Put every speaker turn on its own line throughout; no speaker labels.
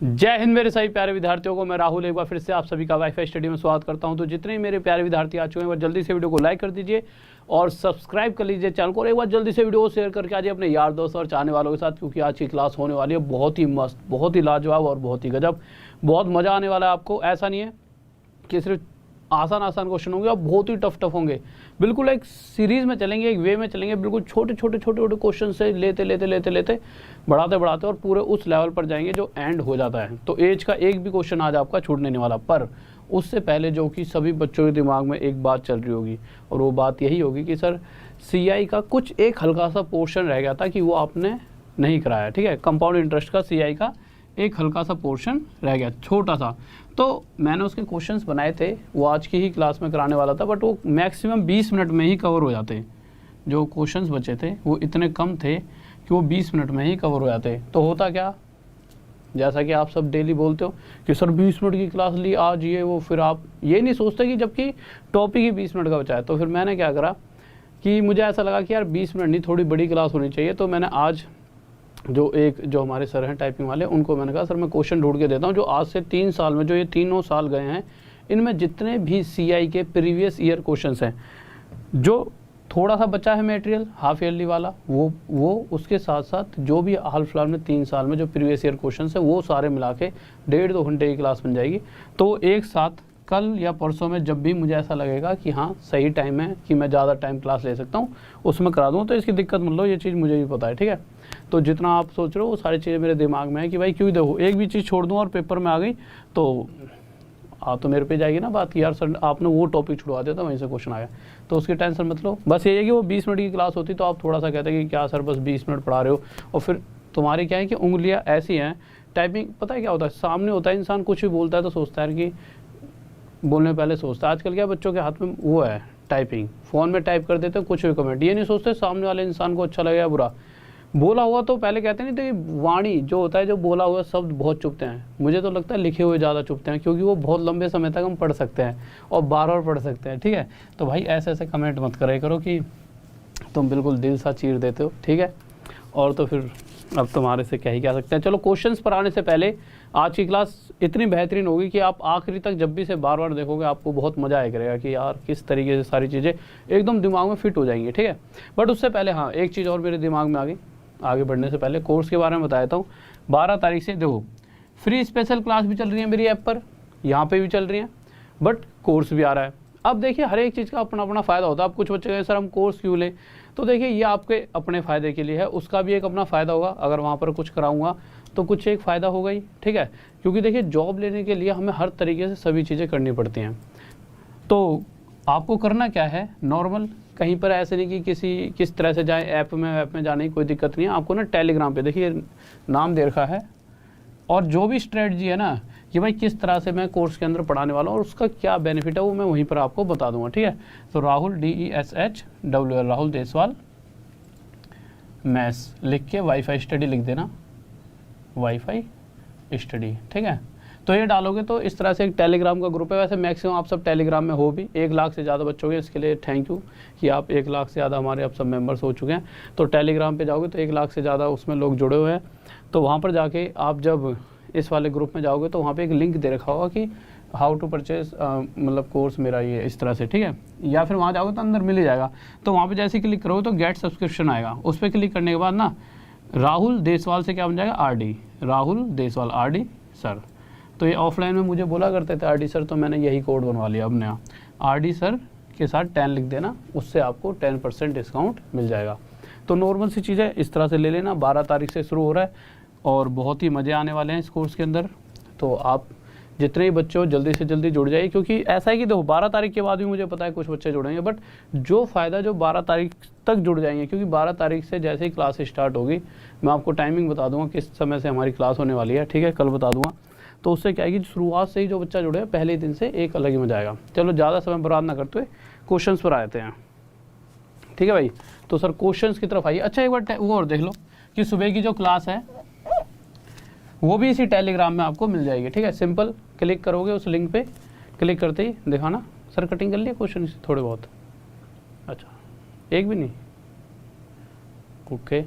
जय हिंद मेरे सभी प्यारे विद्यार्थियों को, मैं राहुल एक बार फिर से आप सभी का वाईफाई स्टडी में स्वागत करता हूं। तो जितने ही मेरे प्यारे विद्यार्थी आ चुके हैं, एक बार जल्दी से वीडियो को लाइक कर दीजिए और सब्सक्राइब कर लीजिए चैनल को, और एक बार जल्दी से वीडियो को शेयर करके आइए अपने यार दोस्त और चाहने वालों के साथ, क्योंकि आज की क्लास होने वाली है बहुत ही मस्त, बहुत ही लाजवाब और बहुत ही गजब। बहुत मज़ा आने वाला है आपको। ऐसा नहीं है कि सिर्फ आसान आसान क्वेश्चन होंगे और बहुत ही टफ होंगे। बिल्कुल एक सीरीज में चलेंगे, एक वे में चलेंगे, बिल्कुल छोटे छोटे क्वेश्चन से लेते बढ़ाते और पूरे उस लेवल पर जाएंगे जो एंड हो जाता है। तो एज का एक भी क्वेश्चन आज आपका छूटने नहीं वाला। पर उससे पहले जो कि सभी बच्चों के दिमाग में एक बात चल रही होगी, और वो बात यही होगी कि सर सीआई का कुछ एक हल्का सा पोर्शन रह गया था कि वो आपने नहीं कराया। ठीक है, कंपाउंड इंटरेस्ट का सीआई का एक हल्का सा पोर्शन रह गया, छोटा सा। तो मैंने उसके क्वेश्चंस बनाए थे, वो आज की ही क्लास में कराने वाला था, बट वो मैक्सिमम 20 मिनट में ही कवर हो जाते। जो क्वेश्चंस बचे थे वो इतने कम थे कि वो 20 मिनट में ही कवर हो जाते। तो होता क्या, जैसा कि आप सब डेली बोलते हो कि सर 20 मिनट की क्लास ली आज ये वो, फिर आप ये नहीं सोचते कि जबकि टॉपिक ही 20 मिनट का बचा है। तो फिर मैंने क्या करा कि मुझे ऐसा लगा कि यार 20 मिनट नहीं, थोड़ी बड़ी क्लास होनी चाहिए। तो मैंने आज जो हमारे सर हैं टाइपिंग वाले, उनको मैंने कहा सर मैं क्वेश्चन ढूंढ के देता हूँ जो आज से 3 साल में, जो ये तीनों साल गए हैं, इनमें जितने भी सीआई के प्रीवियस ईयर क्वेश्चंस हैं, जो थोड़ा सा बचा है मटेरियल हाफ ईयरली वाला, वो उसके साथ साथ जो भी हाल फिलहाल में 3 साल में जो प्रीवियस ईयर क्वेश्चंस है, वो सारे मिला के 1.5-2 घंटे की क्लास बन जाएगी। तो एक साथ कल या परसों में जब भी मुझे ऐसा लगेगा कि हाँ सही टाइम है कि मैं ज़्यादा टाइम क्लास ले सकता हूँ, उसमें करा दूँ। तो इसकी दिक्कत मत लो, ये चीज़ मुझे भी पता है। ठीक है, तो जितना आप सोच रहे हो वो सारी चीज़ें मेरे दिमाग में है कि भाई क्यों देखो एक भी चीज़ छोड़ दूँ और पेपर में आ गई तो मेरे पे जाएगी ना बात कि यार सर आपने वो टॉपिक छुड़वा दिया था, वहीं से क्वेश्चन आया। तो उसकी टेंशन मत लो। बस ये है कि वो 20 मिनट की क्लास होती तो आप थोड़ा सा कहते कि क्या सर बस 20 मिनट पढ़ा रहे हो, और फिर तुम्हारी क्या है कि उंगलियाँ ऐसी हैं। टाइपिंग पता है क्या होता है, सामने होता है इंसान, कुछ भी बोलता है तो सोचता है कि बोलने पहले सोचता है। आजकल क्या बच्चों के हाथ में वो है टाइपिंग, फ़ोन में टाइप कर देते हैं कुछ भी कमेंट, ये नहीं सोचते सामने वाले इंसान को अच्छा लगेगा बुरा। बोला हुआ तो पहले कहते नहीं, तो ये वाणी जो होता है, जो बोला हुआ शब्द बहुत चुभते हैं। मुझे तो लगता है लिखे हुए ज़्यादा चुभते हैं, क्योंकि वो बहुत लंबे समय तक हम पढ़ सकते हैं और बार पढ़ सकते हैं। ठीक है, तो भाई ऐसे कमेंट मत करे करो कि तुम बिल्कुल दिल सा चीर देते हो। ठीक है, और तो फिर अब तुम्हारे से क्या ही कह सकते हैं। चलो क्वेश्चंस पर आने से पहले आज की क्लास इतनी बेहतरीन होगी कि आप आखिरी तक जब भी से बार देखोगे आपको बहुत मज़ा आया करेगा कि यार किस तरीके से सारी चीज़ें एकदम दिमाग में फिट हो जाएंगी। ठीक है, बट उससे पहले हाँ एक चीज़ और मेरे दिमाग में आ गई। आगे बढ़ने से पहले कोर्स के बारे में बता देता हूँ। 12 तारीख से देखो फ्री स्पेशल क्लास भी चल रही है मेरी ऐप पर, यहाँ पे भी चल रही है, बट कोर्स भी आ रहा है। अब देखिए हर एक चीज़ का अपना अपना फ़ायदा होता है। अब कुछ बच्चे कहें सर हम कोर्स क्यों लें, तो देखिए ये आपके अपने फ़ायदे के लिए है, उसका भी एक अपना फ़ायदा होगा। अगर वहाँ पर कुछ कराऊंगा तो कुछ एक फ़ायदा होगा ही। ठीक है, क्योंकि देखिए जॉब लेने के लिए हमें हर तरीके से सभी चीज़ें करनी पड़ती हैं। तो आपको करना क्या है, नॉर्मल कहीं पर ऐसे नहीं कि किस तरह से जाए, ऐप में जाने की कोई दिक्कत नहीं है आपको ना। टेलीग्राम पे देखिए नाम दे रखा है, और जो भी स्ट्रेटजी है ना कि भाई किस तरह से मैं कोर्स के अंदर पढ़ाने वाला हूँ और उसका क्या बेनिफिट है, वो मैं वहीं पर आपको बता दूंगा। ठीक है, तो राहुल DESHWL राहुल देसवाल मैथ्स लिख के वाईफाई स्टडी लिख देना, वाईफाई स्टडी। ठीक है, तो ये डालोगे तो इस तरह से एक टेलीग्राम का ग्रुप है। वैसे मैक्सिमम आप सब टेलीग्राम में हो भी, 1 लाख से ज़्यादा बच्चों के, इसके लिए थैंक यू कि आप 1 लाख से ज़्यादा हमारे अब सब मेंबर्स हो चुके हैं। तो टेलीग्राम पे जाओगे तो 1 लाख से ज़्यादा उसमें लोग जुड़े हुए हैं। तो वहाँ पर जाके आप जब इस वाले ग्रुप में जाओगे तो वहाँ पर एक लिंक दे रखा होगा कि हाउ टू परचेज मतलब कोर्स मेरा ये इस तरह से। ठीक है, या फिर वहाँ जाओगे तो अंदर मिल ही जाएगा। तो वहाँ पर जैसे क्लिक करोगे तो गेट सब्सक्रिप्शन आएगा, उस पर क्लिक करने के बाद ना राहुल देसवाल से क्या बन जाएगा, RD, Rahul Deswal RD sir. तो ये ऑफलाइन में मुझे बोला करते थे RD सर, तो मैंने यही कोड बनवा लिया अब नया, RD सर के साथ 10 लिख देना, उससे आपको 10% डिस्काउंट मिल जाएगा। तो नॉर्मल सी चीज़ है, इस तरह से ले लेना। 12 तारीख से शुरू हो रहा है और बहुत ही मज़े आने वाले हैं इस कोर्स के अंदर। तो आप जितने ही बच्चे हो जल्दी से जल्दी जुड़ जाइए, क्योंकि ऐसा है कि देखो 12 तारीख के बाद भी मुझे पता है कुछ बच्चे जुड़ेंगे, बट जो फ़ायदा जो 12 तारीख तक जुड़ जाएंगे, क्योंकि 12 तारीख से जैसे ही क्लास स्टार्ट होगी मैं आपको टाइमिंग बता दूंगा किस समय से हमारी क्लास होने वाली है। ठीक है, कल बता दूंगा। तो उससे क्या है कि शुरुआत से ही जो बच्चा जुड़े पहले दिन से एक अलग ही मजा आएगा। चलो ज़्यादा समय बर्बाद ना करते हुए क्वेश्चंस पर आते हैं। ठीक है भाई, तो सर क्वेश्चंस की तरफ आइए। अच्छा एक बार वो और देख लो कि सुबह की जो क्लास है वो भी इसी टेलीग्राम में आपको मिल जाएगी। ठीक है, सिंपल क्लिक करोगे उस लिंक पे, क्लिक करते ही दिखाना सर कटिंग कर लिया क्वेश्चन थोड़े बहुत। अच्छा एक भी नहीं, ओके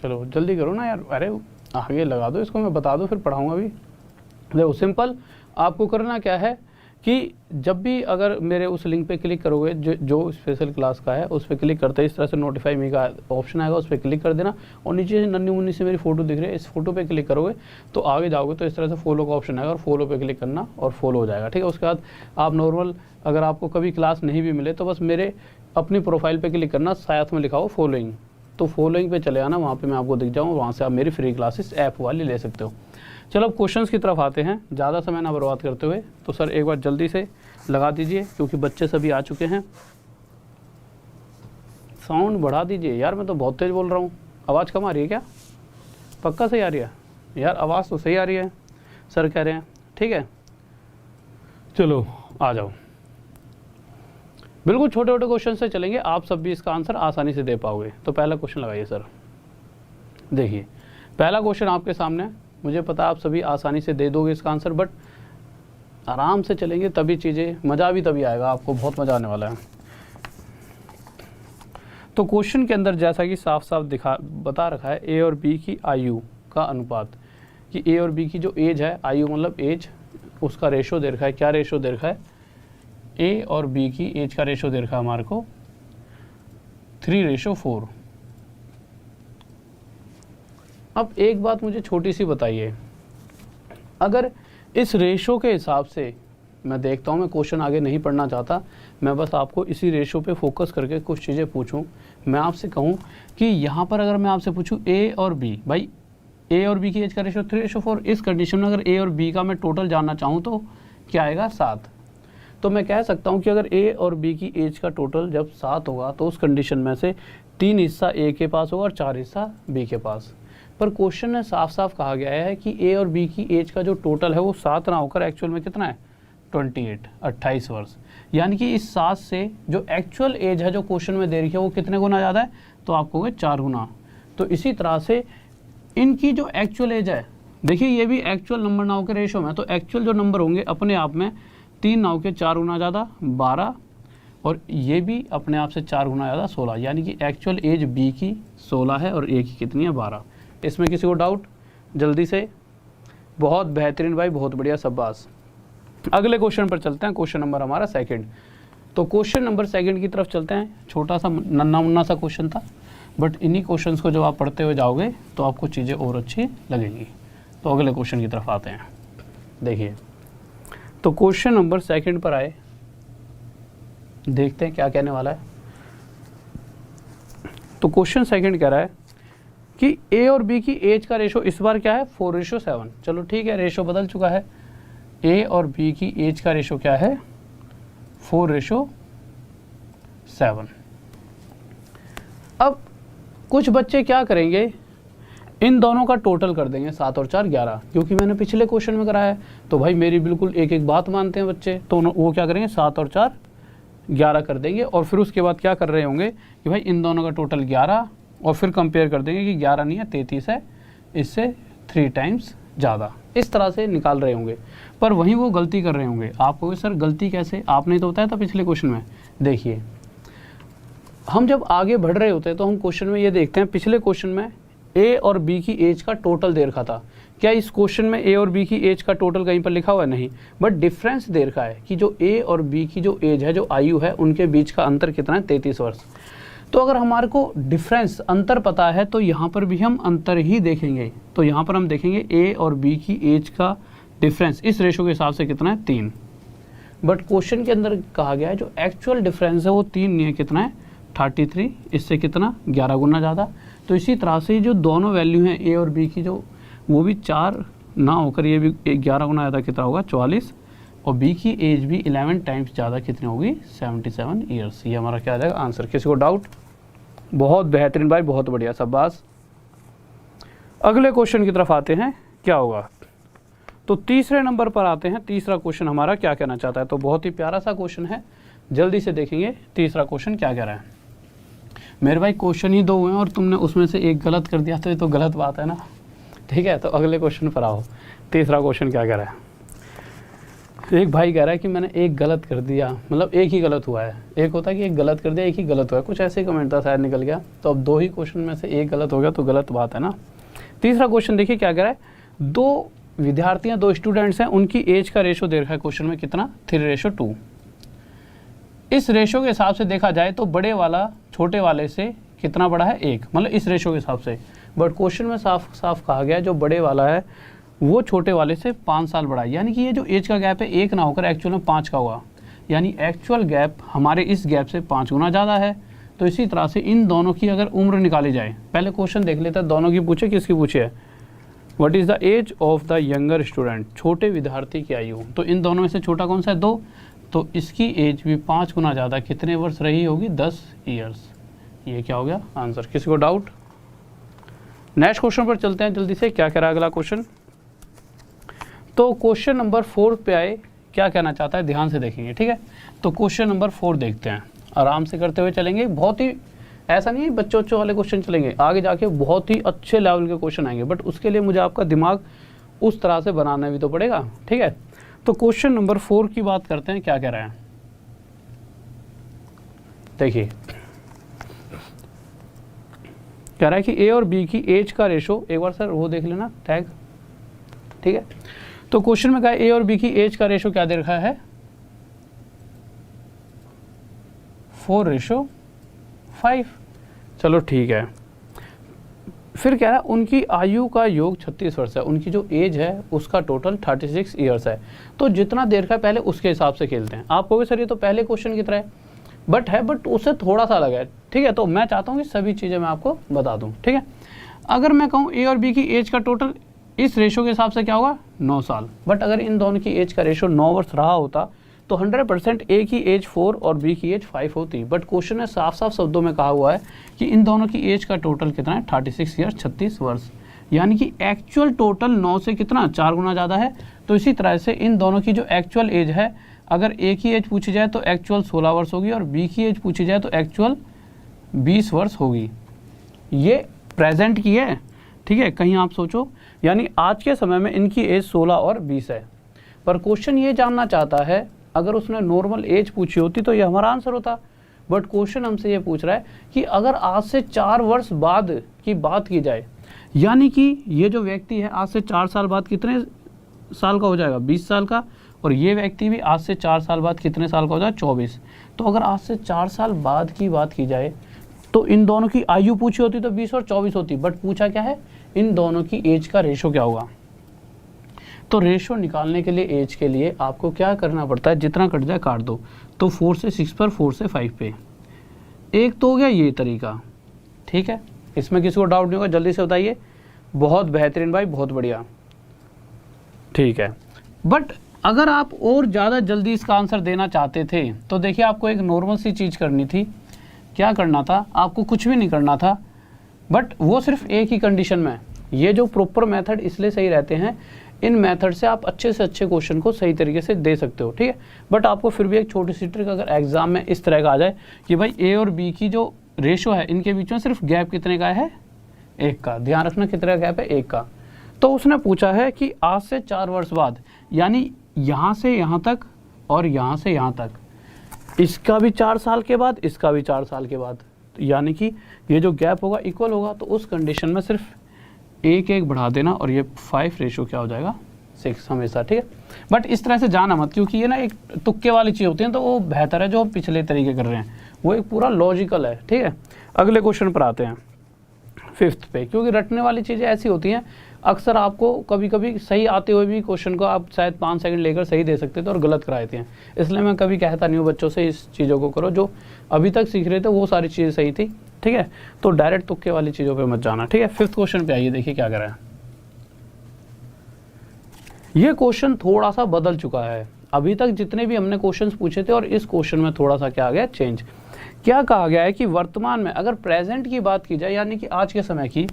चलो जल्दी करो ना यार, अरे आगे लगा दो इसको, मैं बता दूँ फिर पढ़ाऊँगा भी। देखो सिंपल, आपको करना क्या है कि जब भी अगर मेरे उस लिंक पे क्लिक करोगे जो स्पेशल क्लास का है, उस पर क्लिक करते ही इस तरह से नोटिफाई मी का ऑप्शन आएगा, उस पर क्लिक कर देना और नीचे से नन्ही मुन्नी से मेरी फोटो दिख रही है, इस फोटो पे क्लिक करोगे तो आगे जाओगे तो इस तरह से फॉलो का ऑप्शन आएगा और फॉलो पे क्लिक करना और फॉलो हो जाएगा, ठीक है। उसके बाद आप नॉर्मल अगर आपको कभी क्लास नहीं भी मिले तो बस मेरे अपनी प्रोफाइल पर क्लिक करना, साथ में लिखा हो फॉलोइंग, तो फॉलोइंग पे चले आना, वहाँ पे मैं आपको दिख जाऊँ, वहाँ से आप मेरी फ्री क्लासेस ऐप वाली ले सकते हो। चलो अब क्वेश्चंस की तरफ आते हैं, ज़्यादा समय ना बर्बाद करते हुए। तो सर एक बार जल्दी से लगा दीजिए क्योंकि बच्चे सभी आ चुके हैं। साउंड बढ़ा दीजिए यार, मैं तो बहुत तेज़ बोल रहा हूँ। आवाज़ कम आ रही है क्या? पक्का सही आ रही है यार? आवाज़ तो सही आ रही है सर कह रहे हैं, ठीक है। चलो आ जाओ, बिल्कुल छोटे छोटे क्वेश्चन से चलेंगे, आप सब भी इसका आंसर आसानी से दे पाओगे। तो पहला क्वेश्चन लगाइए सर। देखिए पहला क्वेश्चन आपके सामने, मुझे पता आप सभी आसानी से दे दोगे इसका आंसर, बट आराम से चलेंगे तभी चीज़ें, मज़ा भी तभी आएगा, आपको बहुत मज़ा आने वाला है। तो क्वेश्चन के अंदर जैसा कि साफ साफ बता रखा है, ए और बी की आयु का अनुपात, कि ए और बी की जो एज है, आयु मतलब एज, उसका रेशो दे रखा है। क्या रेशो दे रखा है? ए और बी की एज का रेशो दे रखा है हमारे को 3:4। अब एक बात मुझे छोटी सी बताइए, अगर इस रेशो के हिसाब से मैं देखता हूँ, मैं क्वेश्चन आगे नहीं पढ़ना चाहता, मैं बस आपको इसी रेशो पे फोकस करके कुछ चीज़ें पूछूं। मैं आपसे कहूँ कि यहाँ पर अगर मैं आपसे पूछूँ ए और बी, भाई ए और बी की एज का रेशो 3:4, इस कंडीशन में अगर ए और बी का मैं टोटल जानना चाहूँ तो क्या आएगा? 7। तो मैं कह सकता हूँ कि अगर ए और बी की एज का टोटल जब 7 होगा तो उस कंडीशन में से 3 हिस्सा ए के पास होगा और 4 हिस्सा बी के पास। पर क्वेश्चन में साफ साफ कहा गया है कि ए और बी की एज का जो टोटल है वो 7 ना होकर एक्चुअल में कितना है? 28 वर्ष। यानी कि इस 7 से जो एक्चुअल एज है जो क्वेश्चन में दे रही है वो कितने गुना ज़्यादा है? तो आप कहोगे 4 गुना। तो इसी तरह से इनकी जो एक्चुअल एज है, देखिए ये भी एक्चुअल नंबर ना होकर रेशो में, तो एक्चुअल जो नंबर होंगे अपने आप में 3 ना होकर 4 गुना ज़्यादा 12, और ये भी अपने आप से 4 गुना ज़्यादा 16। यानी कि एक्चुअल एज बी की 16 है और ए की कितनी है? 12। इसमें किसी को डाउट? जल्दी से। बहुत बेहतरीन भाई, बहुत बढ़िया, शाबाश। अगले क्वेश्चन पर चलते हैं, क्वेश्चन नंबर हमारा सेकंड। तो क्वेश्चन नंबर सेकंड की तरफ चलते हैं। छोटा सा नन्ना मुन्ना सा क्वेश्चन था, बट इन्हीं क्वेश्चंस को जब आप पढ़ते हुए जाओगे तो आपको चीज़ें और अच्छी लगेंगी। तो अगले क्वेश्चन की तरफ आते हैं। देखिए तो क्वेश्चन नंबर सेकंड पर आए, देखते हैं क्या कहने वाला है। तो क्वेश्चन सेकंड कह रहा है कि ए और बी की एज का रेशो इस बार क्या है? 4:7। चलो ठीक है, रेशो बदल चुका है। ए और बी की एज का रेशो क्या है? 4:7। अब कुछ बच्चे क्या करेंगे, इन दोनों का टोटल कर देंगे, 7 और 4 11, क्योंकि मैंने पिछले क्वेश्चन में कराया है। तो भाई मेरी बिल्कुल एक एक बात मानते हैं बच्चे, तो वो क्या करेंगे? 7 और 4 11 कर देंगे, और फिर उसके बाद क्या कर रहे होंगे कि भाई इन दोनों का टोटल 11, और फिर कंपेयर कर देंगे कि 11 नहीं है 33 है, इससे 3 टाइम्स ज़्यादा, इस तरह से निकाल रहे होंगे। पर वहीं वो गलती कर रहे होंगे। आप कहोगे सर गलती कैसे? आपने तो बताया था पिछले क्वेश्चन में। देखिए हम जब आगे बढ़ रहे होते हैं तो हम क्वेश्चन में ये देखते हैं, पिछले क्वेश्चन में ए और बी की एज का टोटल दे रखा था। क्या इस क्वेश्चन में ए और बी की एज का टोटल कहीं पर लिखा हुआ है? नहीं, बट डिफरेंस दे रखा है कि जो ए और बी की जो एज है, जो आयु है, उनके बीच का अंतर कितना है? 33 वर्ष। तो अगर हमारे को डिफरेंस, अंतर पता है, तो यहाँ पर भी हम अंतर ही देखेंगे। तो यहाँ पर हम देखेंगे ए और बी की एज का डिफरेंस इस रेशो के हिसाब से कितना है? 3। बट क्वेश्चन के अंदर कहा गया है जो एक्चुअल डिफरेंस है वो 3 नहीं है, कितना है? 33। इससे कितना? 11 गुना ज़्यादा। तो इसी तरह से जो दोनों वैल्यू हैं ए और बी की, जो वो भी 4 ना होकर ये भी 11 गुना ज़्यादा कितना होगा? 44। और बी की एज भी 11 टाइम्स ज़्यादा कितनी होगी? 77 ईयर्स। ये हमारा क्या आ जाएगा? आंसर। किसी को डाउट? बहुत बेहतरीन भाई, बहुत बढ़िया, शाबाश। अगले क्वेश्चन की तरफ आते हैं, क्या होगा? तो तीसरे नंबर पर आते हैं। तीसरा क्वेश्चन हमारा क्या कहना चाहता है? तो बहुत ही प्यारा सा क्वेश्चन है, जल्दी से देखेंगे तीसरा क्वेश्चन क्या कह रहा है। मेरे भाई क्वेश्चन ही 2 हुए हैं और तुमने उसमें से एक गलत कर दिया, तो ये तो गलत बात है ना, ठीक है। तो अगले क्वेश्चन पर आओ, तीसरा क्वेश्चन क्या कह रहा है। एक भाई कह रहा है कि मैंने एक गलत कर दिया, मतलब एक ही गलत हुआ है। एक होता है कि एक गलत कर दिया, एक ही गलत हुआ है, कुछ ऐसे ही कमेंट था, शायद निकल गया। तो अब 2 ही क्वेश्चन में से एक गलत हो गया तो गलत बात है ना। तीसरा क्वेश्चन देखिए क्या कह रहा है, 2 विद्यार्थियां 2 स्टूडेंट्स हैं, उनकी एज का रेशो दे रखा है क्वेश्चन में कितना, 3:2। इस रेशो के हिसाब से देखा जाए तो बड़े वाला छोटे वाले से कितना बड़ा है, 1, मतलब इस रेशो के हिसाब से। बट क्वेश्चन में साफ साफ कहा गया है जो बड़े वाला है वो छोटे वाले से 5 साल बड़ा है, यानी कि ये जो एज का गैप है 1 ना होकर एक्चुअल में 5 का हुआ, यानी एक्चुअल गैप हमारे इस गैप से 5 गुना ज़्यादा है। तो इसी तरह से इन दोनों की अगर उम्र निकाली जाए, पहले क्वेश्चन देख लेते हैं, दोनों की पूछे, किसकी पूछे है, what is the age of the younger student, छोटे विद्यार्थी की आयु। तो इन दोनों में से छोटा कौन सा है, 2, तो इसकी एज भी 5 गुना ज़्यादा कितने वर्ष रही होगी, 10 ईयर्स। ये क्या हो गया आंसर, किसी को डाउट। नेक्स्ट क्वेश्चन पर चलते हैं जल्दी से, क्या कह रहा है अगला क्वेश्चन। तो क्वेश्चन नंबर 4 पे आए, क्या कहना चाहता है ध्यान से देखेंगे, ठीक है। तो क्वेश्चन नंबर 4 देखते हैं, आराम से करते हुए चलेंगे, बहुत ही ऐसा नहीं है बच्चों वाले क्वेश्चन चलेंगे, आगे जाके बहुत ही अच्छे लेवल के क्वेश्चन आएंगे, बट उसके लिए मुझे आपका दिमाग उस तरह से बनाना भी तो पड़ेगा, ठीक है। तो क्वेश्चन नंबर 4 की बात करते हैं, क्या कह रहे हैं देखिए, कह रहा है कि ए और बी की एज का रेशो, एक बार सर वो देख लेना टैग, ठीक है। तो क्वेश्चन में कहा ए और बी की एज का रेशो क्या दे रखा है, 4:5। चलो ठीक है। फिर कह रहा है उनकी आयु का योग 36 वर्ष है, उनकी जो एज है उसका टोटल 36 ईयर्स है। तो जितना देर का पहले उसके हिसाब से खेलते हैं। आप कहोगे सर ये तो पहले क्वेश्चन की तरह है, बट उससे थोड़ा सा अलग है, ठीक है। तो मैं चाहता हूँ कि सभी चीज़ें मैं आपको बता दूँ, ठीक है। अगर मैं कहूँ ए और बी की एज का टोटल इस रेशो के हिसाब से क्या होगा, 9 साल। बट अगर इन दोनों की एज का रेशो 9 वर्ष रहा होता तो 100% ए की एज 4 और बी की एज 5 होती। बट क्वेश्चन में साफ साफ शब्दों में कहा हुआ है कि इन दोनों की एज का टोटल कितना है, 36 ईयर्स, 36 वर्ष, यानी कि एक्चुअल टोटल 9 से कितना 4 गुना ज़्यादा है। तो इसी तरह से इन दोनों की जो एक्चुअल एज है, अगर ए की एज पूछी जाए तो एक्चुअल 16 वर्ष होगी और बी की एज पूछी जाए तो एक्चुअल 20 वर्ष होगी। ये प्रेजेंट की है, ठीक है। कहीं आप सोचो, यानी आज के समय में इनकी एज 16 और 20 है। पर क्वेश्चन ये जानना चाहता है, अगर उसने नॉर्मल एज पूछी होती तो ये हमारा आंसर होता। बट क्वेश्चन हमसे ये पूछ रहा है कि अगर आज से 4 वर्ष बाद की बात की जाए, यानी कि ये जो व्यक्ति है आज से 4 साल बाद कितने साल का हो जाएगा, 20 साल का, और ये व्यक्ति भी आज से 4 साल बाद कितने साल का हो जाएगा, 24। तो अगर आज से 4 साल बाद की बात की जाए तो इन दोनों की आयु पूछी होती तो 20 और 24 होती। बट पूछा क्या है, इन दोनों की एज का रेशो क्या होगा। तो रेशो निकालने के लिए एज के लिए आपको क्या करना पड़ता है, जितना कट जाए काट दो। तो 4 से 6 पर, 4 से 5 पे। एक तो हो गया ये तरीका, ठीक है। इसमें किसी को डाउट नहीं होगा, जल्दी से बताइए। बहुत बेहतरीन भाई, बहुत बढ़िया, ठीक है। बट अगर आप और ज़्यादा जल्दी इसका आंसर देना चाहते थे तो देखिए आपको एक नॉर्मल सी चीज़ करनी थी। क्या करना था, आपको कुछ भी नहीं करना था, बट वो सिर्फ एक ही कंडीशन में। ये जो प्रॉपर मेथड इसलिए सही रहते हैं, इन मेथड से आप अच्छे से अच्छे क्वेश्चन को सही तरीके से दे सकते हो, ठीक है। बट आपको फिर भी एक छोटी सी ट्रिक, अगर एग्जाम में इस तरह का आ जाए कि भाई ए और बी की जो रेशो है इनके बीच में सिर्फ गैप कितने का है, 1 का। ध्यान रखना कितने का गैप है, 1 का। तो उसने पूछा है कि आज से 4 वर्ष बाद, यानी यहाँ से यहाँ तक और यहाँ से यहाँ तक, इसका भी 4 साल के बाद, इसका भी 4 साल के बाद, यानी कि ये जो गैप होगा इक्वल होगा। तो उस कंडीशन में सिर्फ 1 बढ़ा देना और ये 5 रेशो क्या हो जाएगा, 6 हमेशा, ठीक है। बट इस तरह से जाना मत, क्योंकि ये ना एक तुक्के वाली चीज़ होती है, तो वो बेहतर है जो हम पिछले तरीके कर रहे हैं, वो एक पूरा लॉजिकल है, ठीक है। अगले क्वेश्चन पर आते हैं, 5th पे, क्योंकि रटने वाली चीज़ें ऐसी होती हैं, अक्सर आपको कभी कभी सही आते हुए भी क्वेश्चन को आप शायद 5 सेकंड लेकर सही दे सकते थे और गलत करा देते हैं। इसलिए मैं कभी कहता नहीं हूँ बच्चों से इस चीज़ों को करो, जो अभी तक सीख रहे थे वो सारी चीज़ें सही थी, ठीक है। तो डायरेक्ट तुक्के वाली चीज़ों पे मत जाना, ठीक है। 5th क्वेश्चन पे आइए, देखिए क्या कर रहा है। ये क्वेश्चन थोड़ा सा बदल चुका है। अभी तक जितने भी हमने क्वेश्चंस पूछे थे और इस क्वेश्चन में थोड़ा सा क्या आ गया, चेंज। क्या कहा गया है कि वर्तमान में, अगर प्रेजेंट की बात की जाए, यानी कि आज के समय की,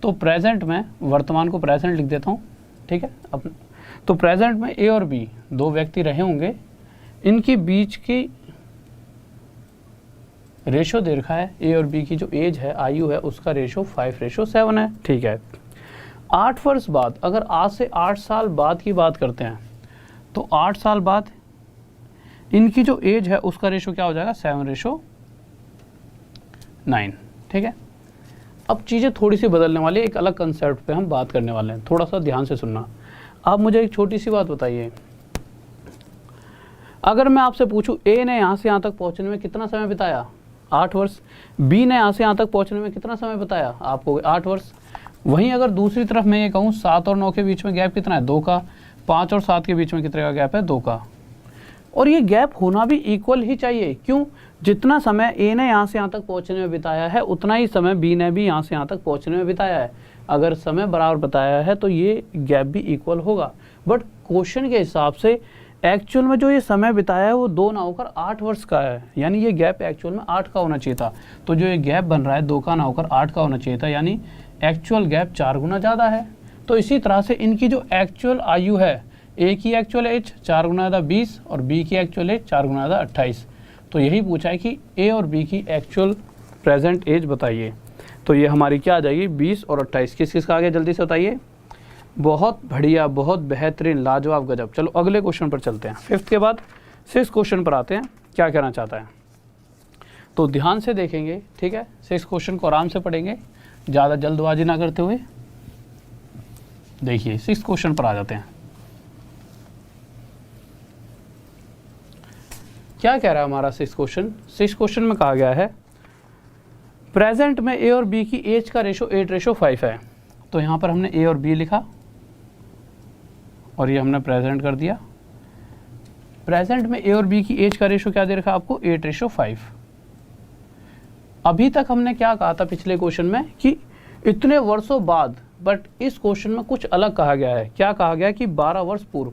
तो प्रेजेंट में, वर्तमान को प्रेजेंट लिख देता हूँ, ठीक है। अब तो प्रेजेंट में ए और बी 2 व्यक्ति रहे होंगे, इनके बीच की रेशो दे रखा है, ए और बी की जो एज है, आयु है, उसका रेशो 5:7 है, ठीक है। 8 वर्ष बाद, अगर आज से 8 साल बाद की बात करते हैं, तो 8 साल बाद इनकी जो एज है उसका रेशो क्या हो जाएगा 7:9। ठीक है, अब चीज़ें थोड़ी सी बदलने वाली है, एक अलग कंसेप्ट पे हम बात करने वाले हैं, थोड़ा सा ध्यान से सुनना। आप मुझे एक छोटी सी बात बताइए, अगर मैं आपसे पूछूं ए ने यहाँ से यहाँ तक पहुँचने में कितना समय बिताया, 8 वर्ष, बी ने यहाँ से यहाँ तक पहुँचने में कितना समय बताया आपको, 8 वर्ष। वहीं अगर दूसरी तरफ मैं ये कहूँ 7 और 9 के बीच में गैप कितना है, 2 का, 5 और 7 के बीच में कितने का गैप है, 2 का। और ये गैप होना भी इक्वल ही चाहिए, क्यों, जितना समय ए ने यहाँ से यहाँ तक पहुँचने में बिताया है उतना ही समय बी ने भी यहाँ से यहाँ तक पहुँचने में बिताया है। अगर समय बराबर बताया है तो ये गैप भी इक्वल होगा। बट क्वेश्चन के हिसाब से एक्चुअल में जो ये समय बिताया है वो 2 ना होकर 8 वर्ष का है, यानी ये गैप एक्चुअल में 8 का होना चाहिए था। तो जो ये गैप बन रहा है 2 का ना होकर 8 का होना चाहिए था, यानी एक्चुअल गैप 4 गुना ज़्यादा है। तो इसी तरह से इनकी जो एक्चुअल आयु है, ए की एक्चुअल एज 4 गुना ज़्यादा 20 और बी की एक्चुअल एज 4 गुना ज़्यादा 28। तो यही पूछा है कि ए और बी की एक्चुअल प्रेजेंट एज बताइए। तो ये हमारी क्या आ जाएगी 20 और 28। किस किस का आ गया जल्दी से बताइए। बहुत बढ़िया, बहुत बेहतरीन, लाजवाब, गजब। चलो अगले क्वेश्चन पर चलते हैं। 5th के बाद 6th क्वेश्चन पर आते हैं, क्या कहना चाहता है। तो ध्यान से देखेंगे, ठीक है, 6th क्वेश्चन को आराम से पढ़ेंगे, ज़्यादा जल्दबाजी ना करते हुए। देखिए 6th क्वेश्चन पर आ जाते हैं। क्या कह रहा है हमारा 6th क्वेश्चन। 6th क्वेश्चन में कहा गया है प्रेजेंट में ए और बी की एज का रेशो 8:5 है। तो यहाँ पर हमने ए और बी लिखा और ये हमने प्रेजेंट कर दिया। प्रेजेंट में ए और बी की एज का रेशो क्या दे रखा आपको 8:5। अभी तक हमने क्या कहा था पिछले क्वेश्चन में कि इतने वर्षों बाद, बट इस क्वेश्चन में कुछ अलग कहा गया है। क्या कहा गया कि 12 वर्ष पूर्व,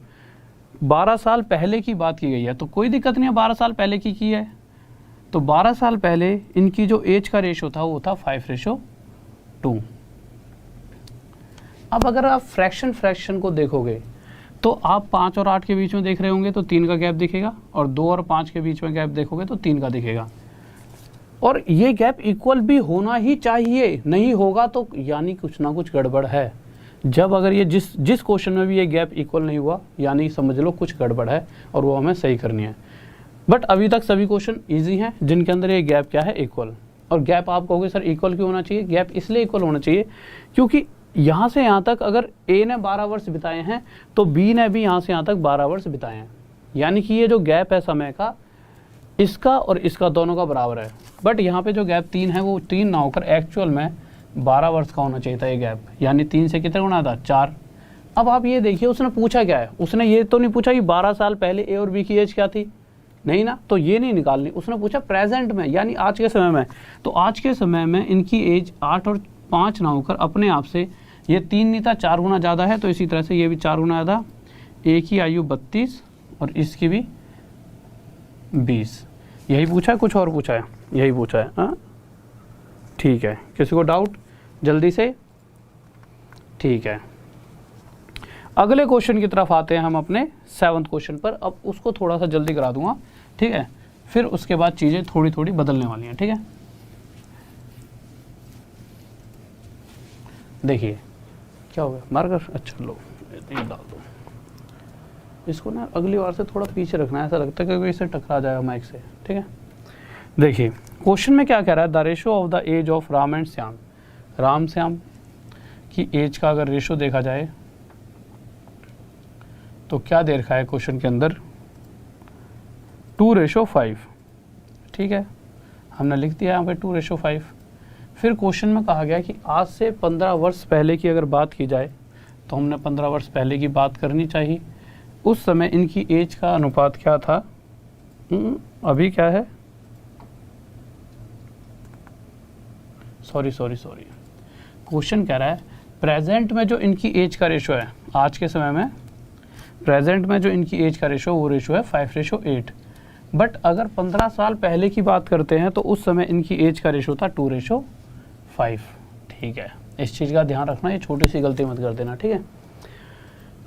12 साल पहले की बात की गई है। तो कोई दिक्कत नहीं है, 12 साल पहले की है। तो 12 साल पहले इनकी जो एज का रेशो था वो था 5:2। अब अगर आप फ्रैक्शन को देखोगे तो आप 5 और 8 के बीच में देख रहे होंगे तो 3 का गैप दिखेगा, और 2 और 5 के बीच में गैप देखोगे तो 3 का दिखेगा। और ये गैप इक्वल भी होना ही चाहिए, नहीं होगा तो यानी कुछ ना कुछ गड़बड़ है। जब अगर ये जिस क्वेश्चन में भी ये गैप इक्वल नहीं हुआ, यानी समझ लो कुछ गड़बड़ है और वो हमें सही करनी है। बट अभी तक सभी क्वेश्चन इजी हैं जिनके अंदर ये गैप क्या है, इक्वल। और गैप आप कहोगे सर इक्वल क्यों होना चाहिए। गैप इसलिए इक्वल होना चाहिए क्योंकि यहाँ से यहाँ तक अगर ए ने 12 वर्ष बिताए हैं तो बी ने भी यहाँ से यहाँ तक 12 वर्ष बिताए हैं, यानी कि ये जो गैप है समय का, इसका और इसका दोनों का बराबर है। बट यहाँ पे जो गैप 3 है वो 3 ना होकर एक्चुअल में 12 वर्ष का होना चाहिए था ये गैप, यानी 3 से कितने गुना था, 4। अब आप ये देखिए उसने पूछा क्या है, उसने ये तो नहीं पूछा कि 12 साल पहले ए और बी की एज क्या थी, नहीं ना, तो ये नहीं निकालनी। उसने पूछा प्रेजेंट में, यानी आज के समय में। तो आज के समय में इनकी एज 8 और 5 ना होकर अपने आप से, ये 3 नहीं था, 4 गुना ज़्यादा है, तो इसी तरह से ये भी 4 गुना ज़्यादा। एक ही आयु 32 और इसकी भी 20। यही पूछा है, कुछ और पूछा है, यही पूछा है। हाँ ठीक है, किसी को डाउट जल्दी से, ठीक है। अगले क्वेश्चन की तरफ आते हैं हम अपने 7th क्वेश्चन पर। अब उसको थोड़ा सा जल्दी करा दूंगा, ठीक है, फिर उसके बाद चीज़ें थोड़ी थोड़ी बदलने वाली हैं, ठीक है। देखिए क्या हो गया, मार्कर, अच्छा लो ये डाल दो। इसको ना अगली बार से थोड़ा पीछे रखना है, ऐसा लगता है कि इससे टकरा जाएगा माइक से, ठीक है। देखिए क्वेश्चन में क्या कह रहा है, the ratio of the age of Ram and Shyam. Ram Shyam की एज का अगर रेशो देखा जाए तो क्या दे रखा है क्वेश्चन के अंदर, 2:5, ठीक है, हमने लिख दिया यहाँ पे 2:5। फिर क्वेश्चन में कहा गया कि आज से 15 वर्ष पहले की अगर बात की जाए तो हमने 15 वर्ष पहले की बात करनी चाहिए। उस समय इनकी एज का अनुपात क्या था, अभी क्या है, सॉरी क्वेश्चन कह रहा है प्रेजेंट में जो इनकी एज का रेशो है, आज के समय में प्रेजेंट में जो इनकी एज का रेशो, वो रेशो है 5:8। बट अगर 15 साल पहले की बात करते हैं तो उस समय इनकी एज का रेशो था 2:5, ठीक है। इस चीज़ का ध्यान रखना, ये छोटी सी गलती मत कर देना, ठीक है।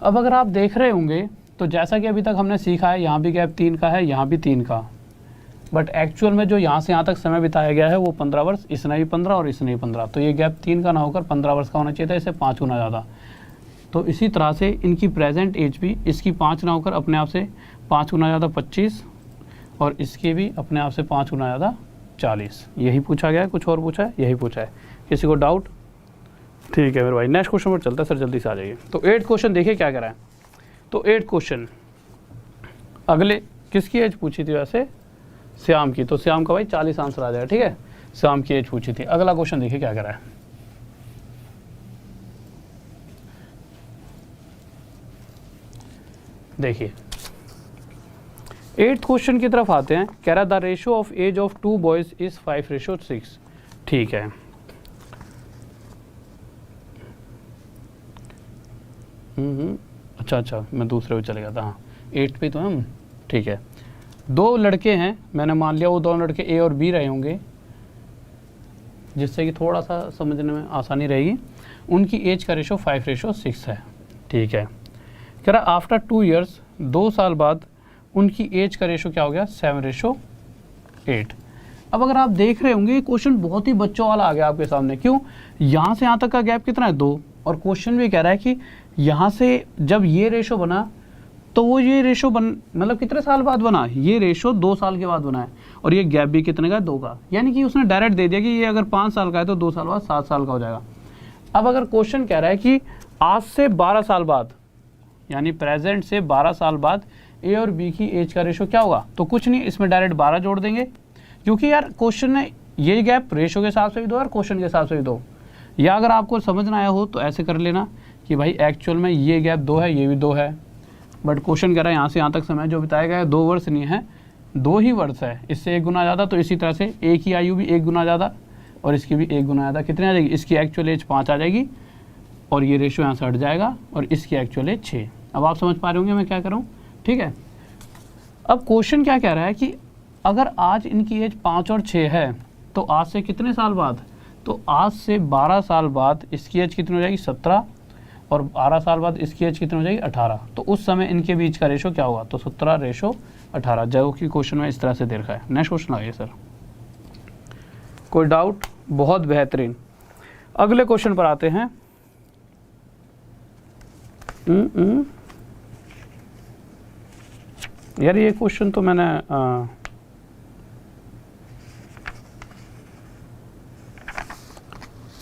अब अगर आप देख रहे होंगे तो जैसा कि अभी तक हमने सीखा है, यहाँ भी गैप 3 का है, यहाँ भी 3 का, बट एक्चुअल में जो यहाँ से यहाँ तक समय बिताया गया है वो 15 वर्ष, इसने भी 15 और इसने भी 15, तो ये गैप 3 का ना होकर 15 वर्ष का होना चाहिए था, इससे 5 गुना ज़्यादा। तो इसी तरह से इनकी प्रेजेंट एज भी इसकी 5 ना होकर अपने आप से 5 गुना ज़्यादा 25 और इसकी भी अपने आप से 5 गुना ज़्यादा 40। यही पूछा गया है, कुछ और पूछा है? यही पूछा है। किसी को डाउट? ठीक है मेरे भाई, नेक्स्ट क्वेश्चन पर चलता है सर, जल्दी से आ जाइए। तो 8th क्वेश्चन देखिए क्या कह रहा है। तो 8th क्वेश्चन अगले किसकी एज पूछी थी वैसे? श्याम की। तो श्याम का भाई 40 आंसर आ जाएगा, ठीक है। श्याम की एज पूछी थी। अगला क्वेश्चन देखिए क्या कह रहा है। देखिए 8th क्वेश्चन की तरफ आते हैं। कह रहा the ratio of age of 2 boys is 5:6। ठीक है, अच्छा मैं दूसरे पे चले गया था। हाँ 8 पे तो हम, ठीक है। 2 लड़के हैं, मैंने मान लिया वो 2 लड़के ए और बी रहे होंगे, जिससे कि थोड़ा सा समझने में आसानी रहेगी। उनकी एज का रेशो 5:6 है, ठीक है। कह रहा आफ्टर 2 ईयर्स, 2 साल बाद उनकी एज का रेशो क्या हो गया? 7:8। अब अगर आप देख रहे होंगे क्वेश्चन बहुत ही बच्चों वाला आ गया आपके सामने। क्यों? यहाँ से यहाँ तक का गैप कितना है? 2। और क्वेश्चन भी कह रहा है कि यहाँ से जब ये रेशो बना तो वो ये रेशो मतलब कितने साल बाद बना? ये रेशो 2 साल के बाद बना है। और ये गैप भी कितने का? 2 का। यानी कि उसने डायरेक्ट दे दिया कि ये अगर 5 साल का है तो 2 साल बाद 7 साल का हो जाएगा। अब अगर क्वेश्चन कह रहा है कि आज से 12 साल बाद, यानी प्रेजेंट से 12 साल बाद ए और बी की एज का रेशो क्या होगा? तो कुछ नहीं, इसमें डायरेक्ट 12 जोड़ देंगे, क्योंकि यार क्वेश्चन ने ये गैप रेशो के हिसाब से भी दो और क्वेश्चन के हिसाब से भी दो। या अगर आपको समझ ना आया हो तो ऐसे कर लेना कि भाई एक्चुअल में ये गैप 2 है, ये भी 2 है, बट क्वेश्चन कह रहा है यहाँ से यहाँ तक समय जो बिताया गया है 2 वर्ष नहीं है, 2 ही वर्ष है, इससे 1 गुना ज़्यादा। तो इसी तरह से एक ही आयु भी 1 गुना ज़्यादा और इसकी भी 1 गुना ज़्यादा। कितनी आ जाएगी? इसकी एक्चुअल एज 5 आ जाएगी और ये रेशो यहाँ से हट जाएगा और इसकी एक्चुअल एज 6। अब आप समझ पा रहे होंगे मैं क्या कर रहा हूँ, ठीक है। अब क्वेश्चन क्या कह रहा है कि अगर आज इनकी एज 5 और 6 है तो आज से कितने साल बाद? तो आज से 12 साल बाद इसकी एज कितनी हो जाएगी? 17 और 12 साल बाद इसकी एज कितनी हो जाएगी? 18। तो उस समय इनके बीच का रेशो क्या होगा? तो 17:18, जो कि क्वेश्चन में इस तरह से दे रखा है। नेक्स्ट क्वेश्चन आइए सर। कोई डाउट? बहुत बेहतरीन। अगले क्वेश्चन पर आते हैं। यार ये क्वेश्चन तो मैंने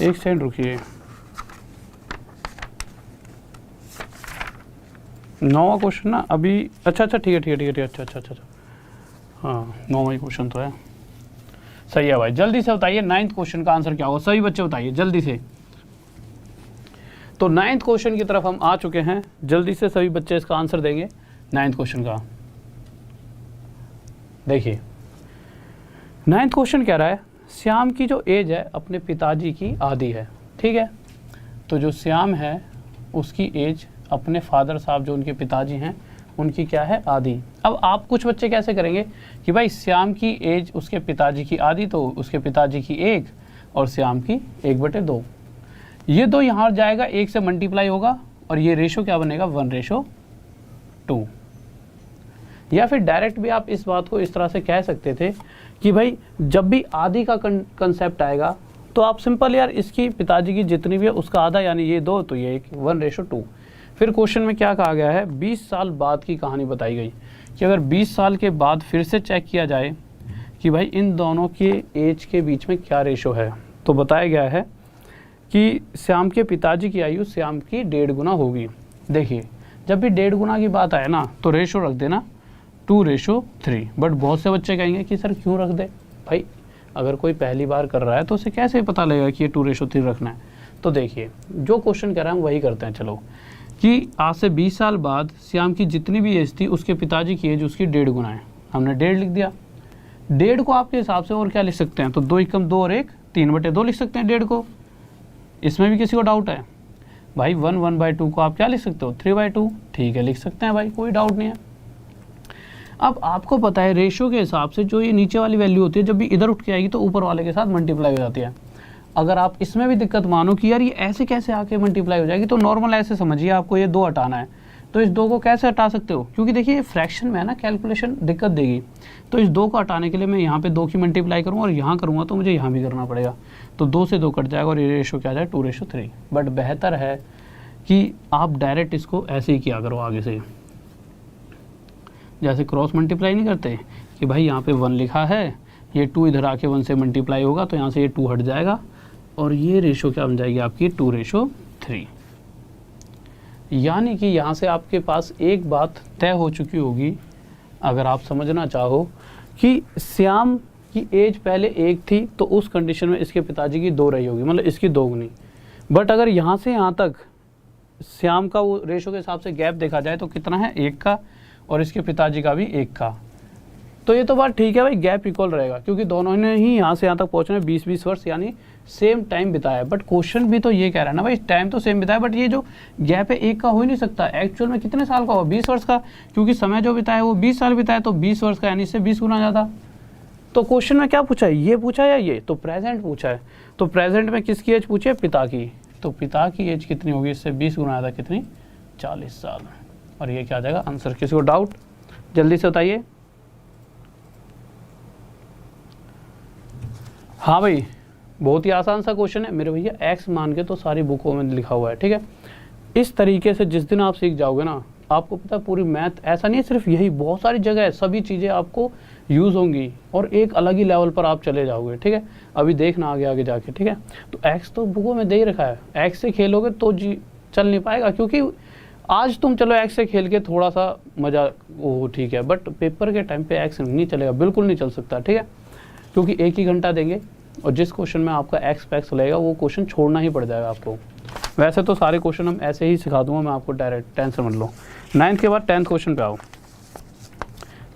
एक सेकंड रुकिए। 9वां क्वेश्चन ना अभी, अच्छा ठीक है, अच्छा हाँ 9वां क्वेश्चन तो है, सही है भाई। जल्दी से बताइए 9th क्वेश्चन का आंसर क्या होगा? सभी बच्चे बताइए जल्दी से। तो 9th क्वेश्चन की तरफ हम आ चुके हैं, जल्दी से सभी बच्चे इसका आंसर देंगे 9th क्वेश्चन का। देखिए 9th क्वेश्चन कह रहा है श्याम की जो एज है अपने पिताजी की आधी है, ठीक है। तो जो श्याम है उसकी एज अपने फादर साहब जो उनके पिताजी हैं उनकी क्या है? आधी। अब आप कुछ बच्चे कैसे करेंगे कि भाई श्याम की एज उसके पिताजी की आधी, तो उसके पिताजी की 1 और श्याम की 1/2। ये 2 यहाँ जाएगा, 1 से मल्टीप्लाई होगा और ये रेशो क्या बनेगा? 1:2। या फिर डायरेक्ट भी आप इस बात को इस तरह से कह सकते थे कि भाई जब भी आधी का कंसेप्ट आएगा तो आप सिंपल यार इसकी पिताजी की जितनी भी है उसका आधा, यानी ये 2 तो ये 1:2। फिर क्वेश्चन में क्या कहा गया है? 20 साल बाद की कहानी बताई गई कि अगर 20 साल के बाद फिर से चेक किया जाए कि भाई इन दोनों के एज के बीच में क्या रेशो है, तो बताया गया है कि श्याम के पिताजी की आयु श्याम की 1.5 गुना होगी। देखिए जब भी 1.5 गुना की बात आए ना तो रेशो रख देना 2:3। बट बहुत से बच्चे कहेंगे कि सर क्यों रख दे? भाई अगर कोई पहली बार कर रहा है तो उसे कैसे पता लगेगा कि ये 2:3 रखना है? तो देखिए जो क्वेश्चन कह रहा है हम वही करते हैं। चलो कि आज से 20 साल बाद श्याम की जितनी भी एज थी उसके पिताजी की एज उसकी 1.5 गुना है, हमने 1.5 लिख दिया। 1.5 को आपके हिसाब से और क्या लिख सकते हैं? तो 2 × 2 और 1 3/2 लिख सकते हैं 1.5 को। इसमें भी किसी को डाउट है? भाई 1/2 को आप क्या लिख सकते हो? 3/2। ठीक है, लिख सकते हैं भाई, कोई डाउट नहीं है। अब आपको पता है रेशो के हिसाब से जो ये नीचे वाली वैल्यू होती है जब भी इधर उठ के आएगी तो ऊपर वाले के साथ मल्टीप्लाई हो जाती है। अगर आप इसमें भी दिक्कत मानो कि यार ये ऐसे कैसे आके मल्टीप्लाई हो जाएगी, तो नॉर्मल ऐसे समझिए आपको ये 2 हटाना है, तो इस 2 को कैसे हटा सकते हो? क्योंकि देखिए फ्रैक्शन में है ना, कैलकुलेशन दिक्कत देगी। तो इस 2 को हटाने के लिए मैं यहाँ पे 2 की मल्टीप्लाई करूँगा और यहाँ करूँगा तो मुझे यहाँ भी करना पड़ेगा। तो 2 से 2 कट जाएगा और ये रेशो क्या आ जाए? 2:3। बट बेहतर है कि आप डायरेक्ट इसको ऐसे ही किया करो आगे से, जैसे क्रॉस मल्टीप्लाई नहीं करते कि भाई यहाँ पे 1 लिखा है, ये 2 इधर आके 1 से मल्टीप्लाई होगा तो यहाँ से ये 2 हट जाएगा और ये रेशो क्या बन जाएगी आपकी 2:3। यानी कि यहाँ से आपके पास एक बात तय हो चुकी होगी, अगर आप समझना चाहो, कि श्याम की एज पहले 1 थी तो उस कंडीशन में इसके पिताजी की 2 रही होगी, मतलब इसकी 2 गुनी। बट अगर यहाँ से यहाँ तक श्याम का वो रेशो के हिसाब से गैप देखा जाए तो कितना है, 1 का, और इसके पिताजी का भी 1 का। तो ये तो बात ठीक है भाई, गैप इक्वल रहेगा क्योंकि दोनों ने ही यहाँ से यहाँ तक पहुँचने 20-20 वर्ष यानी सेम टाइम बिताया है। बट क्वेश्चन भी तो ये कह रहा है ना भाई, टाइम तो सेम बिताया, बट ये जो गैप है 1 का हो ही नहीं सकता। एक्चुअल में कितने साल का होगा, 20 वर्ष का, क्योंकि समय जो बिताया वो 20 साल बिताया, तो 20 वर्ष का यानी इससे 20 गुना ज़्यादा। तो क्वेश्चन में क्या पूछा है, ये पूछा या ये, तो प्रेजेंट पूछा है। तो प्रेजेंट में किसकी एज पूछी है, पिता की। तो पिता की एज कितनी होगी, इससे 20 गुना ज़्यादा, कितनी, 40 साल। और ये क्या आ जाएगा आंसर। किसी को डाउट, जल्दी से बताइए। हाँ भाई, बहुत ही आसान सा क्वेश्चन है मेरे भैया, एक्स मान के तो सारी बुकों में लिखा हुआ है, ठीक है। इस तरीके से जिस दिन आप सीख जाओगे ना, आपको पता है पूरी मैथ ऐसा नहीं है सिर्फ यही, बहुत सारी जगह है, सभी चीज़ें आपको यूज़ होंगी और एक अलग ही लेवल पर आप चले जाओगे, ठीक है। अभी देखना आगे आगे जाके, ठीक है। तो एक्स तो बुकों में दे ही रखा है, एक्स से खेलोगे तो जी चल नहीं पाएगा, क्योंकि आज तुम चलो एक्स से खेल के थोड़ा सा मज़ा वो ठीक है, बट पेपर के टाइम पे एक्स नहीं चलेगा, बिल्कुल नहीं चल सकता, ठीक है। क्योंकि 1 ही घंटा देंगे और जिस क्वेश्चन में आपका एक्स पैक्स लगेगा वो क्वेश्चन छोड़ना ही पड़ जाएगा आपको। वैसे तो सारे क्वेश्चन हम ऐसे ही सिखा दूंगा मैं आपको डायरेक्ट, टेंशन मत लो। 9th के बाद 10th क्वेश्चन पे आओ।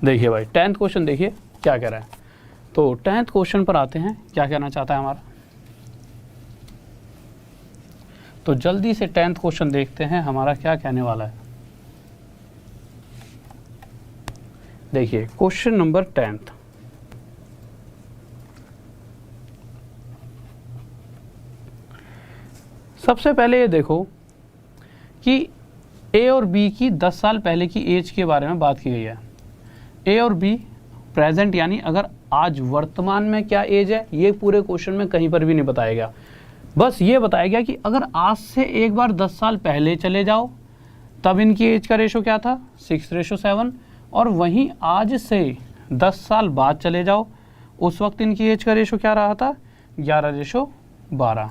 देखिए भाई 10th क्वेश्चन देखिए क्या कह रहा है। तो 10th क्वेश्चन पर आते हैं, क्या कहना चाहता है हमारा। तो जल्दी से 10th क्वेश्चन देखते हैं हमारा क्या कहने वाला है। देखिए क्वेश्चन नंबर 10th, सबसे पहले ये देखो कि ए और बी की 10 साल पहले की एज के बारे में बात की गई है। ए और बी प्रेजेंट यानी अगर आज वर्तमान में क्या एज है, ये पूरे क्वेश्चन में कहीं पर भी नहीं बताया गया। बस ये बताया गया कि अगर आज से एक बार 10 साल पहले चले जाओ तब इनकी एज का रेशो क्या था, 6:7, और वहीं आज से 10 साल बाद चले जाओ उस वक्त इनकी एज का रेशो क्या रहा था, 11:12।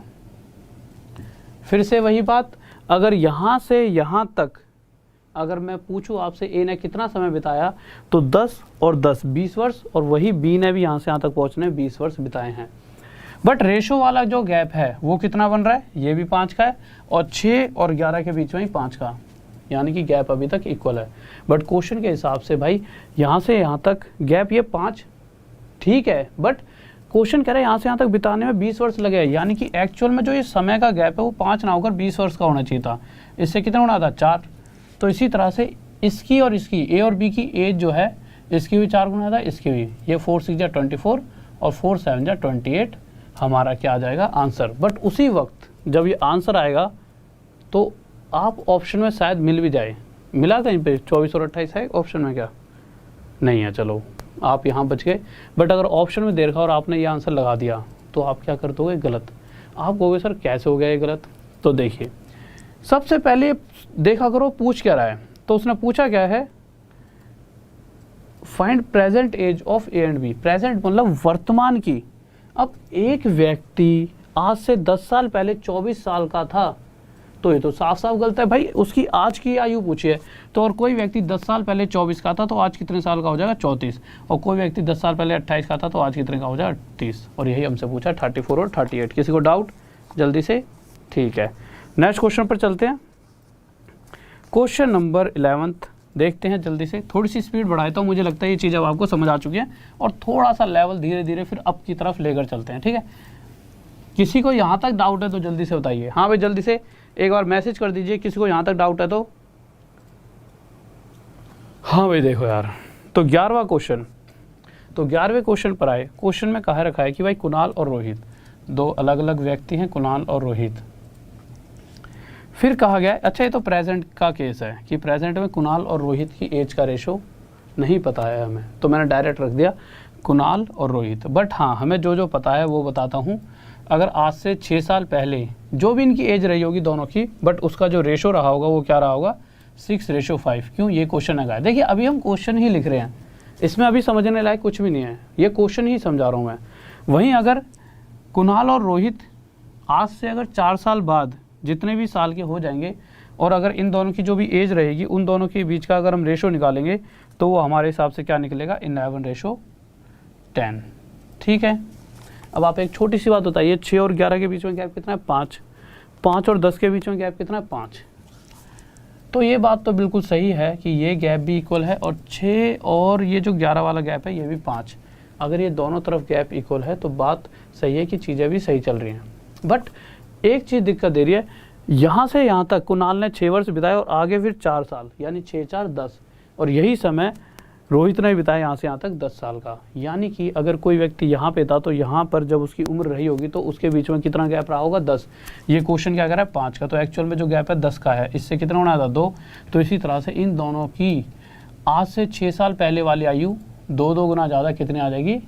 फिर से वही बात, अगर यहाँ से यहाँ तक अगर मैं पूछूं आपसे ए ने कितना समय बिताया तो 10 और 10 20 वर्ष, और वही बी ने भी यहाँ से यहाँ तक पहुँचने 20 वर्ष बिताए हैं। बट रेशो वाला जो गैप है वो कितना बन रहा है, ये भी 5 का है और 6 और 11 के बीच में ही 5 का, यानी कि गैप अभी तक इक्वल है। बट क्वेश्चन के हिसाब से भाई यहाँ से यहाँ तक गैप ये 5 ठीक है, बट क्वेश्चन कह रहे हैं यहाँ से यहाँ तक बिताने में 20 वर्ष लगे, यानी कि एक्चुअल में जो ये समय का गैप है वो 5 ना होकर 20 वर्ष का होना चाहिए था। इससे कितना होना था, 4। तो इसी तरह से इसकी और इसकी ए और बी की एज जो है, इसकी भी 4 गुना था, इसकी भी। ये 4 6 जा 24 और 4 7 जा 28 हमारा क्या आ जाएगा आंसर। बट उसी वक्त जब ये आंसर आएगा तो आप ऑप्शन में शायद मिल भी जाए, मिला कहीं पे 24 और 28 है ऑप्शन में, क्या नहीं है, चलो आप यहाँ बच गए। बट अगर ऑप्शन में दे रखा और आपने ये आंसर लगा दिया तो आप क्या कर दोगे, गलत। आप कहोगे सर कैसे हो गया ये गलत। तो देखिए सबसे पहले देखा करो पूछ क्या रहा है। तो उसने पूछा क्या है, find present age of A and B. Present मतलब वर्तमान की। अब एक व्यक्ति आज से 10 साल पहले 24 साल का था तो ये तो साफ साफ गलत है भाई, उसकी आज की आयु पूछी है। तो और कोई व्यक्ति 10 साल पहले 24 का था तो आज कितने साल का हो जाएगा, 34। और कोई व्यक्ति 10 साल पहले 28 का था तो आज कितने का हो जाएगा, 38। और यही हमसे पूछा 34 और 38। किसी को डाउट, जल्दी से, ठीक है। नेक्स्ट क्वेश्चन पर चलते हैं। क्वेश्चन नंबर 11 देखते हैं जल्दी से। थोड़ी सी स्पीड बढ़ाए तो मुझे लगता है ये चीज़ अब आपको समझ आ चुकी है और थोड़ा सा लेवल धीरे धीरे फिर अप की तरफ लेकर चलते हैं, ठीक है। किसी को यहाँ तक डाउट है तो जल्दी से बताइए। हाँ भाई जल्दी से एक बार मैसेज कर दीजिए किसी को यहाँ तक डाउट है तो। हाँ भाई देखो यार, तो 11वां क्वेश्चन, तो 11वें क्वेश्चन पर आए। क्वेश्चन में कहा रखा है कि भाई कुणाल और रोहित दो अलग अलग व्यक्ति हैं, कुणाल और रोहित। फिर कहा गया अच्छा ये तो प्रेजेंट का केस है कि प्रेजेंट में कुणाल और रोहित की एज का रेशो नहीं पता है हमें, तो मैंने डायरेक्ट रख दिया कुणाल और रोहित। बट हाँ हमें जो जो पता है वो बताता हूँ। अगर आज से 6 साल पहले जो भी इनकी एज रही होगी दोनों की, बट उसका जो रेशो रहा होगा वो क्या रहा होगा 6:5। क्यों, ये क्वेश्चन है। देखिए अभी हम क्वेश्चन ही लिख रहे हैं, इसमें अभी समझने लायक कुछ भी नहीं है, ये क्वेश्चन ही समझा रहा हूँ मैं। वहीं अगर कुणाल और रोहित आज से अगर 4 साल बाद जितने भी साल के हो जाएंगे और अगर इन दोनों की जो भी एज रहेगी उन दोनों के बीच का अगर हम रेशो निकालेंगे तो वो हमारे हिसाब से क्या निकलेगा 11:10। ठीक है। अब आप एक छोटी सी बात बताइए, 6 और 11 के बीच में गैप कितना है 5, 5 और 10 के बीच में गैप कितना है 5। तो ये बात तो बिल्कुल सही है कि ये गैप भी इक्वल है और 6 और ये जो 11 वाला गैप है ये भी 5। अगर ये दोनों तरफ गैप इक्वल है तो बात सही है कि चीज़ें भी सही चल रही हैं। बट एक चीज़ दिक्कत दे रही है, यहाँ से यहाँ तक कुणाल ने 6 वर्ष बिताए और आगे फिर 4 साल, यानी 6 4 10, और यही समय रोहित ने बिताया यहाँ से यहाँ तक 10 साल का। यानी कि अगर कोई व्यक्ति यहाँ पे था तो यहाँ पर जब उसकी उम्र रही होगी तो उसके बीच में कितना गैप रहा होगा 10। ये क्वेश्चन क्या कर रहा है 5 का, तो एक्चुअल में जो गैप है 10 का है। इससे कितना होना था 2। तो इसी तरह से इन दोनों की आज से 6 साल पहले वाली आयु 2 गुना ज़्यादा कितनी आ जाएगी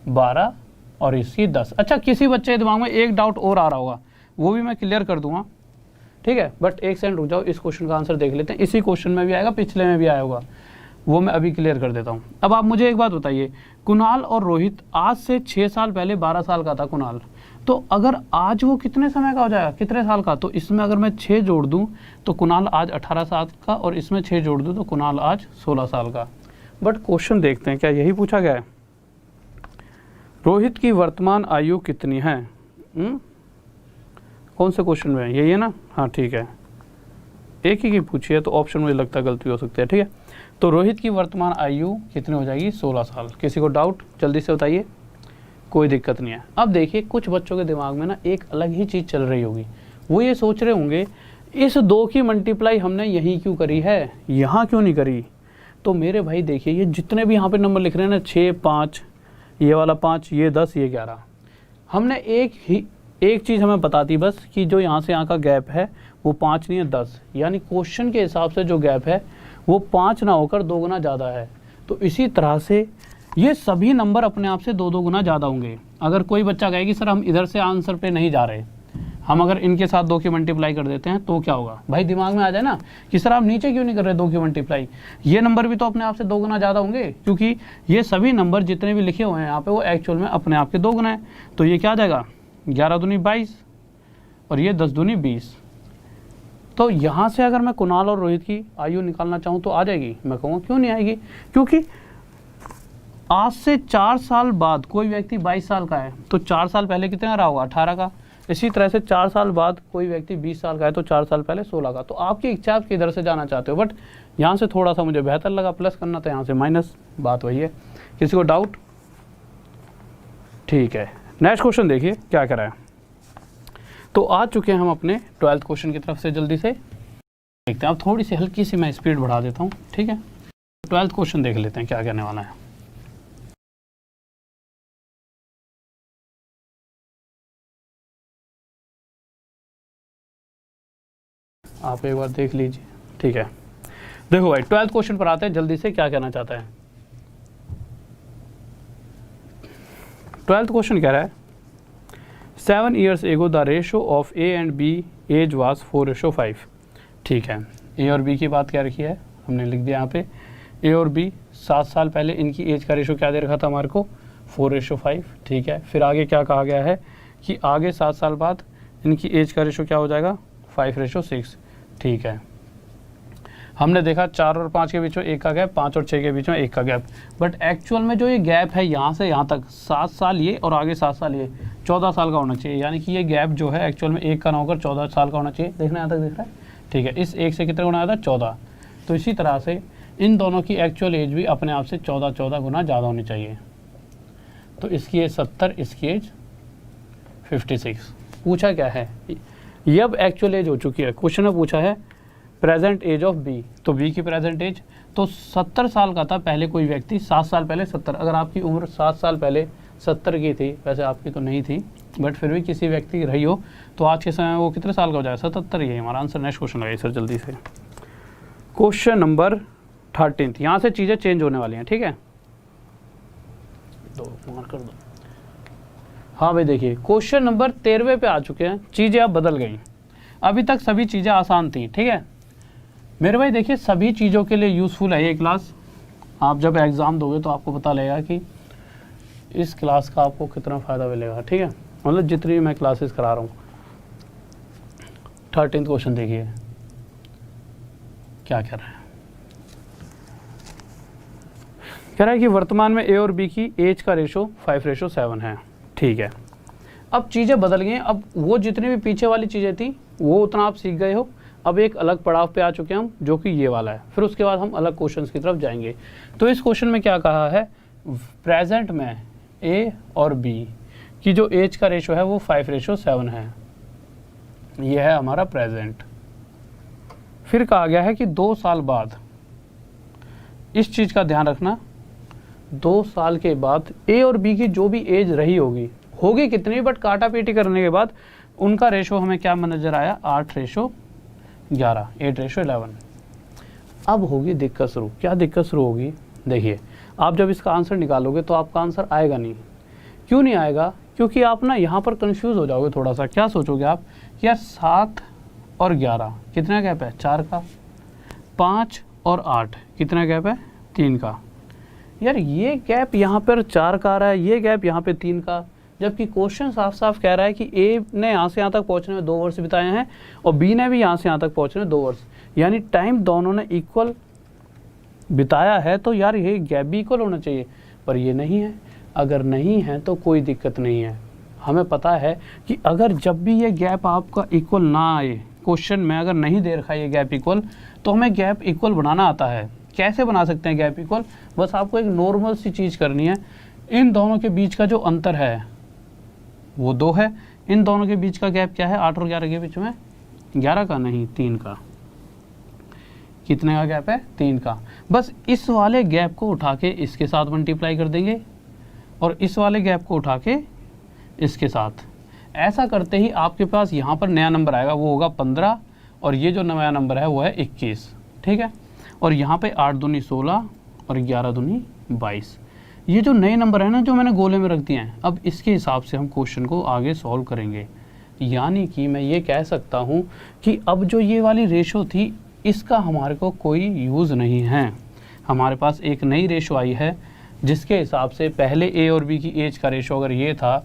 12 और इसकी 10। अच्छा, किसी बच्चे के दिमाग में एक डाउट और आ रहा होगा, वो भी मैं क्लियर कर दूंगा, ठीक है। बट एक सेकंड रुक जाओ, इस क्वेश्चन का आंसर देख लेते हैं। इसी क्वेश्चन में भी आएगा, पिछले में भी आया होगा, वो मैं अभी क्लियर कर देता हूँ। अब आप मुझे एक बात बताइए, कुणाल और रोहित आज से 6 साल पहले 12 साल का था कुणाल, तो अगर आज वो कितने समय का हो जाएगा, कितने साल का, तो इसमें अगर मैं 6 जोड़ दूं तो कुणाल आज 18 साल का, और इसमें 6 जोड़ दूं तो कुणाल आज 16 साल का। बट क्वेश्चन देखते हैं, क्या यही पूछा गया है? रोहित की वर्तमान आयु कितनी है? कौन से क्वेश्चन में है? यही है ना? हाँ ठीक है, एक ही की पूछी है तो ऑप्शन मुझे लगता है गलती हो सकती है। ठीक है, तो रोहित की वर्तमान आयु कितनी हो जाएगी 16 साल। किसी को डाउट जल्दी से बताइए, कोई दिक्कत नहीं है। अब देखिए कुछ बच्चों के दिमाग में ना एक अलग ही चीज़ चल रही होगी, वो ये सोच रहे होंगे इस 2 की मल्टीप्लाई हमने यहीं क्यों करी है, यहाँ क्यों नहीं करी। तो मेरे भाई देखिए, ये जितने भी यहाँ पे नंबर लिख रहे हैं ना, 6 5, ये वाला 5, ये 10, ये 11, हमने एक चीज़ हमें बताती बस कि जो यहाँ से यहाँ का गैप है वो 5 नहीं है 10, यानी क्वेश्चन के हिसाब से जो गैप है वो 5 ना होकर 2 गुना ज़्यादा है। तो इसी तरह से ये सभी नंबर अपने आप से 2 गुना ज़्यादा होंगे। अगर कोई बच्चा कहे कि सर हम इधर से आंसर पे नहीं जा रहे, हम अगर इनके साथ 2 की मल्टीप्लाई कर देते हैं तो क्या होगा, भाई दिमाग में आ जाए ना कि सर आप नीचे क्यों नहीं कर रहे 2 की मल्टीप्लाई, ये नंबर भी तो अपने आप से 2 गुना ज़्यादा होंगे, क्योंकि ये सभी नंबर जितने भी लिखे हुए हैं यहाँ पे वो एक्चुअल में अपने आप के 2 गुना है। तो ये क्या आ जाएगा 11 दूनी 22 और ये 10 दूनी 20। तो यहाँ से अगर मैं कुणाल और रोहित की आयु निकालना चाहूँ तो आ जाएगी? मैं कहूँगा क्यों नहीं आएगी, क्योंकि आज से 4 साल बाद कोई व्यक्ति 22 साल का है तो 4 साल पहले कितना रहा होगा 18 का। इसी तरह से 4 साल बाद कोई व्यक्ति 20 साल का है तो 4 साल पहले 16 का। तो आपकी इच्छा आप किधर से जाना चाहते हो, बट यहाँ से थोड़ा सा मुझे बेहतर लगा प्लस करना, तो यहाँ से माइनस, बात वही है। किसी को डाउट? ठीक है, नेक्स्ट क्वेश्चन देखिए क्या कह रहा है। तो आ चुके हैं हम अपने 12th क्वेश्चन की तरफ से, जल्दी से देखते हैं। अब थोड़ी सी हल्की सी मैं स्पीड बढ़ा देता हूँ, ठीक है। 12th क्वेश्चन देख लेते हैं क्या कहने वाला है। आप एक बार देख लीजिए, ठीक है। देखो भाई 12th क्वेश्चन पर आते हैं, जल्दी से क्या कहना चाहता है। 12th क्वेश्चन कह रहा है 7 years ago the ratio of A and B age was 4:5। ठीक है, A और B की बात क्या रखी है, हमने लिख दिया यहाँ पे A और B 7 साल पहले इनकी एज का रेशो क्या दे रखा था हमारे को 4:5। ठीक है, फिर आगे क्या कहा गया है कि आगे 7 साल बाद इनकी एज का रेशो क्या हो जाएगा 5:6। ठीक है, हमने देखा 4 और 5 के बीच में 1 का गैप, 5 और 6 के बीच में 1 का गैप, बट एक्चुअल में जो ये गैप है यहाँ से यहाँ तक 7 साल ये और आगे 7 साल ये 14 साल का होना चाहिए। यानी कि ये गैप जो है एक्चुअल में 1 का ना होकर 14 साल का होना चाहिए। देखना यहाँ तक दिख रहा है? ठीक है, इस 1 से कितने गुना आया था 14। तो इसी तरह से इन दोनों की एक्चुअल एज भी अपने आप से 14 गुना ज़्यादा होनी चाहिए। तो इसकी एज 70, इसकी एज 56। पूछा क्या है, ये अब एक्चुअल एज हो चुकी है। क्वेश्चन में पूछा है प्रेजेंट एज ऑफ बी, तो बी की प्रेजेंट एज तो 70 साल का था पहले कोई व्यक्ति, 7 साल पहले 70। अगर आपकी उम्र 7 साल पहले 70 की थी, वैसे आपकी तो नहीं थी बट फिर भी किसी व्यक्ति की रही हो, तो आज के समय वो कितने साल का हो जाएगा 77। ही है हमारा आंसर। नेक्स्ट क्वेश्चन लगाइए सर जल्दी से, क्वेश्चन नंबर 13। यहाँ से चीज़ें चेंज होने वाली हैं, ठीक है, 2 मार्क कर दो। हाँ भाई देखिए क्वेश्चन नंबर 13वें पे आ चुके हैं। चीज़ें अब बदल गई, अभी तक सभी चीज़ें आसान थी, ठीक है मेरे भाई। देखिए सभी चीज़ों के लिए यूज़फुल है ये क्लास। आप जब एग्ज़ाम दोगे तो आपको पता लगेगा कि इस क्लास का आपको कितना फ़ायदा मिलेगा, ठीक है। मतलब जितनी मैं क्लासेस करा रहा हूँ। 13th क्वेश्चन देखिए क्या कह रहा है। कह रहा है कि वर्तमान में ए और बी की एज का रेशो 5:7 है, ठीक है। अब चीज़ें बदल गई हैं। अब वो जितनी भी पीछे वाली चीज़ें थी वो उतना आप सीख गए हो। अब एक अलग पड़ाव पे आ चुके हैं हम, जो कि ये वाला है। फिर उसके बाद हम अलग क्वेश्चंस की तरफ जाएंगे। तो इस क्वेश्चन में क्या कहा है, प्रेजेंट में ए और बी की जो एज का रेशो है वो 5:7 है। ये है हमारा प्रेजेंट। फिर कहा गया है कि 2 साल बाद, इस चीज़ का ध्यान रखना, 2 साल के बाद ए और बी की जो भी एज रही होगी कितनी, बट काटा पीटी करने के बाद उनका रेशो हमें क्या नजर आया, 8:11, 8:11। अब होगी दिक्कत शुरू। क्या दिक्कत शुरू होगी, देखिए आप जब इसका आंसर निकालोगे तो आपका आंसर आएगा नहीं। क्यों नहीं आएगा, क्योंकि आप ना यहाँ पर कंफ्यूज हो जाओगे थोड़ा सा। क्या सोचोगे आप कि यार 7 और 11 कितना गैप है, 4 का। 5 और 8 कितना गैप है, 3 का। यार ये गैप यहाँ पर 4 का आ रहा है, ये गैप यहाँ पे 3 का, जबकि क्वेश्चन साफ साफ कह रहा है कि ए ने यहाँ से यहाँ तक पहुँचने में 2 वर्ष बिताए हैं और बी ने भी यहाँ से यहाँ तक पहुँचने में 2 वर्ष, यानी टाइम दोनों ने इक्वल बिताया है। तो यार ये गैप भी इक्वल होना चाहिए, पर ये नहीं है। अगर नहीं है तो कोई दिक्कत नहीं है। हमें पता है कि अगर जब भी ये गैप आपका इक्वल ना आए, क्वेश्चन में अगर नहीं दे रखा ये गैप इक्वल, तो हमें गैप इक्वल बनाना आता है। कैसे बना सकते हैं गैप इक्वल, बस आपको एक नॉर्मल सी चीज़ करनी है। इन दोनों के बीच का जो अंतर है वो 2 है। इन दोनों के बीच का गैप क्या है, 8 और 11 के बीच में, 11 का नहीं 3 का। कितने का गैप है, 3 का। बस इस वाले गैप को उठा के इसके साथ मल्टीप्लाई कर देंगे और इस वाले गैप को उठा के इसके साथ। ऐसा करते ही आपके पास यहाँ पर नया नंबर आएगा, वो होगा 15 और ये जो नया नंबर है वो है 21, ठीक है। और यहाँ पे 8 दूनी 16 और 11 दूनी 22। ये जो नए नंबर है ना, जो मैंने गोले में रख दिए हैं, अब इसके हिसाब से हम क्वेश्चन को आगे सॉल्व करेंगे। यानी कि मैं ये कह सकता हूँ कि अब जो ये वाली रेशो थी इसका हमारे को कोई यूज़ नहीं है। हमारे पास एक नई रेशो आई है जिसके हिसाब से पहले ए और बी की एज का रेशो अगर ये था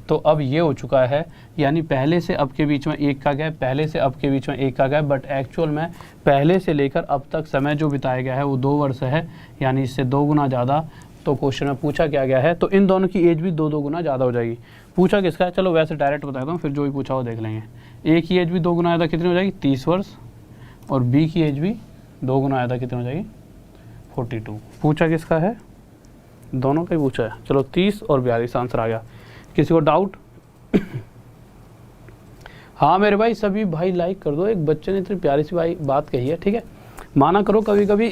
तो अब ये हो चुका है। यानी पहले से अब के बीच में 1 का गैप, पहले से अब के बीच में 1 का गैप, बट एक्चुअल में पहले से लेकर अब तक समय जो बिताया गया है वो 2 वर्ष है, यानी इससे 2 गुना ज़्यादा। तो क्वेश्चन में पूछा क्या गया है, तो इन दोनों की एज भी 2 गुना ज़्यादा हो जाएगी। पूछा किसका है, चलो वैसे डायरेक्ट बताता हूँ, फिर जो भी पूछा वो देख लेंगे। ए की एज भी 2 गुना ज़्यादा कितनी हो जाएगी, 30 वर्ष, और बी की एज भी 2 गुना ज़्यादा कितनी हो जाएगी, 42। पूछा किसका है, दोनों का ही पूछा है। चलो 30 और 42 आंसर आ गया। किसी को डाउट? हाँ मेरे भाई सभी भाई लाइक कर दो। एक बच्चे ने इतनी प्यारी सी भाई बात कही है, ठीक है। माना करो कभी कभी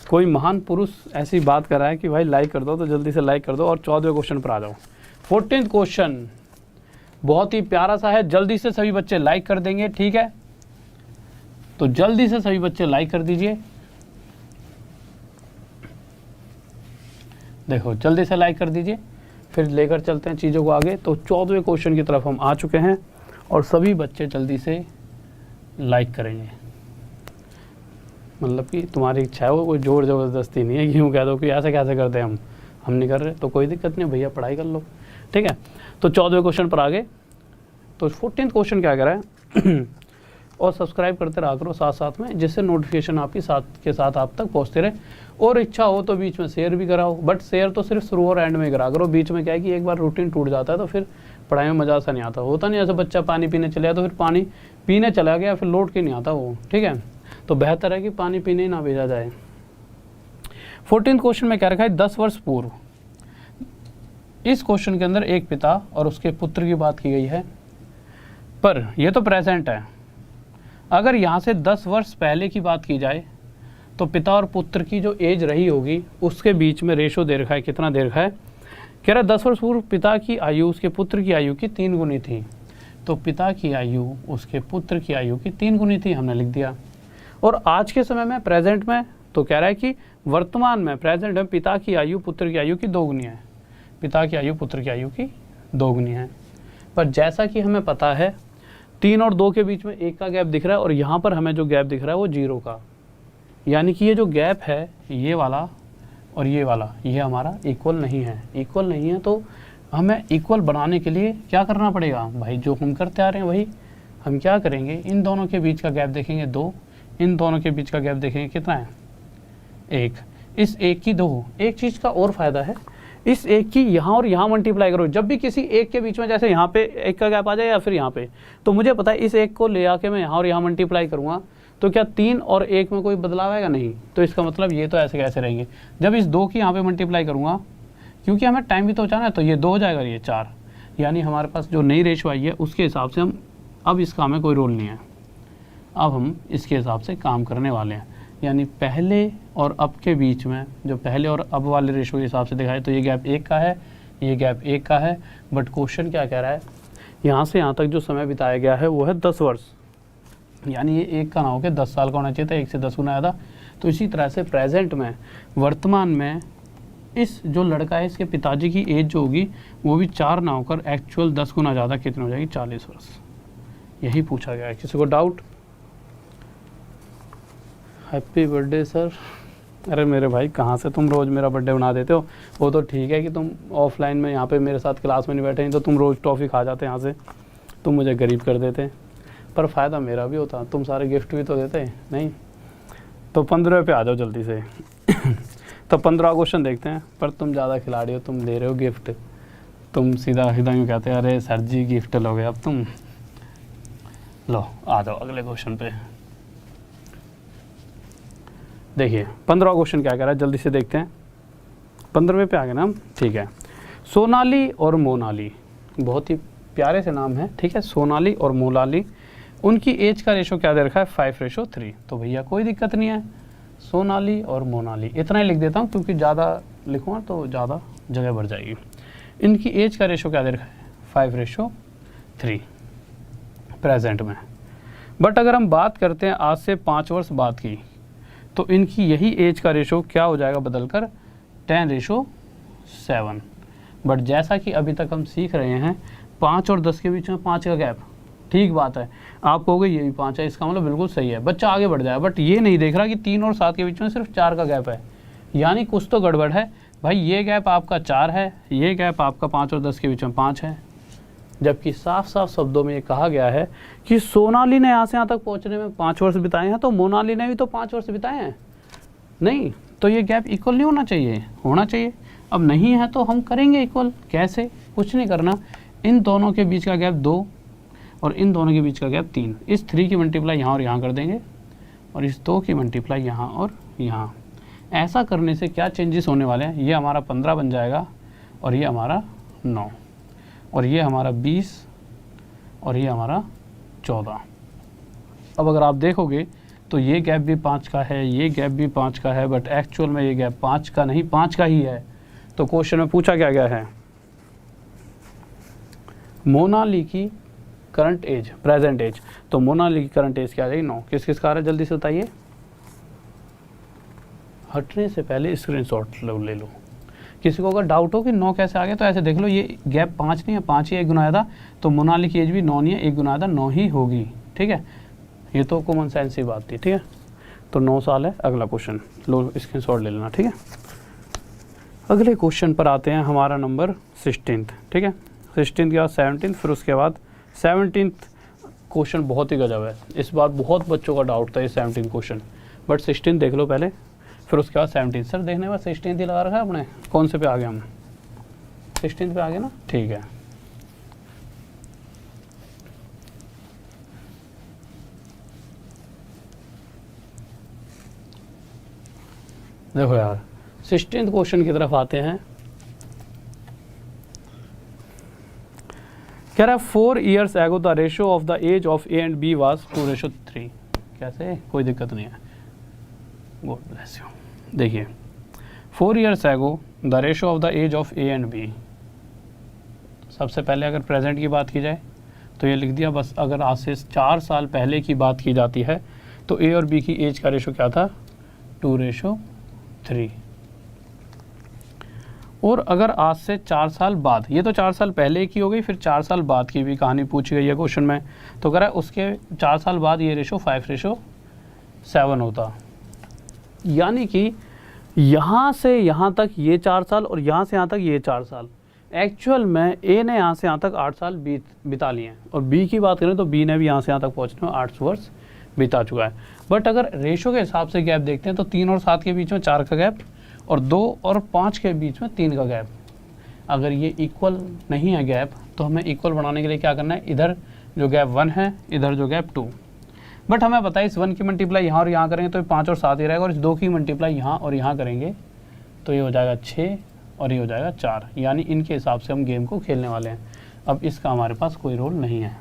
कोई महान पुरुष ऐसी बात कर रहा है कि भाई लाइक कर दो, तो जल्दी से लाइक कर दो और 14वें क्वेश्चन पर आ जाओ। 14th क्वेश्चन बहुत ही प्यारा सा है, जल्दी से सभी बच्चे लाइक कर देंगे, ठीक है। तो जल्दी से सभी बच्चे लाइक कर दीजिए। देखो जल्दी से लाइक कर दीजिए, फिर लेकर चलते हैं चीज़ों को आगे। तो 14वें क्वेश्चन की तरफ हम आ चुके हैं और सभी बच्चे जल्दी से लाइक करेंगे। मतलब कि तुम्हारी इच्छा है, वो कोई जोर ज़बरदस्ती नहीं है। यूँ कह दो कि ऐसे कैसे करते हैं हम नहीं कर रहे, तो कोई दिक्कत नहीं भैया, पढ़ाई कर लो, ठीक है। तो 14वें क्वेश्चन पर आगे। तो 14th क्वेश्चन क्या कह रहा है और सब्सक्राइब करते रहा करो साथ साथ में, जिससे नोटिफिकेशन आपकी साथ के साथ आप तक पहुंचते रहे। और इच्छा हो तो बीच में शेयर भी कराओ, बट शेयर तो सिर्फ शुरू और एंड में करा करो। बीच में क्या है कि एक बार रूटीन टूट जाता है तो फिर पढ़ाई में मज़ा सा नहीं आता। होता नहीं ऐसा बच्चा पानी पीने चले गया तो फिर पानी पीने चला गया, फिर लौट के नहीं आता वो, ठीक है। तो बेहतर है कि पानी पीने ही ना भेजा जाए। 14th क्वेश्चन में क्या रखा है, 10 वर्ष पूर्व। इस क्वेश्चन के अंदर एक पिता और उसके पुत्र की बात की गई है, पर यह तो प्रेजेंट है। अगर यहाँ से 10 वर्ष पहले की बात की जाए तो पिता और पुत्र की जो एज रही होगी उसके बीच में रेशो दे रखा है। कितना दे रखा है, कह रहा 10 वर्ष पूर्व पिता की आयु उसके पुत्र की आयु की 3 गुनी थी। तो पिता की आयु उसके पुत्र की आयु की 3 गुनी थी, हमने लिख दिया। और आज के समय में प्रेजेंट में तो कह रहा है कि वर्तमान में प्रेजेंट में पिता की आयु पुत्र की आयु की 2 गुनी है। पिता की आयु पुत्र की आयु की दोगुनी है। पर जैसा कि हमें पता है 3 और 2 के बीच में 1 का गैप दिख रहा है और यहाँ पर हमें जो गैप दिख रहा है वो 0 का, यानी कि ये जो गैप है ये वाला और ये वाला ये हमारा इक्वल नहीं है। इक्वल नहीं है तो हमें इक्वल बनाने के लिए क्या करना पड़ेगा भाई, जो हम करते आ रहे हैं वही हम क्या करेंगे, इन दोनों के बीच का गैप देखेंगे 2, इन दोनों के बीच का गैप देखेंगे कितना है 1, इस 1 की 2। एक चीज़ का और फ़ायदा है, इस 1 की यहाँ और यहाँ मल्टीप्लाई करो, जब भी किसी एक के बीच में जैसे यहाँ पे 1 का गैप आ जाए या फिर यहाँ पे, तो मुझे पता है इस 1 को ले आके मैं यहाँ और यहाँ मल्टीप्लाई करूँगा तो क्या 3 और 1 में कोई बदलाव आएगा, नहीं। तो इसका मतलब ये तो ऐसे कैसे रहेंगे, जब इस 2 की यहाँ पे मल्टीप्लाई करूँगा, क्योंकि हमें टाइम भी तो बचाना है, तो ये 2 हो जाएगा, ये 4, यानी हमारे पास जो नई रेशो आई है उसके हिसाब से हम अब इसका हमें कोई रोल नहीं है, अब हम इसके हिसाब से काम करने वाले हैं। यानी पहले और अब के बीच में जो पहले और अब वाले रेशो के हिसाब से दिखाए तो ये गैप 1 का है, ये गैप 1 का है। बट क्वेश्चन क्या कह रहा है, यहाँ से यहाँ तक जो समय बिताया गया है वो है 10 वर्ष, यानी ये 1 का ना होकर 10 साल का होना चाहिए था, 1 से 10 गुना ज़्यादा। तो इसी तरह से प्रेजेंट में वर्तमान में इस जो लड़का है इसके पिताजी की एज जो होगी वो भी 4 ना होकर एक्चुअल 10 गुना ज़्यादा कितनी हो जाएगी, 40 वर्ष। यही पूछा गया है। किसी को डाउट? Happy birthday sir. अरे मेरे भाई कहाँ से तुम रोज़ मेरा बर्थडे बना देते हो, वो तो ठीक है कि तुम ऑफलाइन में यहाँ पे मेरे साथ क्लास में नहीं बैठे हैं तो तुम रोज़ टॉफ़ी खा जाते यहाँ से, तुम मुझे गरीब कर देते, पर फ़ायदा मेरा भी होता, तुम सारे गिफ्ट भी तो देते नहीं। तो 15 पे आ जाओ जल्दी से तो 15 क्वेश्चन देखते हैं। पर तुम ज़्यादा खिलाड़ी हो, तुम दे रहे हो गिफ्ट, तुम सीधा यूँ कहते हैं अरे सर जी गिफ्ट लोगे अब तुम। लो आ जाओ अगले क्वेश्चन पे। देखिए 15वां क्वेश्चन क्या कह रहा है, जल्दी से देखते हैं। 15वें पे आ गए ना हम, ठीक है। सोनाली और मोनाली, बहुत ही प्यारे से नाम है, ठीक है। सोनाली और मोनाली, उनकी एज का रेशो क्या दे रखा है, 5:3। तो भैया कोई दिक्कत नहीं है, सोनाली और मोनाली इतना ही लिख देता हूँ क्योंकि ज़्यादा लिखूँगा तो ज़्यादा जगह भर जाएगी। इनकी एज का रेशो क्या दे रखा है, 5:3 प्रेजेंट में। बट अगर हम बात करते हैं आज से 5 वर्ष बाद की, तो इनकी यही एज का रेशो क्या हो जाएगा बदलकर 10:7। बट जैसा कि अभी तक हम सीख रहे हैं 5 और 10 के बीच में 5 का गैप, ठीक बात है, आप कहोगे ये भी 5 है, इसका मतलब बिल्कुल सही है, बच्चा आगे बढ़ जाए। बट ये नहीं देख रहा कि 3 और 7 के बीच में सिर्फ 4 का गैप है, यानी कुछ तो गड़बड़ है भाई। ये गैप आपका 4 है, ये गैप आपका 5 और 10 के बीच में 5 है, जबकि साफ साफ शब्दों में ये कहा गया है कि सोनाली ने यहाँ से यहाँ तक पहुँचने में 5 वर्ष बिताए हैं, तो मोनाली ने भी तो 5 वर्ष बिताए हैं, नहीं। तो ये गैप इक्वल नहीं होना चाहिए, होना चाहिए। अब नहीं है तो हम करेंगे इक्वल, कैसे, कुछ नहीं करना, इन दोनों के बीच का गैप 2 और इन दोनों के बीच का गैप 3, इस 3 की मल्टीप्लाई यहाँ और यहाँ कर देंगे और इस 2 की मल्टीप्लाई यहाँ और यहाँ। ऐसा करने से क्या चेंजेस होने वाले हैं, ये हमारा 15 बन जाएगा और ये हमारा 9 और ये हमारा 20 और ये हमारा 14। अब अगर आप देखोगे तो ये गैप भी 5 का है, ये गैप भी 5 का है, बट एक्चुअल में ये गैप 5 का नहीं 5 का ही है। तो क्वेश्चन में पूछा क्या गया है, मोनाली की करंट एज, प्रेजेंट एज। तो मोनाली की करंट एज क्या आ जाएगी, 9। किस किस का आ रहा है जल्दी से बताइए, हटने से पहले स्क्रीनशॉट ले लो। किसी को अगर डाउट हो कि 9 कैसे आ गया तो ऐसे देख लो, ये गैप 5 नहीं है, 5 ही 1 गुना था, तो मोनाली की एज भी 9 नहीं है, 1 गुना था, 9 ही होगी, ठीक है। ये तो कॉमन सेंस की बात थी, ठीक है। तो 9 साल है। अगला क्वेश्चन लो, स्क्रीनशॉट ले लेना, ठीक है। अगले क्वेश्चन पर आते हैं, हमारा नंबर 16, ठीक है। 16 के बाद 17, फिर उसके बाद 17 क्वेश्चन बहुत ही गजब है, इस बार बहुत बच्चों का डाउट था ये 17 क्वेश्चन, बट 16 देख लो पहले, फिर उसके बाद 17। सर देखने के बाद 16 ही लगा रखा है अपने, कौन से पे आ गए हम, 16 पे आ गए ना, ठीक है। देखो यार 16 क्वेश्चन की तरफ आते हैं। कह रहा है 4 years ago the ratio of the age of A and B was 2:3। कैसे, कोई दिक्कत नहीं है, गॉड ब्लेस यू। देखिए 4 years ago the ratio of the age of A and B. सबसे पहले अगर प्रेजेंट की बात की जाए तो ये लिख दिया बस। अगर आज से 4 साल पहले की बात की जाती है तो ए और बी की एज का रेशियो क्या था, 2:3। और अगर आज से 4 साल बाद, ये तो 4 साल पहले की हो गई, फिर 4 साल बाद की भी कहानी पूछी गई है क्वेश्चन में, तो कह रहा है उसके 4 साल बाद ये रेशो 5:7 होता। यानी कि यहाँ से यहाँ तक ये 4 साल और यहाँ से यहाँ तक ये 4 साल, एक्चुअल में ए ने यहाँ से यहाँ तक 8 साल बिता लिए हैं, और बी की बात करें तो बी ने भी यहाँ से यहाँ तक पहुँचने में 8 वर्ष बिता चुका है। बट अगर रेशो के हिसाब से गैप देखते हैं तो 3 और 7 के बीच में 4 का गैप, और 2 और 5 के बीच में 3 का गैप। अगर ये इक्वल नहीं है गैप, तो हमें इक्वल बनाने के लिए क्या करना है, इधर जो गैप 1 है, इधर जो गैप 2। बट हमें पता है इस 1 की मल्टीप्लाई यहाँ और यहाँ करेंगे तो 5 और 7 ही रहेगा, और इस 2 की मल्टीप्लाई यहाँ और यहाँ करेंगे तो ये हो जाएगा 6 और ये हो जाएगा 4। यानी इनके हिसाब से हम गेम को खेलने वाले हैं। अब इसका हमारे पास कोई रोल नहीं है।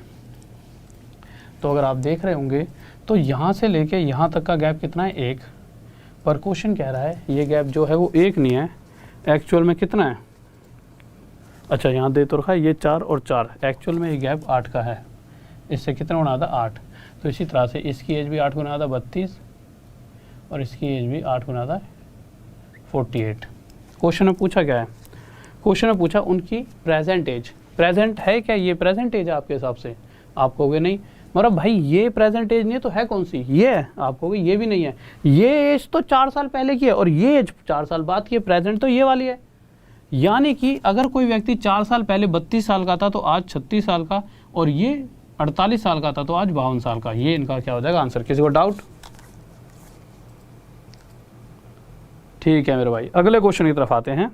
तो अगर आप देख रहे होंगे तो यहाँ से लेके यहाँ तक का गैप कितना है, 1। पर क्वेश्चन कह रहा है ये गैप जो है वो 1 नहीं है, एक्चुअल में कितना है। अच्छा, यहाँ दे तो रखा है ये 4 और 4, एक्चुअल में ये गैप 8 का है। इससे कितना गुना था, 8। तो इसी तरह से इसकी एज भी 8 गुना था 32, और इसकी एज भी 8 गुना था 48। क्वेश्चन में पूछा क्या है, क्वेश्चन में पूछा उनकी प्रेजेंट एज। प्रेजेंट है क्या, ये प्रेजेंट एज है आपके हिसाब से? आप कहोगे नहीं, मतलब भाई ये प्रेजेंट एज नहीं है तो है कौन सी, ये है। आप कहोगे ये भी नहीं है, ये एज तो 4 साल पहले की है और ये एज 4 साल बाद की है, प्रेजेंट तो ये वाली है। यानी कि अगर कोई व्यक्ति 4 साल पहले 32 साल का था तो आज 36 साल का, और ये 48 साल का था तो आज 52 साल का। ये इनका क्या हो जाएगा आंसर। किसी को डाउट? ठीक है मेरे भाई, अगले क्वेश्चन की तरफ आते हैं।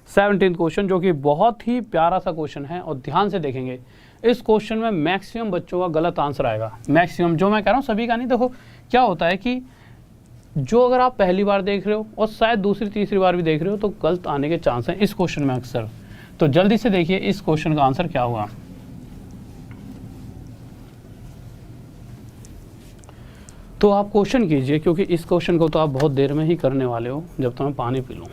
17th क्वेश्चन, जो कि बहुत ही प्यारा सा क्वेश्चन है, और ध्यान से देखेंगे इस क्वेश्चन में मैक्सिमम बच्चों का गलत आंसर आएगा। मैक्सिमम, जो मैं कह रहा हूँ सभी का नहीं। देखो क्या होता है कि जो अगर आप पहली बार देख रहे हो और शायद दूसरी तीसरी बार भी देख रहे हो तो गलत आने के चांस हैं इस क्वेश्चन में अक्सर। तो जल्दी से देखिए इस क्वेश्चन का आंसर क्या होगा। तो आप क्वेश्चन कीजिए, क्योंकि इस क्वेश्चन को तो आप बहुत देर में ही करने वाले हो, जब तो मैं पानी पी लूँ।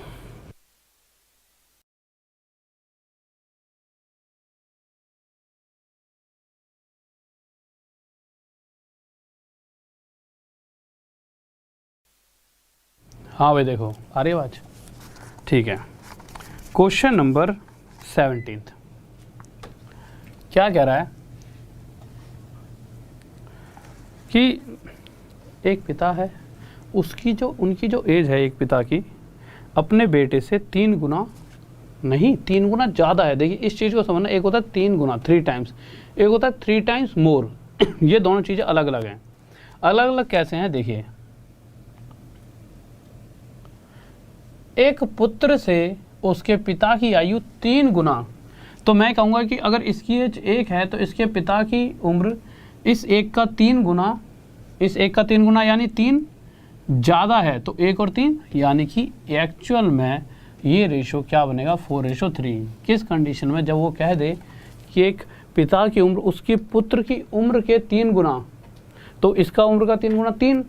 हाँ भाई देखो आ रही आवाज? ठीक है। क्वेश्चन नंबर 17 क्या कह रहा है कि एक पिता है, उनकी जो एज है एक पिता की अपने बेटे से 3 गुना नहीं, 3 गुना ज़्यादा है। देखिए इस चीज़ को समझना, एक होता है 3 गुना 3 टाइम्स, एक होता है 3 टाइम्स मोर। ये दोनों चीज़ें अलग अलग हैं। अलग अलग कैसे हैं देखिए, एक पुत्र से उसके पिता की आयु 3 गुना, तो मैं कहूँगा कि अगर इसकी एज 1 है तो इसके पिता की उम्र इस 1 का 3 गुना, इस 1 का 3 गुना यानी 3 ज़्यादा है, तो 1 और 3 यानी कि एक्चुअल में ये रेशो क्या बनेगा 4:3। किस कंडीशन में, जब वो कह दे कि एक पिता की उम्र उसके पुत्र की उम्र के 3 गुना, तो इसका उम्र का 3 गुना 3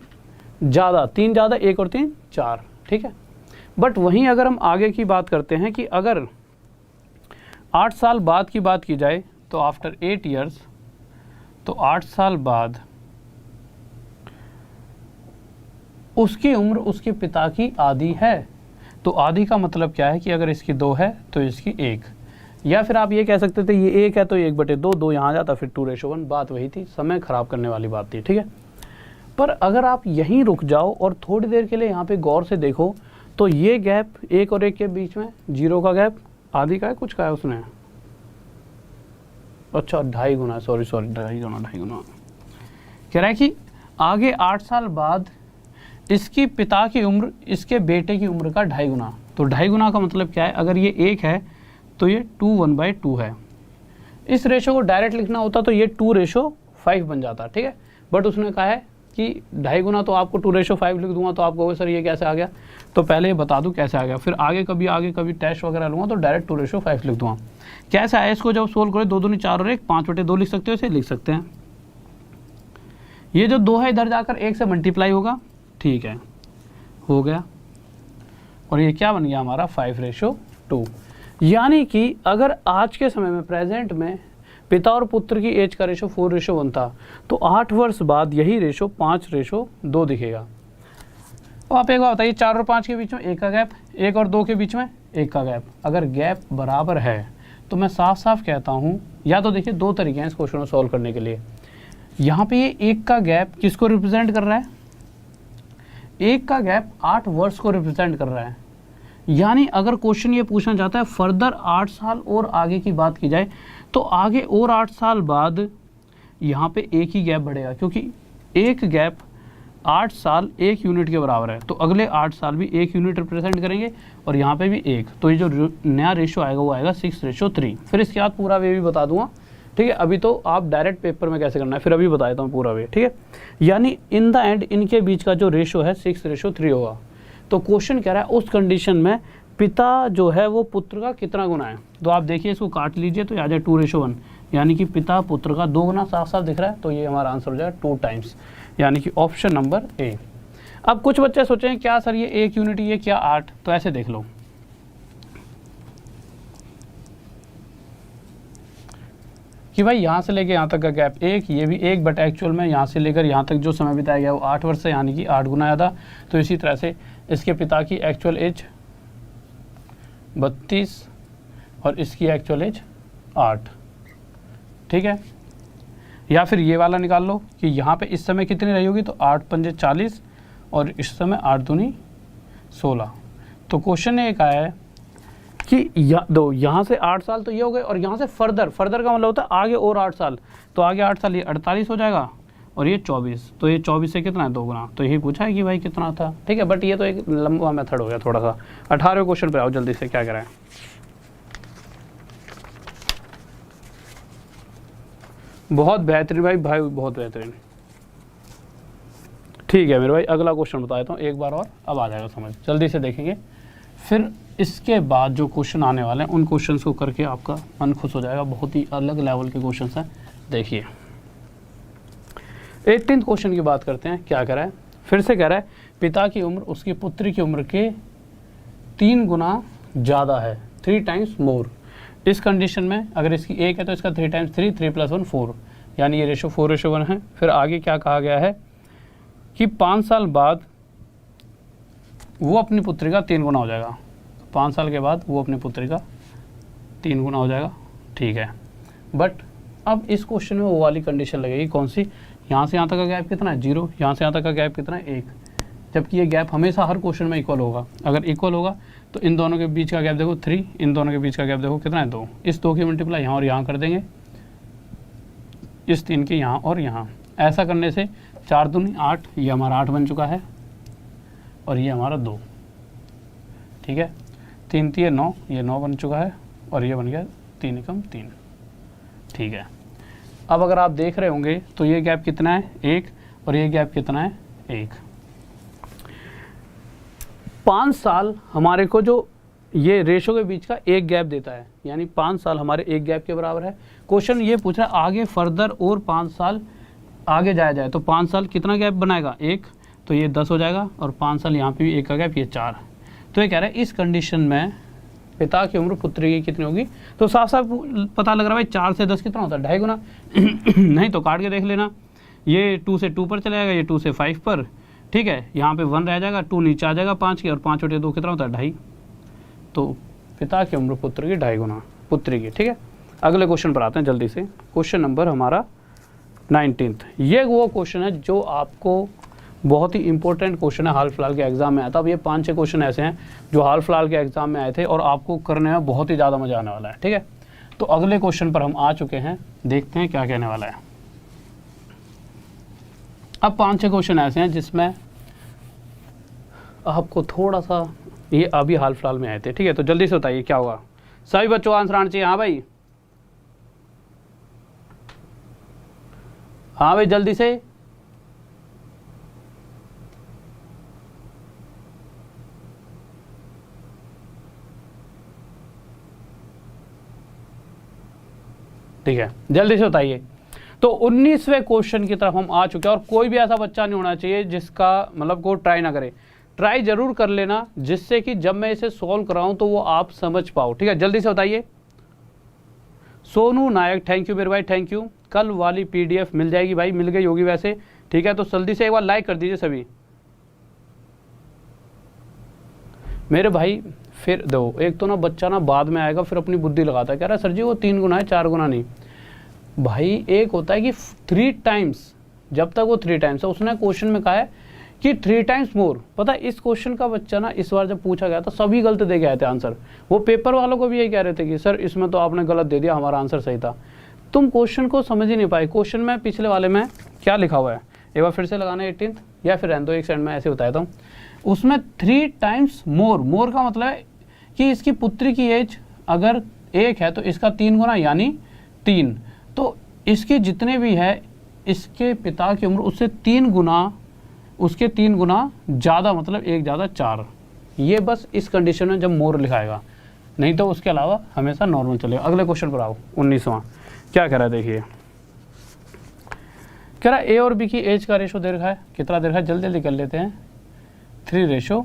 ज़्यादा, 3 ज़्यादा 1 और 3 4, ठीक है। बट वहीं अगर हम आगे की बात करते हैं कि अगर 8 साल बाद की बात की जाए तो आफ्टर 8 ईयर्स, तो 8 साल बाद उसकी उम्र उसके पिता की आधी है। तो आधी का मतलब क्या है कि अगर इसकी 2 है तो इसकी 1, या फिर आप ये कह सकते थे ये 1 है तो 1/2, 2 यहाँ जाता फिर 2:1। बात वही थी, समय खराब करने वाली बात थी, ठीक है। पर अगर आप यहीं रुक जाओ और थोड़ी देर के लिए यहाँ पे गौर से देखो तो ये गैप 1 और 1 के बीच में 0 का गैप, आधी का है कुछ का है उसने, अच्छा 2.5 गुना, सॉरी 2.5 गुना कह रहा है कि आगे 8 साल बाद इसकी पिता की उम्र इसके बेटे की उम्र का 2.5 गुना। तो 2.5 गुना का मतलब क्या है, अगर ये 1 है तो ये 2:1/2 है। इस रेशो को डायरेक्ट लिखना होता तो ये 2:5 बन जाता, ठीक है। बट उसने कहा है कि 2.5 गुना, तो आपको 2:5 लिख दूंगा। तो आप कहोगे सर ये कैसे आ गया, तो पहले ये बता दूं कैसे आ गया, फिर आगे कभी टेस्ट वगैरह लूँगा तो डायरेक्ट 2:5 लिख दूंगा। कैसे आया, इसको जब सोल्व करें 2 दूनी 4 और 1 5/2 लिख सकते हो, इसे लिख सकते हैं। ये जो 2 है इधर जाकर 1 से मल्टीप्लाई होगा, ठीक है, हो गया। और ये क्या बन गया हमारा 5:2। यानी कि अगर आज के समय में प्रेजेंट में पिता और पुत्र की एज का रेशो 4:1 था, तो 8 वर्ष बाद यही रेशो 5:2 दिखेगा। अब आप एक बात बताइए, 4 और 5 के बीच में 1 का गैप, 1 और 2 के बीच में एक का गैप, अगर गैप बराबर है तो मैं साफ साफ कहता हूँ, या तो देखिए दो तरीके हैं इस क्वेश्चन को सॉल्व करने के लिए। यहाँ पे ये एक का गैप किसको रिप्रेजेंट कर रहा है, एक का गैप 8 वर्ष को रिप्रेजेंट कर रहा है। यानी अगर क्वेश्चन ये पूछना चाहता है फर्दर 8 साल और आगे की बात की जाए तो आगे और 8 साल बाद यहाँ पे एक ही गैप बढ़ेगा, क्योंकि एक गैप 8 साल 1 यूनिट के बराबर है, तो अगले 8 साल भी 1 यूनिट रिप्रेजेंट करेंगे और यहाँ पे भी 1, तो ये जो नया रेशो आएगा वो आएगा 6:3। फिर इसके बाद पूरा वे भी बता दूंगा, ठीक है। अभी तो आप डायरेक्ट पेपर में कैसे करना है फिर अभी बता देता हूँ पूरा वे, ठीक है। यानी इन द एंड इनके बीच का जो रेशो है 6:3 होगा। तो क्वेश्चन कह रहा है उस कंडीशन में पिता जो है वो पुत्र का कितना गुना है। तो आप देखिए इसको काट लीजिए तो आ जाए 2:1, यानी कि पिता पुत्र का 2 गुना साफ साफ दिख रहा है, तो ये हमारा आंसर हो जाएगा 2 टाइम्स, यानी कि ऑप्शन नंबर ए। अब कुछ बच्चे सोचें क्या सर ये 1 यूनिट ये क्या 8, तो ऐसे देख लो कि भाई यहाँ से लेकर यहाँ तक का गैप 1, ये भी 1, बट एक्चुअल में यहाँ से लेकर यहाँ तक जो समय बिताया गया वो 8 वर्ष है, यानी कि 8 गुना ज़्यादा। तो इसी तरह से इसके पिता की एक्चुअल एज 32 और इसकी एक्चुअल एज 8, ठीक है। या फिर ये वाला निकाल लो कि यहाँ पे इस समय कितनी रही होगी, तो 8 पंजे 40 और इस समय 8 दूनी 16। तो क्वेश्चन एक आया है कि यहाँ से 8 साल तो ये हो गए और यहाँ से फर्दर का मतलब होता है आगे और 8 साल, तो आगे 8 साल ये 48 हो जाएगा और ये 24, तो ये 24 से कितना है 2 गुना, तो यही पूछा है कि भाई कितना था, ठीक है। बट ये तो एक लंबा मेथड हो गया थोड़ा सा। 18वें क्वेश्चन पे आओ जल्दी से, क्या कराएं। बहुत बेहतरीन भाई बहुत बेहतरीन, ठीक है मेरे भाई। अगला क्वेश्चन बता देता हूँ एक बार और, अब आ जाएगा समझ, जल्दी से देखेंगे। फिर इसके बाद जो क्वेश्चन आने वाले हैं उन क्वेश्चंस को करके आपका मन खुश हो जाएगा, बहुत ही अलग लेवल के क्वेश्चंस हैं। देखिए 18th क्वेश्चन की बात करते हैं। क्या कह रहा है, फिर से कह रहा है पिता की उम्र उसकी पुत्री की उम्र के 3 गुना ज़्यादा है, 3 टाइम्स मोर। इस कंडीशन में अगर इसकी 1 है तो इसका 3 टाइम्स 3, 3 + 1 4, यानी ये रेशो 4:1 है। फिर आगे क्या कहा गया है कि 5 साल बाद वो अपनी पुत्री का 3 गुना हो जाएगा, 5 साल के बाद वो अपनी पुत्री का 3 गुना हो जाएगा, ठीक है। बट अब इस क्वेश्चन में वो वाली कंडीशन लगेगी, कौन सी, यहाँ से यहाँ तक का गैप कितना है 0, यहाँ से यहाँ तक का गैप कितना है 1, जबकि ये गैप हमेशा हर क्वेश्चन में इक्वल होगा। अगर इक्वल होगा तो इन दोनों के बीच का गैप देखो 3, इन दोनों के बीच का गैप देखो कितना है 2, इस 2 की मल्टीप्लाई यहाँ और यहाँ कर देंगे, इस 3 के यहाँ और यहाँ। ऐसा करने से 4 दूनी 8, ये हमारा 8 बन चुका है और ये हमारा 2, ठीक है। 3 3 9, ये 9 बन चुका है और ये बन गया 3 एकम 3, ठीक है। अब अगर आप देख रहे होंगे तो ये गैप कितना है 1 और ये गैप कितना है 1। 5 साल हमारे को जो ये रेशो के बीच का एक गैप देता है, यानी 5 साल हमारे एक गैप के बराबर है। क्वेश्चन ये पूछ रहा है आगे फर्दर और 5 साल आगे जाया जाए तो 5 साल कितना गैप बनाएगा 1, तो ये 10 हो जाएगा और 5 साल यहाँ पे भी 1 का गैप, ये 4। तो ये कह रहा है इस कंडीशन में पिता की उम्र पुत्री की कितनी होगी। तो साफ साफ पता लग रहा है भाई 4 से 10 कितना होता है 2.5 गुना नहीं तो काट के देख लेना, ये 2 से 2 पर चला जाएगा, ये 2 से 5 पर, ठीक है। यहाँ पे 1 रह जाएगा, 2 नीचे आ जाएगा 5 के, और 5 बटे 2 कितना होता है 2.5। तो पिता की उम्र पुत्र की 2.5 गुना पुत्री की, ठीक है। अगले क्वेश्चन पर आते हैं जल्दी से, क्वेश्चन नंबर हमारा 19th। ये वो क्वेश्चन है जो आपको बहुत ही इंपॉर्टेंट क्वेश्चन है, हाल फिलहाल के एग्जाम में आया था। अब ये 5-6 क्वेश्चन ऐसे हैं जो हाल फिलहाल के एग्जाम में आए थे और आपको करने में बहुत ही ज़्यादा मजा आने वाला है, ठीक है। तो अगले क्वेश्चन पर हम आ चुके हैं, देखते हैं क्या कहने वाला है। अब 5-6 क्वेश्चन ऐसे हैं जिसमें आपको थोड़ा सा, ये अभी हाल फिलहाल में आए थे, ठीक है। तो जल्दी से बताइए क्या होगा, सभी बच्चों आंसर आना चाहिए। हाँ भाई, हाँ भाई जल्दी से। ठीक है, जल्दी से बताइए। तो 19वें क्वेश्चन की तरफ हम आ चुके हैं और कोई भी ऐसा बच्चा नहीं होना चाहिए जिसका मतलब को ट्राई ना करे। ट्राई जरूर कर लेना जिससे कि जब मैं इसे सॉल्व कराऊं तो वो आप समझ पाओ, ठीक है। जल्दी से बताइए। सोनू नायक, थैंक यू मेरे भाई, थैंक यू। कल वाली पीडीएफ मिल जाएगी भाई, मिल गई होगी वैसे, ठीक है। तो जल्दी से एक बार लाइक कर दीजिए सभी मेरे भाई। फिर दो, एक तो ना बच्चा ना बाद में आएगा फिर अपनी बुद्धि लगाता है, कह रहा है सर जी वो 3 गुना है 4 गुना नहीं। भाई एक होता है कि 3 टाइम्स, जब तक वो 3 टाइम्स है, उसने क्वेश्चन में कहा है कि 3 टाइम्स मोर। पता है इस क्वेश्चन का बच्चा ना इस बार जब पूछा गया था सभी गलत दे के आए थे आंसर। वो पेपर वालों को भी यही कह रहे थे कि सर इसमें तो आपने गलत दे दिया, हमारा आंसर सही था। तुम क्वेश्चन को समझ ही नहीं पाए। क्वेश्चन में पिछले वाले में क्या लिखा हुआ है, एक बार फिर से लगाना 18th, या फिर रहने दो एक सेकंड में ऐसे बताया था। उसमें 3 टाइम्स मोर, मोर का मतलब है कि इसकी पुत्री की एज अगर 1 है तो इसका 3 गुना यानी 3, तो इसके जितने भी है इसके पिता की उम्र उससे 3 गुना, उसके 3 गुना ज़्यादा, मतलब 1 ज़्यादा 4। ये बस इस कंडीशन में जब मोर लिखाएगा, नहीं तो उसके अलावा हमेशा नॉर्मल चलेगा। अगले क्वेश्चन पर आओ, 19वां। क्या कह रहा है देखिए, कह रहा है ए और बी की एज का रेशो दे रखा है, कितना दे रखा है जल्दी जल्दी कर लेते हैं, 3:2।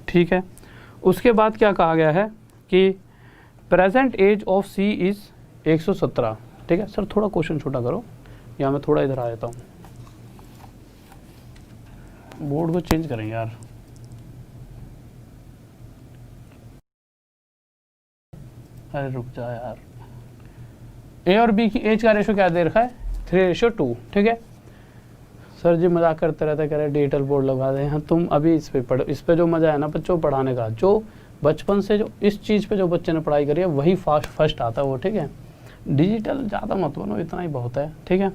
ठीक है, उसके बाद क्या कहा गया है कि present age of C is 117। ठीक है सर थोड़ा क्वेश्चन छोटा करो, या मैं थोड़ा इधर आ जाता हूँ, बोर्ड को चेंज करेंगे यार। अरे रुक जा यार। ए और बी की एज का रेशो क्या दे रखा है, 3:2। ठीक है सर जी मजाक करते रहते, कह रहे डिजिटल बोर्ड लगा दें। हाँ तुम अभी इस पे पढ़ो, इस पे जो मजा है ना बच्चों पढ़ाने का, जो बचपन से जो इस चीज़ पे जो बच्चे ने पढ़ाई करी है वही फर्स्ट आता है वो। ठीक है, डिजिटल ज़्यादा मत बनो, इतना ही बहुत है। ठीक है,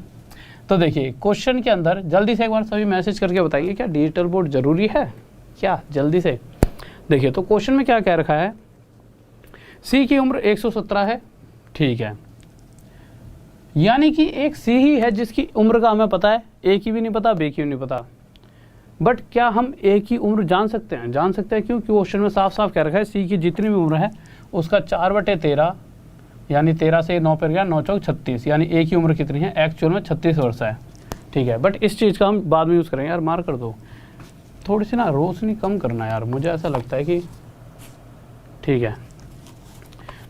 तो देखिए क्वेश्चन के अंदर जल्दी से एक बार सभी मैसेज करके बताइए क्या डिजिटल बोर्ड ज़रूरी है क्या, जल्दी से। देखिए तो क्वेश्चन में क्या कह रखा है, सी की उम्र 117 है। ठीक है, यानी कि एक सी ही है जिसकी उम्र का हमें पता है, ए की भी नहीं पता बी की भी नहीं पता। बट क्या हम ए की उम्र जान सकते हैं, जान सकते हैं, क्योंकि क्वेश्चन में साफ साफ कह रखा है सी की जितनी भी उम्र है उसका 4/13, यानी 13 से 9 पर गया, 9 चौक 36, यानी ए की उम्र कितनी है, एक्चुअल में 36 वर्ष है। ठीक है, बट इस चीज़ का हम बाद में यूज़ करेंगे। यार मार कर दो, थोड़ी सी ना रोशनी कम करना यार, मुझे ऐसा लगता है कि ठीक है।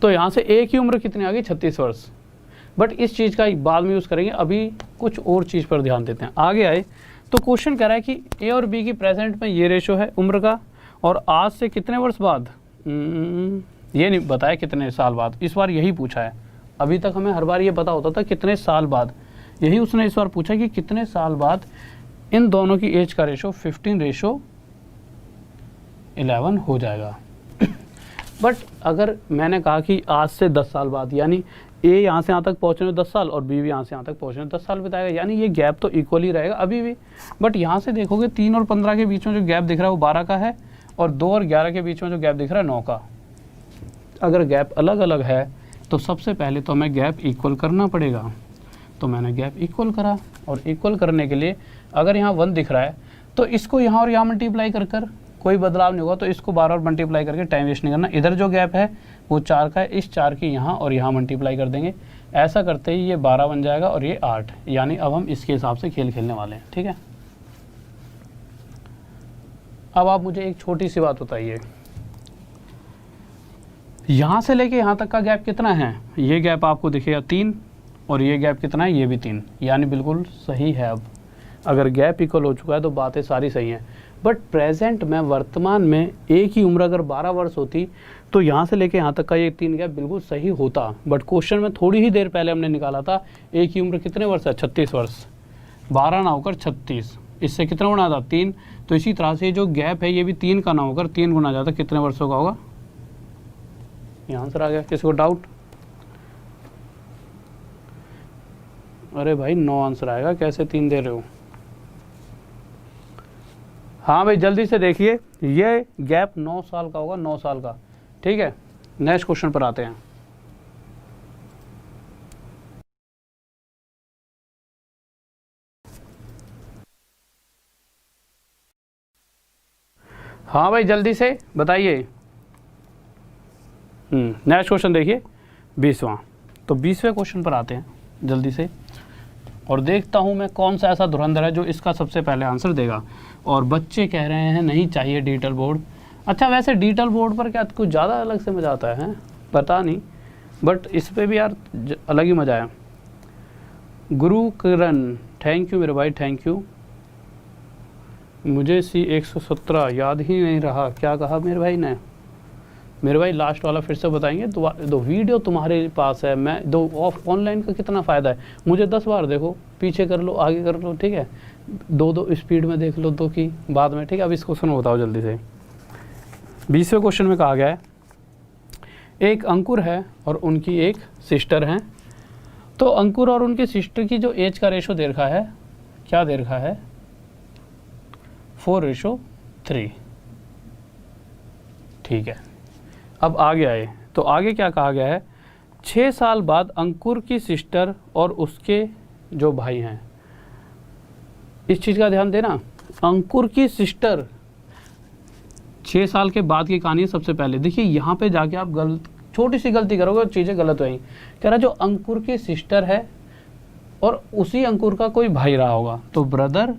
तो यहाँ से ए की उम्र कितनी आ गई, 36 वर्ष, बट इस चीज़ का बाद में यूज़ करेंगे। अभी कुछ और चीज़ पर ध्यान देते हैं। आगे आए तो क्वेश्चन कह रहा है कि ए और बी की प्रेजेंट में ये रेशो है उम्र का, और आज से कितने वर्ष बाद, ये नहीं बताया कितने साल बाद, इस बार यही पूछा है। अभी तक हमें हर बार ये पता होता था कितने साल बाद, यही उसने इस बार पूछा कि कितने साल बाद इन दोनों की एज का रेशो 15:11 हो जाएगा। बट अगर मैंने कहा कि आज से 10 साल बाद, यानी ए यहाँ से यहाँ तक पहुँचने में 10 साल और बी भी यहाँ से यहाँ तक पहुँचने में 10 साल बिताएगा, यानी ये गैप तो इक्वल ही रहेगा अभी भी। बट यहाँ से देखोगे 3 और 15 के बीच में जो गैप दिख रहा है वो 12 का है, और 2 और 11 के बीच में जो गैप दिख रहा है 9 का। अगर गैप अलग अलग है तो सबसे पहले तो हमें गैप इक्वल करना पड़ेगा। तो मैंने गैप इक्वल करा, और इक्वल करने के लिए अगर यहाँ 1 दिख रहा है तो इसको यहाँ और यहाँ मल्टीप्लाई कर कोई बदलाव नहीं होगा, तो इसको बार बार मल्टीप्लाई करके टाइम वेस्ट नहीं करना। इधर जो गैप है वो 4 का है, इस 4 की यहाँ और यहाँ मल्टीप्लाई कर देंगे। ऐसा करते ही ये 12 बन जाएगा और ये 8, यानी अब हम इसके हिसाब से खेल खेलने वाले हैं। ठीक है, अब आप मुझे एक छोटी सी बात बताइए, यहाँ से लेके यहाँ तक का गैप कितना है, ये गैप आपको दिखेगा 3, और ये गैप कितना है, ये भी 3, यानी बिल्कुल सही है। अब अगर गैप इक्वल हो चुका है तो बातें सारी सही हैं। बट प्रेजेंट में, वर्तमान में ए की उम्र अगर 12 वर्ष होती तो यहाँ से लेके यहाँ तक का ये 3 गैप बिल्कुल सही होता। बट क्वेश्चन में थोड़ी ही देर पहले हमने निकाला था ए की उम्र कितने वर्ष है, 36 वर्ष, 12 ना होकर 36, इससे कितना गुना था, 3। तो इसी तरह से जो गैप है ये भी 3 का ना होकर 3 गुना ज़्यादा कितने वर्षों का होगा। ये आंसर आ गया, किसी को डाउट? अरे भाई 9 आंसर आएगा, कैसे 3 दे रहे हो? हाँ भाई जल्दी से देखिए, ये गैप 9 साल का होगा, 9 साल का। ठीक है, नेक्स्ट क्वेश्चन पर आते हैं। हाँ भाई जल्दी से बताइए। नेक्स्ट क्वेश्चन देखिए 20वां। तो 20वें क्वेश्चन पर आते हैं जल्दी से, और देखता हूँ मैं कौन सा ऐसा धुरंधर है जो इसका सबसे पहले आंसर देगा। और बच्चे कह रहे हैं नहीं चाहिए डिजिटल बोर्ड। अच्छा वैसे डिजिटल बोर्ड पर क्या कुछ ज़्यादा अलग से मज़ा आता है, पता नहीं, बट इस पे भी यार अलग ही मज़ा है। गुरु किरण, थैंक यू मेरे भाई, थैंक यू। मुझे सी 117 याद ही नहीं रहा, क्या कहा मेरे भाई ने? मेरे भाई लास्ट वाला फिर से बताएंगे? दो वीडियो तुम्हारे पास है, मैं दो ऑफ ऑनलाइन का कितना फ़ायदा है, मुझे 10 बार देखो, पीछे कर लो, आगे कर लो, ठीक है, दो स्पीड में देख लो, दो की बाद में, ठीक है। अब इस क्वेश्चन को बताओ जल्दी से। 20वें क्वेश्चन में कहा गया है एक अंकुर है और उनकी एक सिस्टर है। तो अंकुर और उनके सिस्टर की जो एज का रेशो दे रखा है, क्या दे रखा है? 4:3। ठीक है, अब आगे आए तो आगे क्या कहा गया है? 6 साल बाद अंकुर की सिस्टर और उसके जो भाई हैं, इस चीज़ का ध्यान देना, अंकुर की सिस्टर 6 साल के बाद की कहानी है। सबसे पहले देखिए यहाँ पे जाके आप छोटी सी गलती करोगे और चीज़ें गलत होंगी। कह रहा जो अंकुर की सिस्टर है और उसी अंकुर का कोई भाई रहा होगा, तो ब्रदर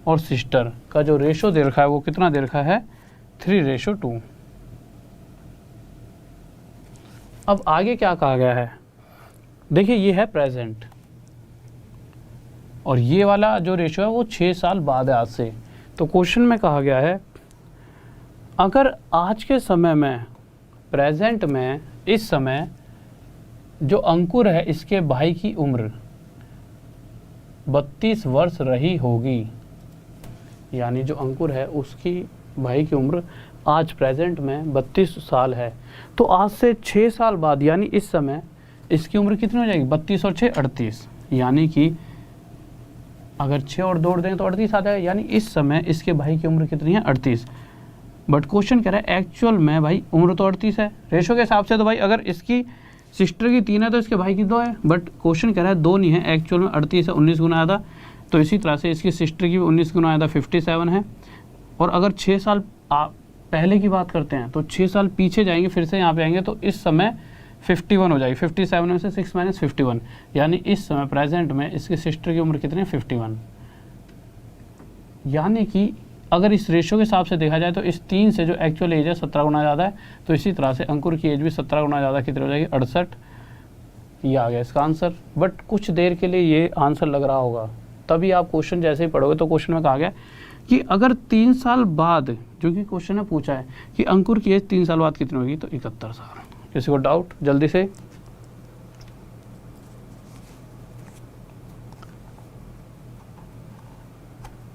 और सिस्टर का जो रेशो दे रखा है वो कितना दे रखा है? 3:2। अब आगे क्या कहा गया है? देखिए ये है प्रेजेंट और ये वाला जो रेशो है वो 6 साल बाद है आज से। तो क्वेश्चन में कहा गया है अगर आज के समय में, प्रेजेंट में, इस समय जो अंकुर है इसके भाई की उम्र 32 वर्ष रही होगी, यानी जो अंकुर है उसकी भाई की उम्र आज प्रेजेंट में 32 साल है, तो आज से 6 साल बाद यानी इस समय इसकी उम्र कितनी हो जाएगी? 32 और 6 38, यानी कि अगर 6 और 2 दें तो 38 आ जाएगा, यानी इस समय इसके भाई की उम्र कितनी है? 38। बट क्वेश्चन कह रहा है एक्चुअल में भाई उम्र तो 38 है, रेशो के हिसाब से तो भाई अगर इसकी सिस्टर की 3 है तो इसके भाई की 2 है, बट क्वेश्चन कह रहा है 2 नहीं है, एक्चुअल में 38 है, 19 गुना आया था। तो इसी तरह से इसकी सिस्टर की भी 19 गुना आया था, 57 है। और अगर 6 साल पहले की बात करते हैं तो 6 साल पीछे जाएंगे, फिर से यहाँ पे आएंगे तो इस समय 51 हो जाएगी। 57 में से 6 - 51, यानी इस समय प्रेजेंट में इसकी सिस्टर की उम्र कितनी है? 51। यानी कि अगर इस रेशो के हिसाब से देखा जाए तो इस 3 से जो एक्चुअल एज है 17 गुना ज़्यादा है, तो इसी तरह से अंकुर की एज भी 17 गुना ज़्यादा कितनी हो जाएगी? 68। ये आ गया इसका आंसर। बट कुछ देर के लिए ये आंसर लग रहा होगा, तभी आप क्वेश्चन जैसे ही पढ़ोगे तो क्वेश्चन में कहा गया कि अगर 3 साल बाद, जो कि क्वेश्चन ने पूछा है कि अंकुर की एज 3 साल बाद कितनी होगी, तो 71 साल। किसी को डाउट? जल्दी से।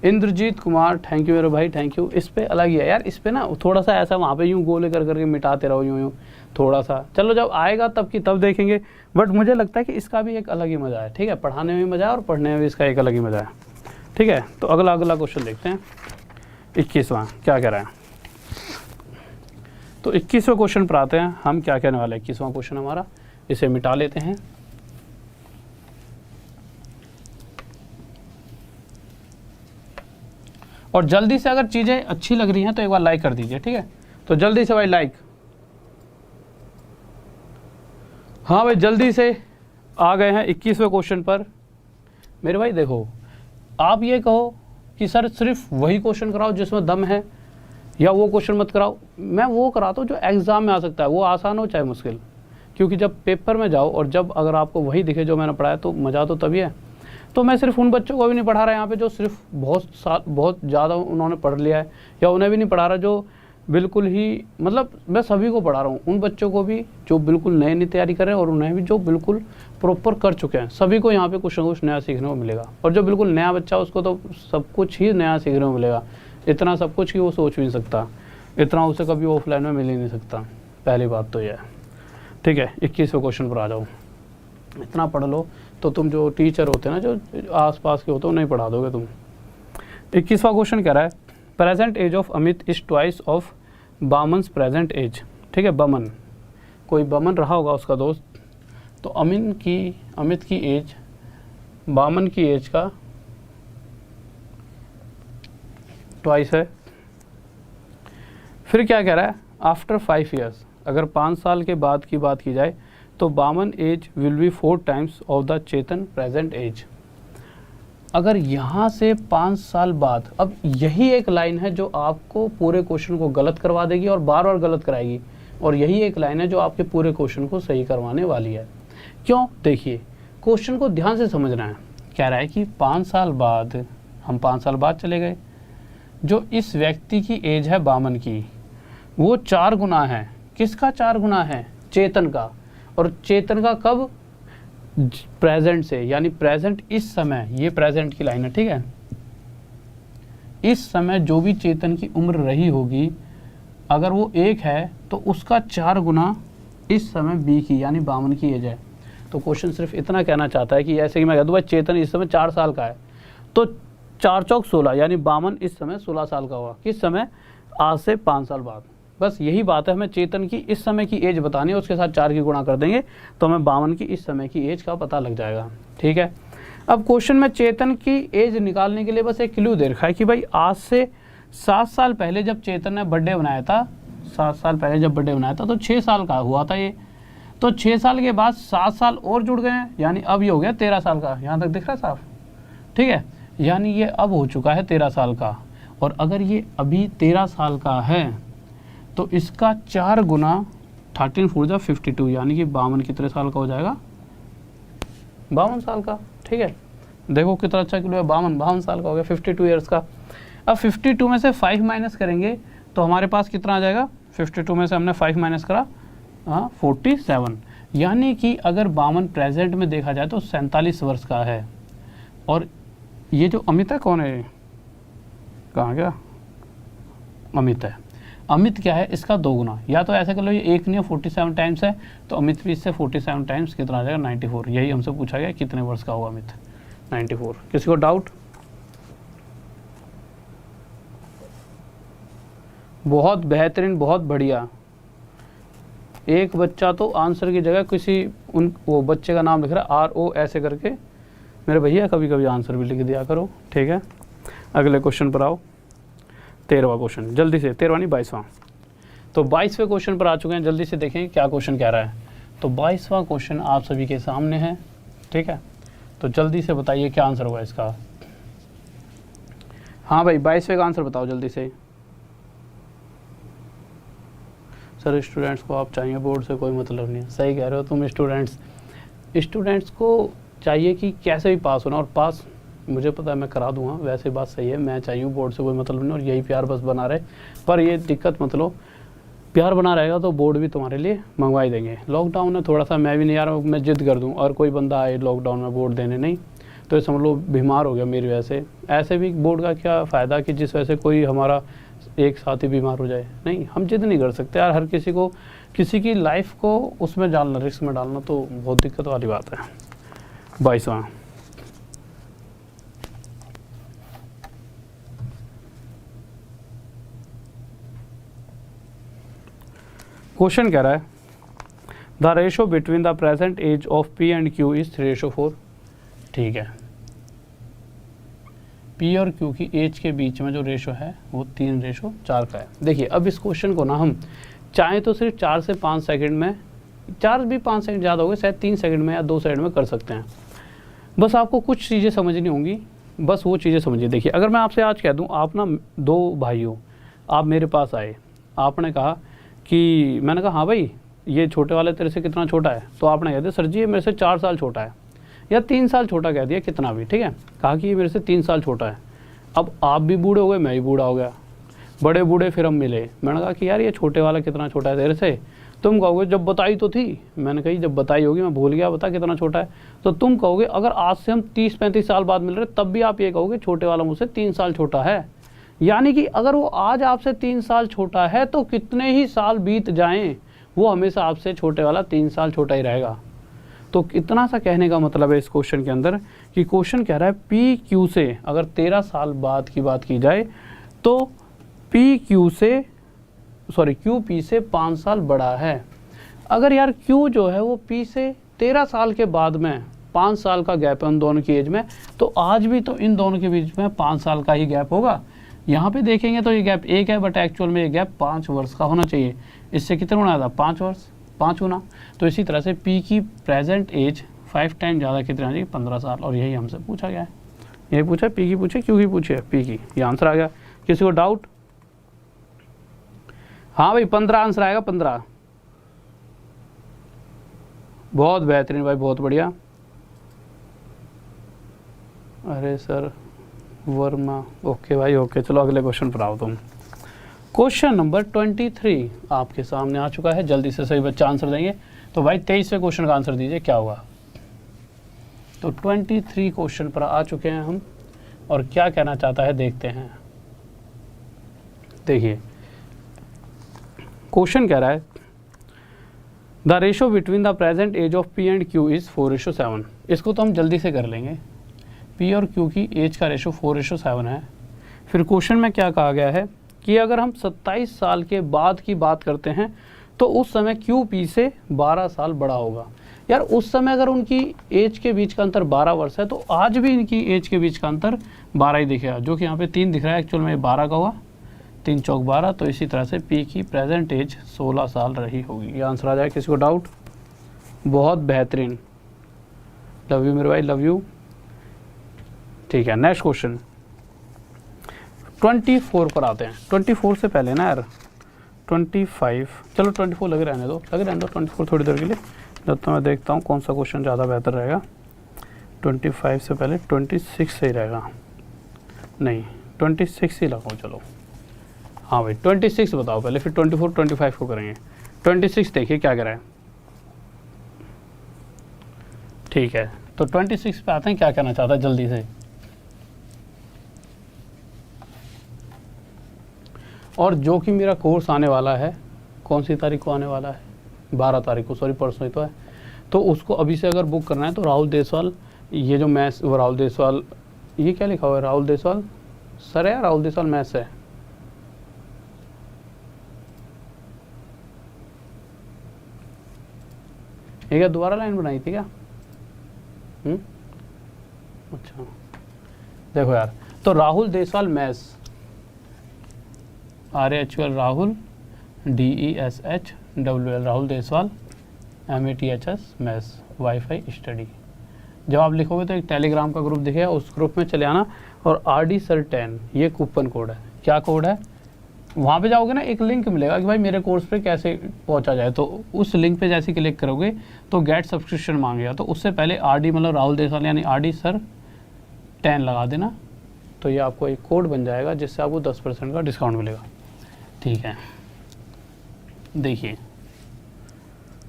इंद्रजीत कुमार, थैंक यू मेरे भाई, थैंक यू। इस पे अलग ही है यार, इस पे ना थोड़ा सा ऐसा वहाँ पे यूँ गोले कर करके मिटाते रहो, यूँ थोड़ा सा। चलो जब आएगा तब की तब देखेंगे, बट मुझे लगता है कि इसका भी एक अलग ही मज़ा है। ठीक है, पढ़ाने में मज़ा है और पढ़ने में भी इसका एक अलग ही मज़ा है। ठीक है, तो अगला क्वेश्चन देखते हैं। 21वां क्या कह रहा है? तो 21वें क्वेश्चन पर आते हैं हम। क्या कहने वाला है 21वां क्वेश्चन हमारा? इसे मिटा लेते हैं। और जल्दी से अगर चीज़ें अच्छी लग रही हैं तो एक बार लाइक कर दीजिए, ठीक है? तो जल्दी से भाई लाइक। हाँ भाई जल्दी से आ गए हैं 21वें क्वेश्चन पर। मेरे भाई देखो, आप ये कहो कि सर सिर्फ वही क्वेश्चन कराओ जिसमें दम है, या वो क्वेश्चन मत कराओ। मैं वो कराता हूँ जो एग्ज़ाम में आ सकता है, वो आसान हो चाहे मुश्किल, क्योंकि जब पेपर में जाओ और जब अगर आपको वही दिखे जो मैंने पढ़ाया तो मज़ा तो तभी है। तो मैं सिर्फ उन बच्चों को भी नहीं पढ़ा रहा यहाँ पे जो सिर्फ बहुत ज़्यादा उन्होंने पढ़ लिया है, या उन्हें भी नहीं पढ़ा रहा जो बिल्कुल ही, मतलब मैं सभी को पढ़ा रहा हूँ। उन बच्चों को भी जो बिल्कुल नई तैयारी कर रहे हैं और उन्हें भी जो बिल्कुल प्रॉपर कर चुके हैं, सभी को यहाँ पे कुछ ना कुछ नया सीखने को मिलेगा। और जो बिल्कुल नया बच्चा उसको तो सब कुछ ही नया सीखने को मिलेगा, इतना सब कुछ कि वो सोच भी नहीं सकता, इतना उसे कभी ऑफलाइन में मिल ही नहीं सकता। पहली बात तो यह है। ठीक है, 21वें क्वेश्चन पर आ जाओ। इतना पढ़ लो तो तुम जो टीचर होते हैं ना, जो आसपास के होते हैं, नहीं पढ़ा दोगे तुम। 21वां क्वेश्चन कह रहा है present age of Amit is twice of बामन्स प्रेजेंट एज। ठीक है, बमन, कोई बमन रहा होगा उसका दोस्त, तो अमित की एज बामन की एज का ट्वाइस है। फिर क्या कह रहा है? आफ्टर 5 ईयर्स, अगर 5 साल के बाद की बात की जाए तो Baman age will be 4 times of the Chetan present age. अगर यहाँ से 5 साल बाद, अब यही एक लाइन है जो आपको पूरे क्वेश्चन को गलत करवा देगी और बार बार गलत कराएगी, और यही एक लाइन है जो आपके पूरे क्वेश्चन को सही करवाने वाली है। क्यों? देखिए, क्वेश्चन को ध्यान से समझना है। कह रहा है कि 5 साल बाद, हम 5 साल बाद चले गए, जो इस व्यक्ति की एज है 52 की, वो 4 गुना है। किसका 4 गुना है? चेतन का। और चेतन का कब? प्रेजेंट से, यानी प्रेजेंट इस समय, ये प्रेजेंट की लाइन है, ठीक है। इस समय जो भी चेतन की उम्र रही होगी, अगर वो 1 है तो उसका 4 गुना इस समय बी की, यानी 52 की एज है। तो क्वेश्चन सिर्फ इतना कहना चाहता है कि ऐसे कि मैं कह दूँ भाई चेतन इस समय 4 साल का है, तो 4 चौक 16, यानी 52 इस समय 16 साल का हुआ। किस समय? आज से 5 साल बाद। बस यही बात है, हमें चेतन की इस समय की एज बतानी है, उसके साथ 4 की गुणा कर देंगे तो हमें 52 की इस समय की एज का पता लग जाएगा, ठीक है। अब क्वेश्चन में चेतन की एज निकालने के लिए बस एक क्लू दे रखा है कि भाई आज से 7 साल पहले जब चेतन ने बर्थडे बनाया था, 7 साल पहले जब बर्थडे बनाया था तो 6 साल का हुआ था ये। तो 6 साल के बाद 7 साल और जुड़ गए हैं, यानी अब ये हो गया 13 साल का। यहाँ तक दिख रहा है साफ, ठीक है। यानी ये अब हो चुका है 13 साल का। और अगर ये अभी 13 साल का है तो इसका 4 गुना 13 4 जा 52, यानी कि 52 कितने साल का हो जाएगा? 52 साल का, ठीक है। देखो कितना अच्छा किलो है, 52 साल का हो गया, 52 ईयर्स का। अब 52 में से 5 माइनस करेंगे तो हमारे पास कितना आ जाएगा? 52 में से हमने 5 माइनस करा, 47, यानी कि अगर 52 प्रेजेंट में देखा जाए तो 47 वर्ष का है। और ये जो अमित है कौन है? कहाँ गया? अमित है। अमित क्या है? इसका 2 गुना। या तो ऐसे कर लो, ये 1 नहीं 47 टाइम्स है, तो अमित भी इससे 47 टाइम्स कितना आ जाएगा? 94। यही हमसे पूछा गया कितने वर्ष का होगा अमित? 94। किसी को डाउट? बहुत बेहतरीन, बहुत बढ़िया। एक बच्चा तो आंसर की जगह किसी वो बच्चे का नाम लिख रहा है RO ऐसे करके। मेरे भैया कभी कभी आंसर भी लिख दिया करो, ठीक है। अगले क्वेश्चन पर आओ, 13वां क्वेश्चन, जल्दी से। 13वां नहीं, 22वां। तो 22वें क्वेश्चन पर आ चुके हैं, जल्दी से देखें क्या क्वेश्चन कह रहा है। तो 22वां क्वेश्चन आप सभी के सामने है, ठीक है। तो जल्दी से बताइए क्या आंसर होगा इसका। हाँ भाई, 22वें का आंसर बताओ जल्दी से। सर स्टूडेंट्स को आप चाहिए, बोर्ड से कोई मतलब नहीं है। सही कह रहे हो तुम। स्टूडेंट्स को चाहिए कि कैसे भी पास होना, और पास मुझे पता है मैं करा दूंगा, वैसे बात सही है। मैं चाहिए बोर्ड से कोई मतलब नहीं, और यही प्यार बस बना रहे। पर ये दिक्कत मत लो, प्यार बना रहेगा तो बोर्ड भी तुम्हारे लिए मंगवा ही देंगे। लॉकडाउन है थोड़ा सा, मैं भी नहीं यार, मैं जिद कर दूँ और कोई बंदा आए लॉकडाउन में बोर्ड देने, नहीं तो ये समझ लो बीमार हो गया मेरी वजह से। ऐसे भी बोर्ड का क्या फ़ायदा कि जिस वजह से कोई हमारा एक साथी बीमार हो जाए। नहीं, हम जिद नहीं कर सकते यार, हर किसी को, किसी की लाइफ को उसमें डालना, रिस्क में डालना तो बहुत दिक्कत वाली बात है। 22वां, क्वेश्चन कह रहा है the ratio between the present age of P and Q is 3:4। ठीक है, P और Q की एज के बीच में जो रेशो है वो 3:4 का है। देखिए अब इस क्वेश्चन को ना हम चाहें तो सिर्फ 4 से 5 सेकंड में, 4 भी 5 सेकंड ज़्यादा हो गए, शायद 3 सेकंड में या 2 सेकंड में कर सकते हैं। बस आपको कुछ चीज़ें समझनी होंगी, बस वो चीज़ें समझिए। देखिए अगर मैं आपसे आज कह दूँ, आप ना 2 भाई हो, आप मेरे पास आए, आपने कहा कि, मैंने कहा हाँ भाई ये छोटे वाले तेरे से कितना छोटा है, तो आपने कह दिया सर जी ये मेरे से 4 साल छोटा है, या 3 साल छोटा कह दिया, कितना भी, ठीक है, कहा कि ये मेरे से 3 साल छोटा है। अब आप भी बूढ़े हो गए, मैं भी बूढ़ा हो गया, बड़े बूढ़े, फिर हम मिले, मैंने कहा कि यार ये छोटे वाला कितना छोटा है तेरे से, तुम कहोगे जब बताई तो थी, मैंने कही जब बताई होगी, मैं भूल गया, बता कितना छोटा है। तो तुम कहोगे अगर आज से हम 30-35 साल बाद मिल रहे तब भी आप ये कहोगे छोटे वाला मुझसे 3 साल छोटा है। यानी कि अगर वो आज आपसे 3 साल छोटा है तो कितने ही साल बीत जाएं, वो हमेशा आपसे छोटे वाला 3 साल छोटा ही रहेगा। तो इतना सा कहने का मतलब है इस क्वेश्चन के अंदर कि क्वेश्चन कह रहा है पी क्यू से अगर 13 साल बाद की बात की जाए तो पी क्यू से, सॉरी क्यू पी से 5 साल बड़ा है। अगर यार क्यू जो है वो पी से 13 साल के बाद में 5 साल का गैप है उन दोनों की एज में, तो आज भी तो इन दोनों के बीच में 5 साल का ही गैप होगा। यहाँ पे देखेंगे तो ये गैप 1 है, बट एक्चुअल में ये गैप 5 वर्ष का होना चाहिए। इससे कितना गुना था? 5 वर्ष, 5 गुना। तो इसी तरह से पी की प्रेजेंट एज 5 टाइम ज़्यादा कितना आ जाएगी? 15 साल। और यही हमसे पूछा गया है, यही पूछा, पी की पूछे, क्यू की पूछे, पी की, ये आंसर आ गया। किसी को डाउट? हाँ भाई 15 आंसर आएगा, 15। बहुत बेहतरीन भाई, बहुत बढ़िया। अरे सर वर्मा। ओके भाई ओके, चलो अगले क्वेश्चन पर आओ तुम। क्वेश्चन नंबर 23 आपके सामने आ चुका है, जल्दी से सही बच्चा आंसर देंगे। तो भाई 23वें क्वेश्चन का आंसर दीजिए क्या होगा। तो 23 क्वेश्चन पर आ चुके हैं हम, और क्या कहना चाहता है देखते हैं। देखिए क्वेश्चन कह रहा है the ratio between the present age of P and Q is 4:7। इसको तो हम जल्दी से कर लेंगे। पी और क्यू की एज का रेशो 4:7 है। फिर क्वेश्चन में क्या कहा गया है कि अगर हम 27 साल के बाद की बात करते हैं तो उस समय क्यू पी से 12 साल बड़ा होगा। यार उस समय अगर उनकी एज के बीच का अंतर 12 वर्ष है, तो आज भी इनकी एज के बीच का अंतर 12 ही दिखेगा, जो कि यहाँ पे 3 दिख रहा है, एक्चुअल में 12 का हुआ, 3 चौक 12। तो इसी तरह से पी की प्रेजेंट एज 16 साल रही होगी। ये आंसर आ जाए। किसी को डाउट? बहुत बेहतरीन, लव यू मेरे भाई, लव यू। ठीक है, नेक्स्ट क्वेश्चन 24 पर आते हैं। 24 से पहले ना यार 25, चलो 24 लगे रहने दो 24 थोड़ी देर के लिए, जब तो मैं देखता हूँ कौन सा क्वेश्चन ज़्यादा बेहतर रहेगा। 25 से पहले 26 सही रहेगा। नहीं 26 ही लगाओ चलो। हाँ भाई 26 बताओ पहले, फिर 24 25 को करेंगे। 26 देखिए क्या कह रहा है। ठीक है, तो 26 पे आते हैं, क्या कहना चाहता है जल्दी से। और जो कि मेरा कोर्स आने वाला है, कौन सी तारीख को आने वाला है? 12 तारीख को, सॉरी परसों ही तो है। तो उसको अभी से अगर बुक करना है तो राहुल देसवाल, ये जो मैथ्स, वो राहुल देसवाल, ये क्या लिखा हुआ है? राहुल देसवाल सर है या राहुल देसवाल मैथ्स है? ये क्या दोबारा लाइन बनाई थी क्या? अच्छा देखो यार, तो Rahul Deswal maths, RHUL Rahul, DESHWL Rahul Deswal, MATHS maths, wifi study. जब आप लिखोगे तो एक टेलीग्राम का ग्रुप दिखेगा, उस ग्रुप में चले आना। और RD सर 10 ये कूपन कोड है। क्या कोड है? वहाँ पे जाओगे ना, एक लिंक मिलेगा कि भाई मेरे कोर्स पे कैसे पहुँचा जाए। तो उस लिंक पे जैसे क्लिक करोगे तो गेट सब्सक्रिप्शन मांगेगा। तो उससे पहले RD मतलब राहुल देसवाल यानी RD सर 10 लगा देना, तो ये आपको एक कोड बन जाएगा जिससे आपको 10% का डिस्काउंट मिलेगा। ठीक है, देखिए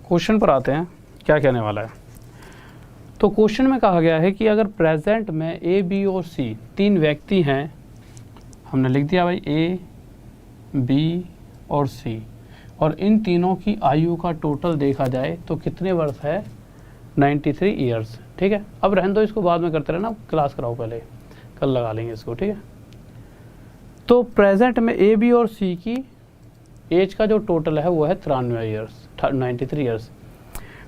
क्वेश्चन पर आते हैं, क्या कहने वाला है। तो क्वेश्चन में कहा गया है कि अगर प्रेजेंट में A, B और C 3 व्यक्ति हैं, हमने लिख दिया भाई A, B और C, और इन तीनों की आयु का टोटल देखा जाए तो कितने वर्ष है? 93 ईयर्स। ठीक है, अब रहने दो इसको, बाद में करते रहना, क्लास कराओ पहले, कल लगा लेंगे इसको। ठीक है, तो प्रेजेंट में A, B और C की एज का जो टोटल है वो है 93 ईयर्स, 93 ईयर्स।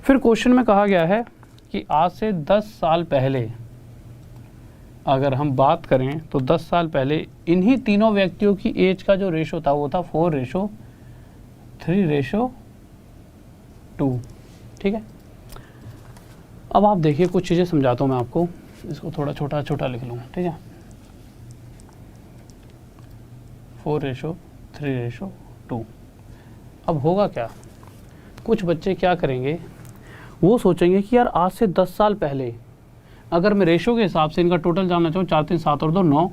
फिर क्वेश्चन में कहा गया है कि आज से 10 साल पहले अगर हम बात करें तो 10 साल पहले इन्हीं तीनों व्यक्तियों की एज का जो रेशो था वो था 4:3:2। ठीक है, अब आप देखिए कुछ चीज़ें समझाता हूँ मैं आपको, इसको थोड़ा छोटा छोटा लिख लूँ। ठीक है, 4:3:2। अब होगा क्या, कुछ बच्चे क्या करेंगे, वो सोचेंगे कि यार आज से 10 साल पहले अगर मैं रेशो के हिसाब से इनका टोटल जानना चाहूँ, 4 3 7 और 2 9,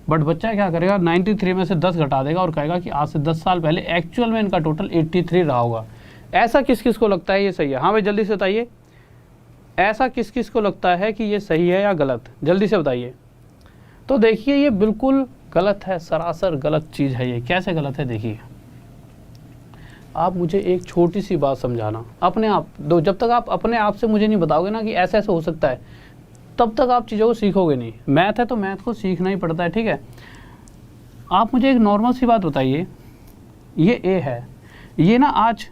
बट बच्चा क्या करेगा, 93 में से 10 घटा देगा और कहेगा कि आज से 10 साल पहले एक्चुअल में इनका टोटल 83 रहा होगा। ऐसा किस किस को लगता है ये सही है? हाँ भाई जल्दी से बताइए, ऐसा किस किस को लगता है कि ये सही है या गलत? जल्दी से बताइए। तो देखिए ये बिल्कुल गलत है, सरासर गलत चीज़ है ये। कैसे गलत है देखिए, आप मुझे एक छोटी सी बात समझाना अपने आप दो, जब तक आप अपने आप से मुझे नहीं बताओगे ना कि ऐसे ऐसे हो सकता है, तब तक आप चीज़ों को सीखोगे नहीं। मैथ है तो मैथ को सीखना ही पड़ता है। ठीक है, आप मुझे एक नॉर्मल सी बात बताइए, ये A है, ये ना आज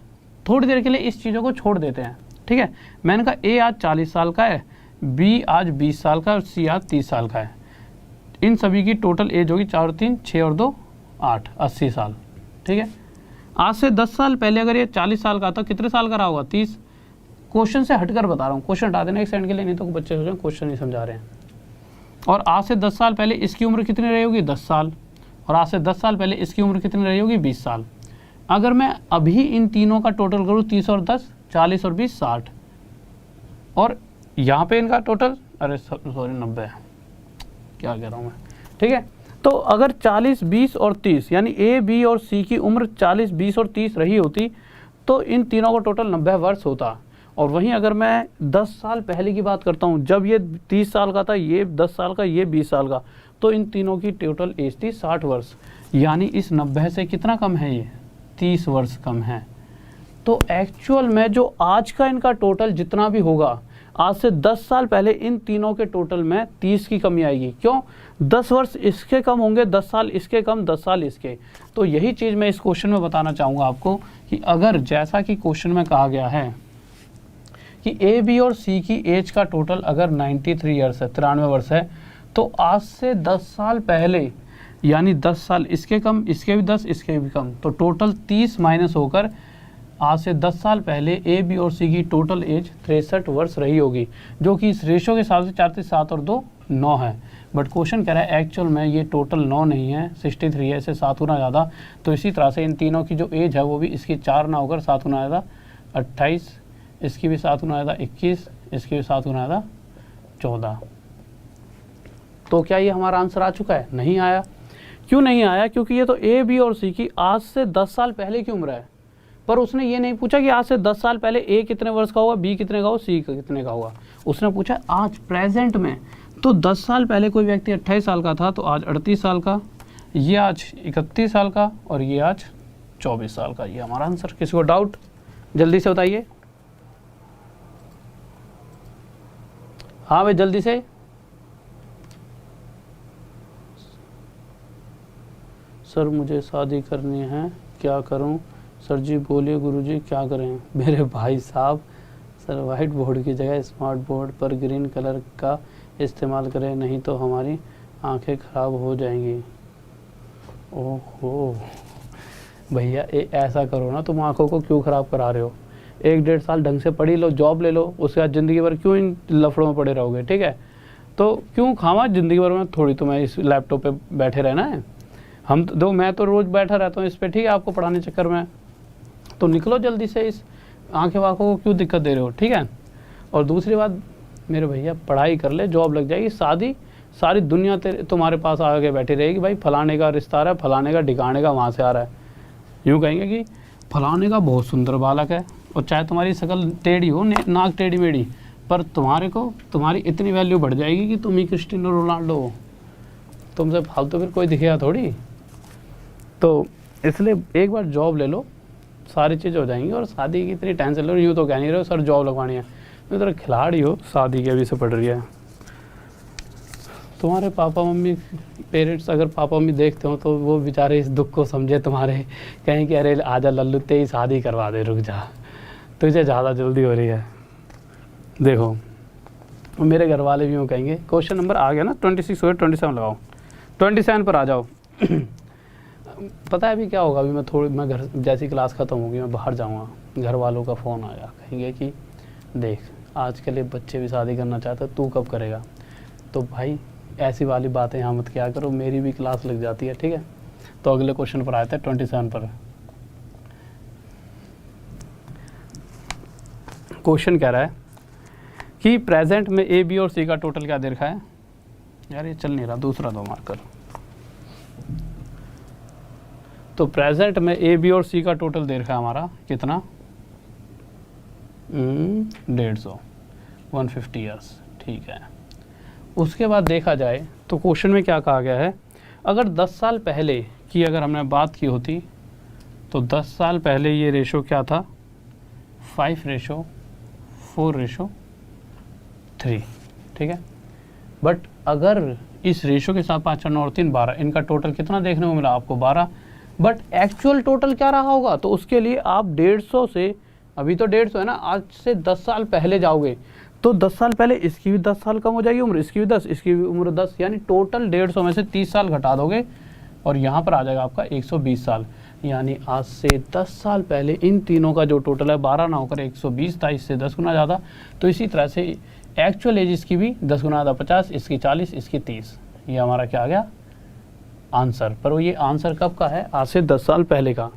थोड़ी देर के लिए इस चीज़ों को छोड़ देते हैं। ठीक है, मैंने कहा A आज 40 साल का है, B आज 20 साल का है और C आज 30 साल का है। इन सभी की टोटल एज होगी 4 3 6 और 2 8, 80 साल। ठीक है, आज से 10 साल पहले अगर ये 40 साल का था, कितने साल का रहा होगा? 30। क्वेश्चन से हटकर बता रहा हूँ, क्वेश्चन हटा देना एक सेकंड के लिए, नहीं तो बच्चे सोचें क्वेश्चन नहीं समझा रहे हैं। और आज से 10 साल पहले इसकी उम्र कितनी रही होगी? 10 साल। और आज से 10 साल पहले इसकी उम्र कितनी रही होगी? 20 साल। अगर मैं अभी इन तीनों का टोटल करूँ, 30 और 10 40 और 20 60, और यहाँ पे इनका टोटल, अरे सॉरी 90 है, क्या कह रहा हूँ मैं, ठीक है। तो अगर 40, 20 और 30 यानी ए, बी और सी की उम्र 40, 20 और 30 रही होती तो इन तीनों का टोटल 90 वर्ष होता। और वहीं अगर मैं 10 साल पहले की बात करता हूँ, जब ये 30 साल का था, ये 10 साल का, ये 20 साल का, तो इन तीनों की टोटल एज थी 60 वर्ष। यानी इस 90 से कितना कम है, ये 30 वर्ष कम है। तो एक्चुअल में जो आज का इनका टोटल जितना भी होगा, आज से 10 साल पहले इन तीनों के टोटल में 30 की कमी आएगी। क्यों? 10 वर्ष इसके कम होंगे, 10 साल इसके कम, 10 साल इसके। तो यही चीज़ मैं इस क्वेश्चन में बताना चाहूँगा आपको कि अगर जैसा कि क्वेश्चन में कहा गया है कि ए, बी और सी की एज का टोटल अगर 93 ईयर्स है, 93 वर्ष है, तो आज से 10 साल पहले यानी 10 साल इसके कम, इसके भी 10, इसके भी कम, तो टोटल 30 माइनस होकर आज से 10 साल पहले ए, बी और सी की टोटल एज 63 वर्ष रही होगी, जो कि इस रेशो के हिसाब से 4 से 7 और 2 9 है। बट क्वेश्चन कह रहा है एक्चुअल में ये टोटल 9 नहीं है, 63 है, इससे 7 गुना ज़्यादा। तो इसी तरह से इन तीनों की जो एज है वो भी इसकी 4 ना होकर 7 गुना ज़्यादा 28, इसकी भी 7 गुना ज़्यादा 21, इसकी भी 7 गुना ज़्यादा 14। तो क्या ये हमारा आंसर आ चुका है? नहीं आया। क्यों नहीं आया? क्योंकि ये तो ए, बी और सी की आज से 10 साल पहले की उम्र है, पर उसने ये नहीं पूछा कि आज से 10 साल पहले ए कितने वर्ष का होगा, बी कितने का होगा, सी कितने का होगा। उसने पूछा आज प्रेजेंट में। तो 10 साल पहले कोई व्यक्ति 28 साल का था, तो आज 38 साल का, ये आज 31 साल का, और ये आज 24 साल का। ये हमारा आंसर। किसी को डाउट? जल्दी से बताइए। हाँ भाई जल्दी से। सर मुझे शादी करनी है, क्या करूं? सर जी बोलिए गुरुजी क्या करें? मेरे भाई साहब, सर वाइट बोर्ड की जगह स्मार्ट बोर्ड पर ग्रीन कलर का इस्तेमाल करें, नहीं तो हमारी आंखें ख़राब हो जाएंगी। ओहो भैया ऐसा करो ना, तुम आंखों को क्यों ख़राब करा रहे हो? 1-1.5 साल ढंग से पढ़ी लो, जॉब ले लो, उसके बाद ज़िंदगी भर क्यों इन लफड़ों में पड़े रहोगे? ठीक है, तो क्यों खामा ज़िंदगी भर में थोड़ी तुम्हें इस लैपटॉप पे बैठे रहना है। हम तो मैं तो रोज़ बैठा रहता हूँ इस पर, ठीक है, आपको पढ़ाने चक्कर में। तो निकलो जल्दी से, इस आंखें वाँखों को क्यों दिक्कत दे रहे हो? ठीक है। और दूसरी बात मेरे भैया, पढ़ाई कर ले, जॉब लग जाएगी, शादी सारी दुनिया तुम्हारे पास आके बैठी रहेगी, भाई फलाने का रिश्ता आ रहा है, फलाने का ठिकाने का वहाँ से आ रहा है। यूँ कहेंगे कि फलाने का बहुत सुंदर बालक है, और चाहे तुम्हारी शकल टेढ़ी हो, नाक टेढ़ी मेढ़ी, पर तुम्हारी इतनी वैल्यू बढ़ जाएगी कि तुम ही क्रिस्टियानो रोनाल्डो हो, तुमसे फालतू फिर कोई दिखेगा थोड़ी। तो इसलिए एक बार जॉब ले लो, सारी चीज़ हो जाएंगी। और शादी की इतनी टेंशन लो, यूँ तो कह नहीं रहे हो सर जॉब लगवानी है, मैं तो खिलाड़ी हो, शादी की अभी से पड़ रही है। तुम्हारे पापा मम्मी पेरेंट्स अगर पापा मम्मी देखते हो तो वो बेचारे इस दुख को समझे तुम्हारे, कहें कि अरे आजा लल्लू तेरी शादी करवा दे, रुक जा, तुझे ज़्यादा जल्दी हो रही है। देखो मेरे घर वाले भी यूँ कहेंगे। क्वेश्चन नंबर आ गया ना 26 हो गया, 27 लगाओ, 27 पर आ जाओ। पता है अभी क्या होगा? अभी मैं घर जैसी क्लास ख़त्म होगी मैं बाहर जाऊँगा, घर वालों का फ़ोन आया, कहेंगे कि देख आजकल ये बच्चे भी शादी करना चाहते, तू कब करेगा? तो भाई ऐसी वाली बातें यहाँ मत क्या करो, मेरी भी क्लास लग जाती है। ठीक है, तो अगले क्वेश्चन पर आए थे 27 पर। क्वेश्चन कह रहा है कि प्रेजेंट में ए, बी और सी का टोटल क्या दे रखा है? यार ये चल नहीं रहा, दूसरा दो मार्कर। तो प्रेजेंट में ए, बी और सी का टोटल दे रखा है हमारा कितना? 150, 150 ईयर्स। ठीक है, उसके बाद देखा जाए तो क्वेश्चन में क्या कहा गया है, अगर 10 साल पहले की अगर हमने बात की होती तो 10 साल पहले ये रेशो क्या था? 5:4:3। ठीक है, बट अगर इस रेशो के साथ 5, 9 और 3 12, इनका टोटल कितना देखने को मिला आपको? 12। बट एक्चुअल टोटल क्या रहा होगा? तो उसके लिए आप 150 से, अभी तो 150 है ना, आज से 10 साल पहले जाओगे तो 10 साल पहले इसकी भी 10 साल कम हो जाएगी उम्र, इसकी भी 10, इसकी भी उम्र 10, यानी टोटल 150 में से 30 साल घटा दोगे और यहाँ पर आ जाएगा आपका 120 साल। यानी आज से 10 साल पहले इन तीनों का जो टोटल है 12 ना होकर 120 था, इससे 10 गुना ज़्यादा। तो इसी तरह से एक्चुअल एज इसकी भी 10 गुना ज़्यादा, 50, इसकी 40, इसकी 30। ये हमारा क्या आ गया? आंसर। पर ये आंसर कब का है? आज से 10 साल पहले का।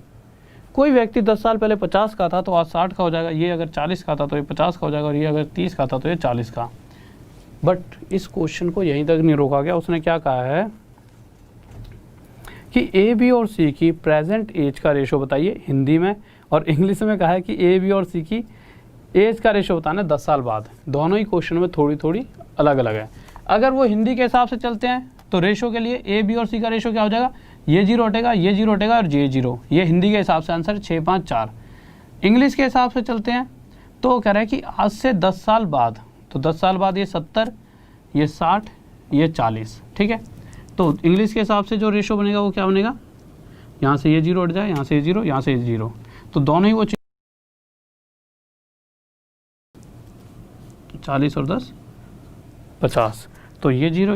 कोई व्यक्ति 10 साल पहले 50 का था तो आज 60 का हो जाएगा, ये अगर 40 का था तो ये 50 का हो जाएगा, और ये अगर 30 का था तो ये 40 का। बट इस क्वेश्चन को यहीं तक नहीं रोका गया, उसने क्या कहा है कि ए बी और सी की प्रेजेंट एज का रेशो बताइए हिंदी में, और इंग्लिश में कहा है कि ए बी और सी की एज का रेशो बताना 10 साल बाद। दोनों ही क्वेश्चन में थोड़ी थोड़ी अलग अलग है। अगर वो हिंदी के हिसाब से चलते हैं तो रेशो के लिए ए बी और सी का रेशो क्या हो जाएगा, ये जीरो हटेगा, ये जीरो हटेगा और ये जीरो। ये हिंदी के हिसाब से आंसर 6, 5, 4। इंग्लिश के हिसाब से चलते हैं तो कह रहा है कि आज से 10 साल बाद, तो 10 साल बाद ये 70, ये 60, ये 40, ठीक है। तो इंग्लिश के हिसाब से जो रेशो बनेगा वो क्या बनेगा, यहाँ से ये जीरो हट जाए, यहाँ से ये जीरो, यहाँ से ये जीरो, तो दोनों ही वो 40 और 10 50, तो ये जीरो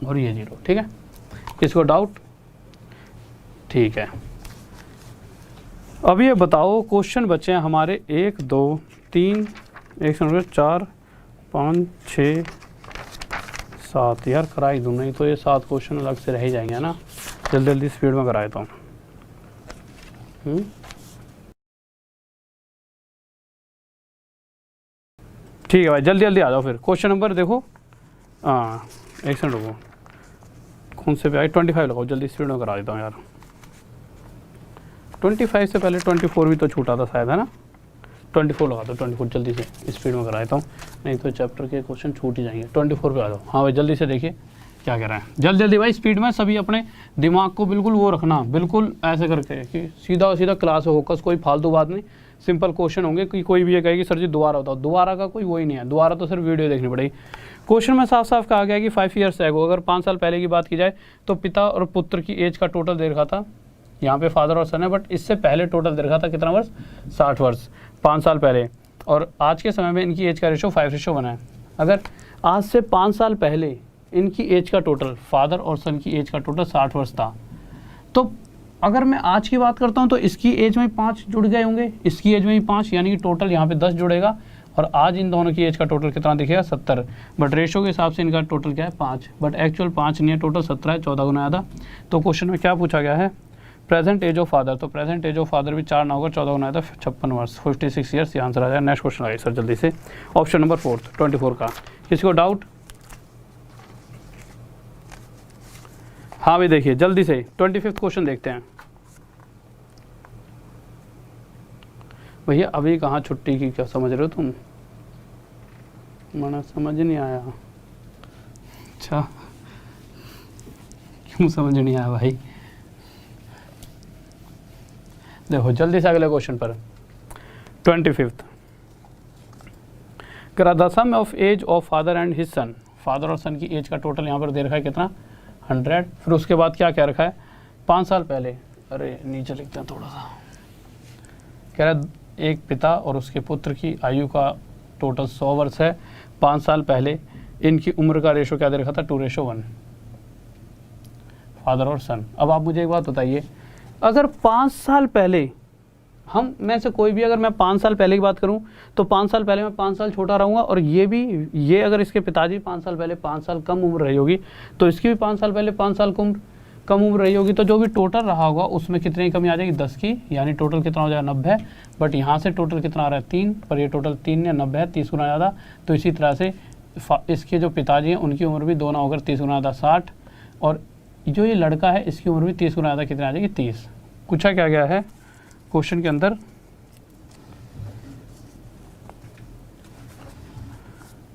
और ये जीरो, ठीक है। किसको डाउट, ठीक है। अब ये बताओ क्वेश्चन बचे हैं हमारे 1, 2, 3, 4, 5, 6, 7। यार कराई दूँ, नहीं तो ये 7 क्वेश्चन अलग से रह ही जाएंगे ना। जल्दी जल्दी स्पीड में कराए तो ठीक है भाई, जल्दी जल्दी आ जाओ फिर। क्वेश्चन नंबर देखो, हाँ एक सेकंड रुको, कौन से पे आए, 25 लगाओ, जल्दी स्पीड में करा देता हूँ यार। 25 से पहले 24 भी तो छूटा था शायद, है ना। 24 लगा दो, 24 जल्दी से स्पीड में करा देता हूँ, नहीं तो चैप्टर के क्वेश्चन छूट ही जाएंगे। 24 पे आ जाओ। हाँ भाई जल्दी से देखिए क्या कह रहा है, जल्दी जल्दी भाई स्पीड में। सभी अपने दिमाग को बिल्कुल वो रखना, बिल्कुल ऐसे करके कि सीधा सीधा क्लास में फोकस, कोई फालतू बात नहीं। सिंपल क्वेश्चन होंगे कि कोई भी ये कहेगी सर जी दोबारा बताओ, दोबारा का कोई वही नहीं है, दोबारा तो सिर्फ वीडियो देखनी पड़ेगी। क्वेश्चन में साफ साफ कहा गया कि 5 ईयर्स एगो, अगर 5 साल पहले की बात की जाए तो पिता और पुत्र की एज का टोटल दे रखा था, यहाँ पे फादर और सन है, बट इससे पहले टोटल दे रखा था कितना वर्ष, 60 वर्ष 5 साल पहले। और आज के समय में इनकी एज का रेशो 5:1 बना है। अगर आज से 5 साल पहले इनकी एज का टोटल, फादर और सन की एज का टोटल 60 वर्ष था, तो अगर मैं आज की बात करता हूँ तो इसकी एज में 5 जुड़ गए होंगे, इसकी एज में भी 5, यानी कि टोटल यहाँ पे 10 जुड़ेगा। और आज इन दोनों की एज का टोटल कितना दिखेगा, 70। बट रेशो के हिसाब से इनका टोटल क्या है, 5, बट एक्चुअल 5 नहीं है, टोटल 17 है, 14 गुना आधा। तो क्वेश्चन में क्या पूछा गया है, प्रेजेंट एज ऑफ फादर, तो प्रेजेंट एज ऑफ फादर भी 4 ना होगा, 14 गुना आधा 56 वर्ष, 56 ईयर्स, ये आंसर आ जाएगा। नेक्स्ट क्वेश्चन आइए सर जल्दी से, ऑप्शन नंबर 4 24 का। किसी को डाउट, हाँ भाई देखिए जल्दी से 25th क्वेश्चन देखते हैं। भैया अभी कहाँ छुट्टी की, क्या समझ रहे हो तुम, मैंने समझ नहीं आया। अच्छा क्यों समझ नहीं आया भाई, देखो जल्दी से अगले क्वेश्चन पर। 25th, the sum of age of father and his son, father और सन की एज का टोटल यहाँ पर दे रखा है कितना, 100। फिर उसके बाद क्या कह रखा है, 5 साल पहले, अरे नीचे लिखते हैं थोड़ा सा, कह रहा है एक पिता और उसके पुत्र की आयु का टोटल 100 वर्ष है। 5 साल पहले इनकी उम्र का रेशो क्या दे रखा था, 2:1, फादर और सन। अब आप मुझे एक बात बताइए, अगर 5 साल पहले हम में से कोई भी, अगर मैं 5 साल पहले की बात करूं तो 5 साल पहले मैं 5 साल छोटा रहूंगा, और ये भी, ये अगर इसके पिताजी 5 साल पहले 5 साल कम उम्र रही होगी तो इसकी भी 5 साल पहले 5 साल कम उम्र रही होगी, तो जो भी टोटल रहा होगा उसमें कितनी कमी आ जाएगी, 10 की, यानी टोटल कितना हो जाएगा, 90। बट यहाँ से टोटल कितना आ रहा है, 3, पर ये टोटल 3 ने 90 है, 30 गुना ज़्यादा। तो इसी तरह से इसके जो पिताजी हैं उनकी उम्र भी 2 ना होकर 30 गुना ज़्यादा 60, और जो ये लड़का है इसकी उम्र भी 30 गुना ज़्यादा कितनी आ जाएगी, 30। पूछा क्या गया है क्वेश्चन के अंदर,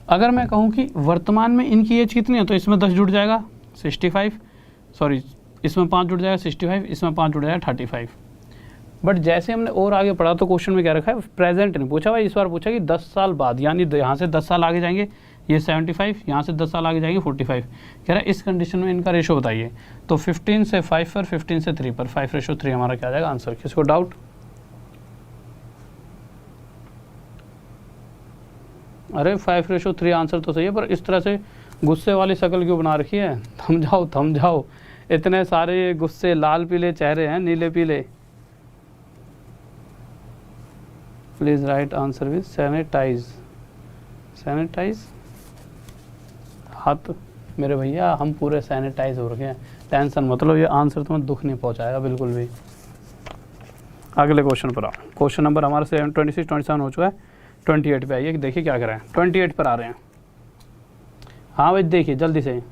अगर मैं कहूँ कि वर्तमान में इनकी एज कितनी है, तो इसमें 10 जुड़ जाएगा 65, सॉरी इसमें 5 जुड़ जाएगा 65, इसमें 5 जुड़ जाएगा 35। बट जैसे हमने और आगे पढ़ा तो क्वेश्चन में क्या रखा है, प्रेजेंट नहीं पूछा भाई, इस बार पूछा कि 10 साल बाद, यानी यहाँ से 10 साल आगे जाएंगे ये 75, यहाँ से 10 साल आगे जाएंगे 45। कह रहा है इस कंडीशन में इनका रेशो बताइए, तो 15 से 5 पर, 15 से 3 पर, 5:3 हमारा क्या आ जाएगा आंसर। किसको डाउट, अरे 5:3 आंसर तो सही है, पर इस तरह से गुस्से वाली शक्ल क्यों बना रखी है, थम जाओ, इतने सारे गुस्से, लाल पीले चेहरे हैं, नीले पीले। Please write answer with sanitize, sanitize हाथ मेरे भैया, हम पूरे सैनिटाइज हो रखे हैं, टेंशन मतलब ये आंसर तुम्हें दुख नहीं पहुंचाएगा बिल्कुल भी। अगले क्वेश्चन पर आओ, क्वेश्चन नंबर हमारे 26 27 हो चुका है, 28 पे आइए, देखिए क्या करें, 28 पर आ रहे हैं। हाँ भाई देखिए जल्दी से,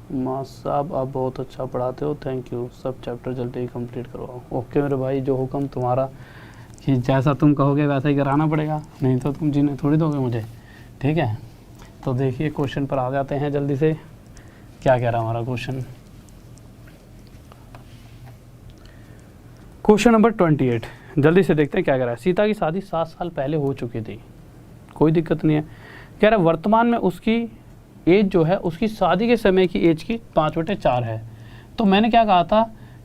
माँ साहब आप बहुत अच्छा पढ़ाते हो, थैंक यू, सब चैप्टर जल्दी ही कंप्लीट करवाओ। ओके मेरे भाई, जो हुक्म तुम्हारा, कि जैसा तुम कहोगे वैसा ही कराना पड़ेगा, नहीं तो तुम जीने थोड़ी दोगे मुझे। ठीक है, तो देखिए क्वेश्चन पर आ जाते हैं जल्दी से। क्या कह रहा हमारा क्वेश्चन? क्वेश्चन नंबर 28, जल्दी से देखते हैं क्या कह रहा है। सीता की शादी 7 साल पहले हो चुकी थी, कोई दिक्कत नहीं है। कह रहा है वर्तमान में उसकी एज जो है, उसकी शादी के समय की एज की 5/4 है। तो मैंने क्या कहा था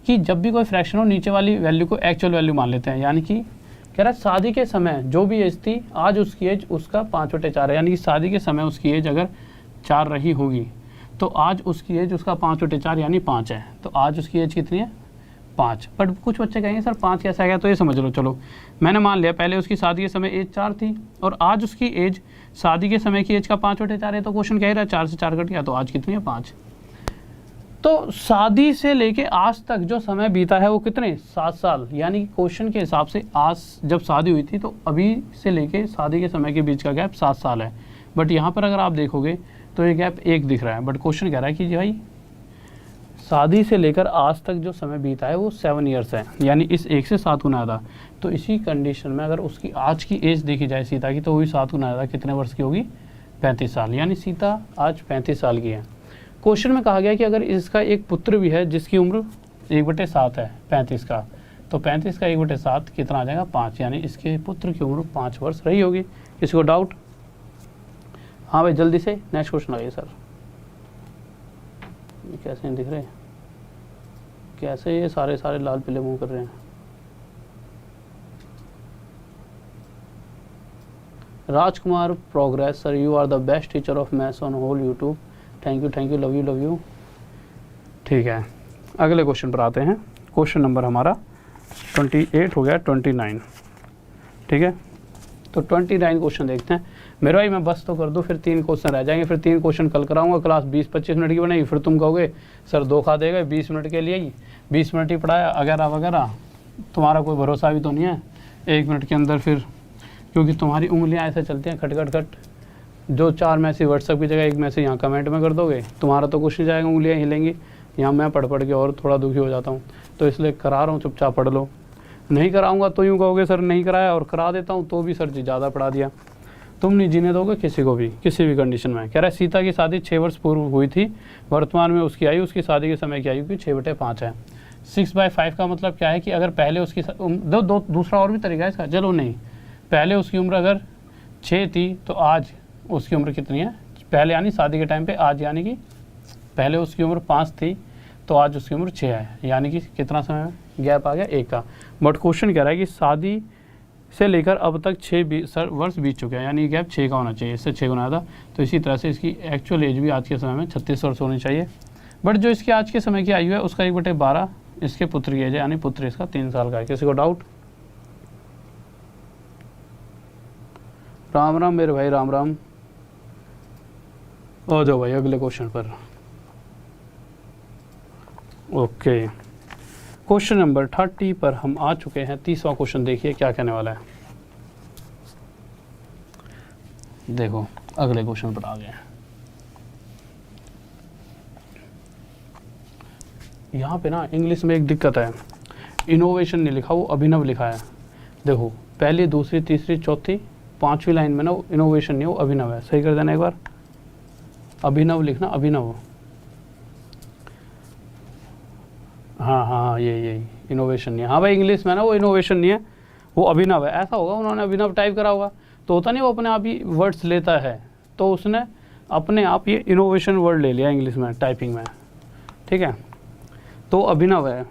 कि जब भी कोई फ्रैक्शन हो, नीचे वाली वैल्यू को एक्चुअल वैल्यू मान लेते हैं। यानी कि कह रहा है शादी के समय जो भी एज थी, आज उसकी एज उसका 5/4 है। यानी कि शादी के समय उसकी एज अगर 4 रही होगी, तो आज उसकी एज उसका 5/4 यानी 5 है। तो आज उसकी एज कितनी है? 5। बट कुछ बच्चे कहेंगे सर 5 कैसे आ गया? तो ये समझ लो, चलो मैंने मान लिया पहले उसकी शादी के समय एज 4 थी, और आज उसकी एज शादी के समय की एज का 5/4 है। तो क्वेश्चन कह रहा है 4 से 4 कट गया, तो आज कितनी है? 5। तो शादी से लेके आज तक जो समय बीता है वो कितने? 7 साल। यानी कि क्वेश्चन के हिसाब से आज जब शादी हुई थी, तो अभी से लेके शादी के समय के बीच का गैप 7 साल है। बट यहाँ पर अगर आप देखोगे तो ये गैप 1 दिख रहा है। बट क्वेश्चन कह रहा है कि भाई शादी से लेकर आज तक जो समय बीता है वो 7 ईयर्स है, यानी इस 1 से 7 गुना ज़्यादा। तो इसी कंडीशन में अगर उसकी आज की एज देखी जाए सीता की, तो वही 7 गुना ज़्यादा कितने वर्ष की होगी? 35 साल। यानी सीता आज 35 साल की है। क्वेश्चन में कहा गया कि अगर इसका एक पुत्र भी है जिसकी उम्र 1/7 है 35 का, तो 35 का 1/7 कितना आ जाएगा? 5। यानी इसके पुत्र की उम्र 5 वर्ष रही होगी। किसी को डाउट? हाँ भाई जल्दी से नेक्स्ट क्वेश्चन आइए सर। कैसे नहीं दिख रहे? कैसे ये सारे लाल पीले मुंह कर रहे हैं? Rajkumar progress sir, you are the best teacher of maths on whole YouTube, thank you, love you. ठीक है, अगले क्वेश्चन पर आते हैं। क्वेश्चन नंबर हमारा 28 हो गया, 29। ठीक है, तो 29 क्वेश्चन देखते हैं। मेरे भाई मैं बस तो कर दूँ, फिर 3 क्वेश्चन रह जाएंगे। फिर 3 क्वेश्चन कल कराऊंगा, क्लास 20-25 मिनट की बनेगी। फिर तुम कहोगे सर धोखा देगा, 20 मिनट के लिए ही 20 मिनट ही पढ़ाया वगैरह वगैरह। तुम्हारा कोई भरोसा भी तो नहीं है 1 मिनट के अंदर फिर, क्योंकि तुम्हारी उंगलियां ऐसे चलती हैं खट। जो 4 मैसेज व्हाट्सएप की जगह 1 मैसेज यहाँ कमेंट में कर दोगे, तुम्हारा तो कुछ नहीं जाएगा, उंगलियाँ हिलेंगी। यहाँ मैं पढ़ के और थोड़ा दुखी हो जाता हूँ। तो इसलिए करा रहा हूँ, चुपचाप पढ़ लो। नहीं कराऊंगा तो यूँ कहोगे सर नहीं कराया, और करा देता हूँ तो भी सर जी ज़्यादा पढ़ा दिया। तुम नहीं जीने दोगे किसी को भी, किसी भी कंडीशन में। कह रहा है सीता की शादी 6 वर्ष पूर्व हुई थी, वर्तमान में उसकी आयु उसकी शादी के समय की आयु की 6/5 है। 6/5 का मतलब क्या है कि अगर पहले उसकी दूसरा और भी तरीका है इसका, चलो नहीं, पहले उसकी उम्र अगर 6 थी तो आज उसकी उम्र कितनी है? पहले यानी शादी के टाइम पे, आज यानी कि पहले उसकी उम्र 5 थी तो आज उसकी उम्र 6 है। यानी कि कितना समय गैप आ गया? 1 का। बट क्वेश्चन कह रहा है कि शादी से लेकर अब तक 6 वर्ष बीत चुके हैं, यानी गैप 6 का होना चाहिए, इससे 6 गुना ज़्यादा। तो इसी तरह से इसकी एक्चुअल एज भी आज के समय में 36 वर्ष होनी चाहिए। बट जो इसकी आज के समय की आयु है उसका 1/12 इसके पुत्र की एज है, यानी पुत्र इसका 3 साल का है। किसी को डाउट? राम राम मेरे भाई, राम राम। आ जाओ भाई अगले क्वेश्चन पर। ओके, क्वेश्चन नंबर 30 पर हम आ चुके हैं। 30वां क्वेश्चन देखिए क्या कहने वाला है। देखो अगले क्वेश्चन पर आ गए हैं। यहाँ पे ना इंग्लिश में एक दिक्कत है, इनोवेशन नहीं लिखा, वो अभिनव लिखा है। देखो पहली, दूसरी, तीसरी, चौथी, 5वीं लाइन में ना इनोवेशन नहीं, वो अभिनव है। सही कर देना एक बार, अभिनव लिखना, अभिनव। हाँ यही इनोवेशन नहीं है। हाँ भाई इंग्लिश में ना वो इनोवेशन नहीं है, वो अभिनव है। ऐसा होगा उन्होंने अभिनव टाइप करा होगा, तो होता नहीं वो अपने आप ही वर्ड्स लेता है, तो उसने अपने आप ये इनोवेशन वर्ड ले लिया इंग्लिश में टाइपिंग में। ठीक है, तो अभिनव है।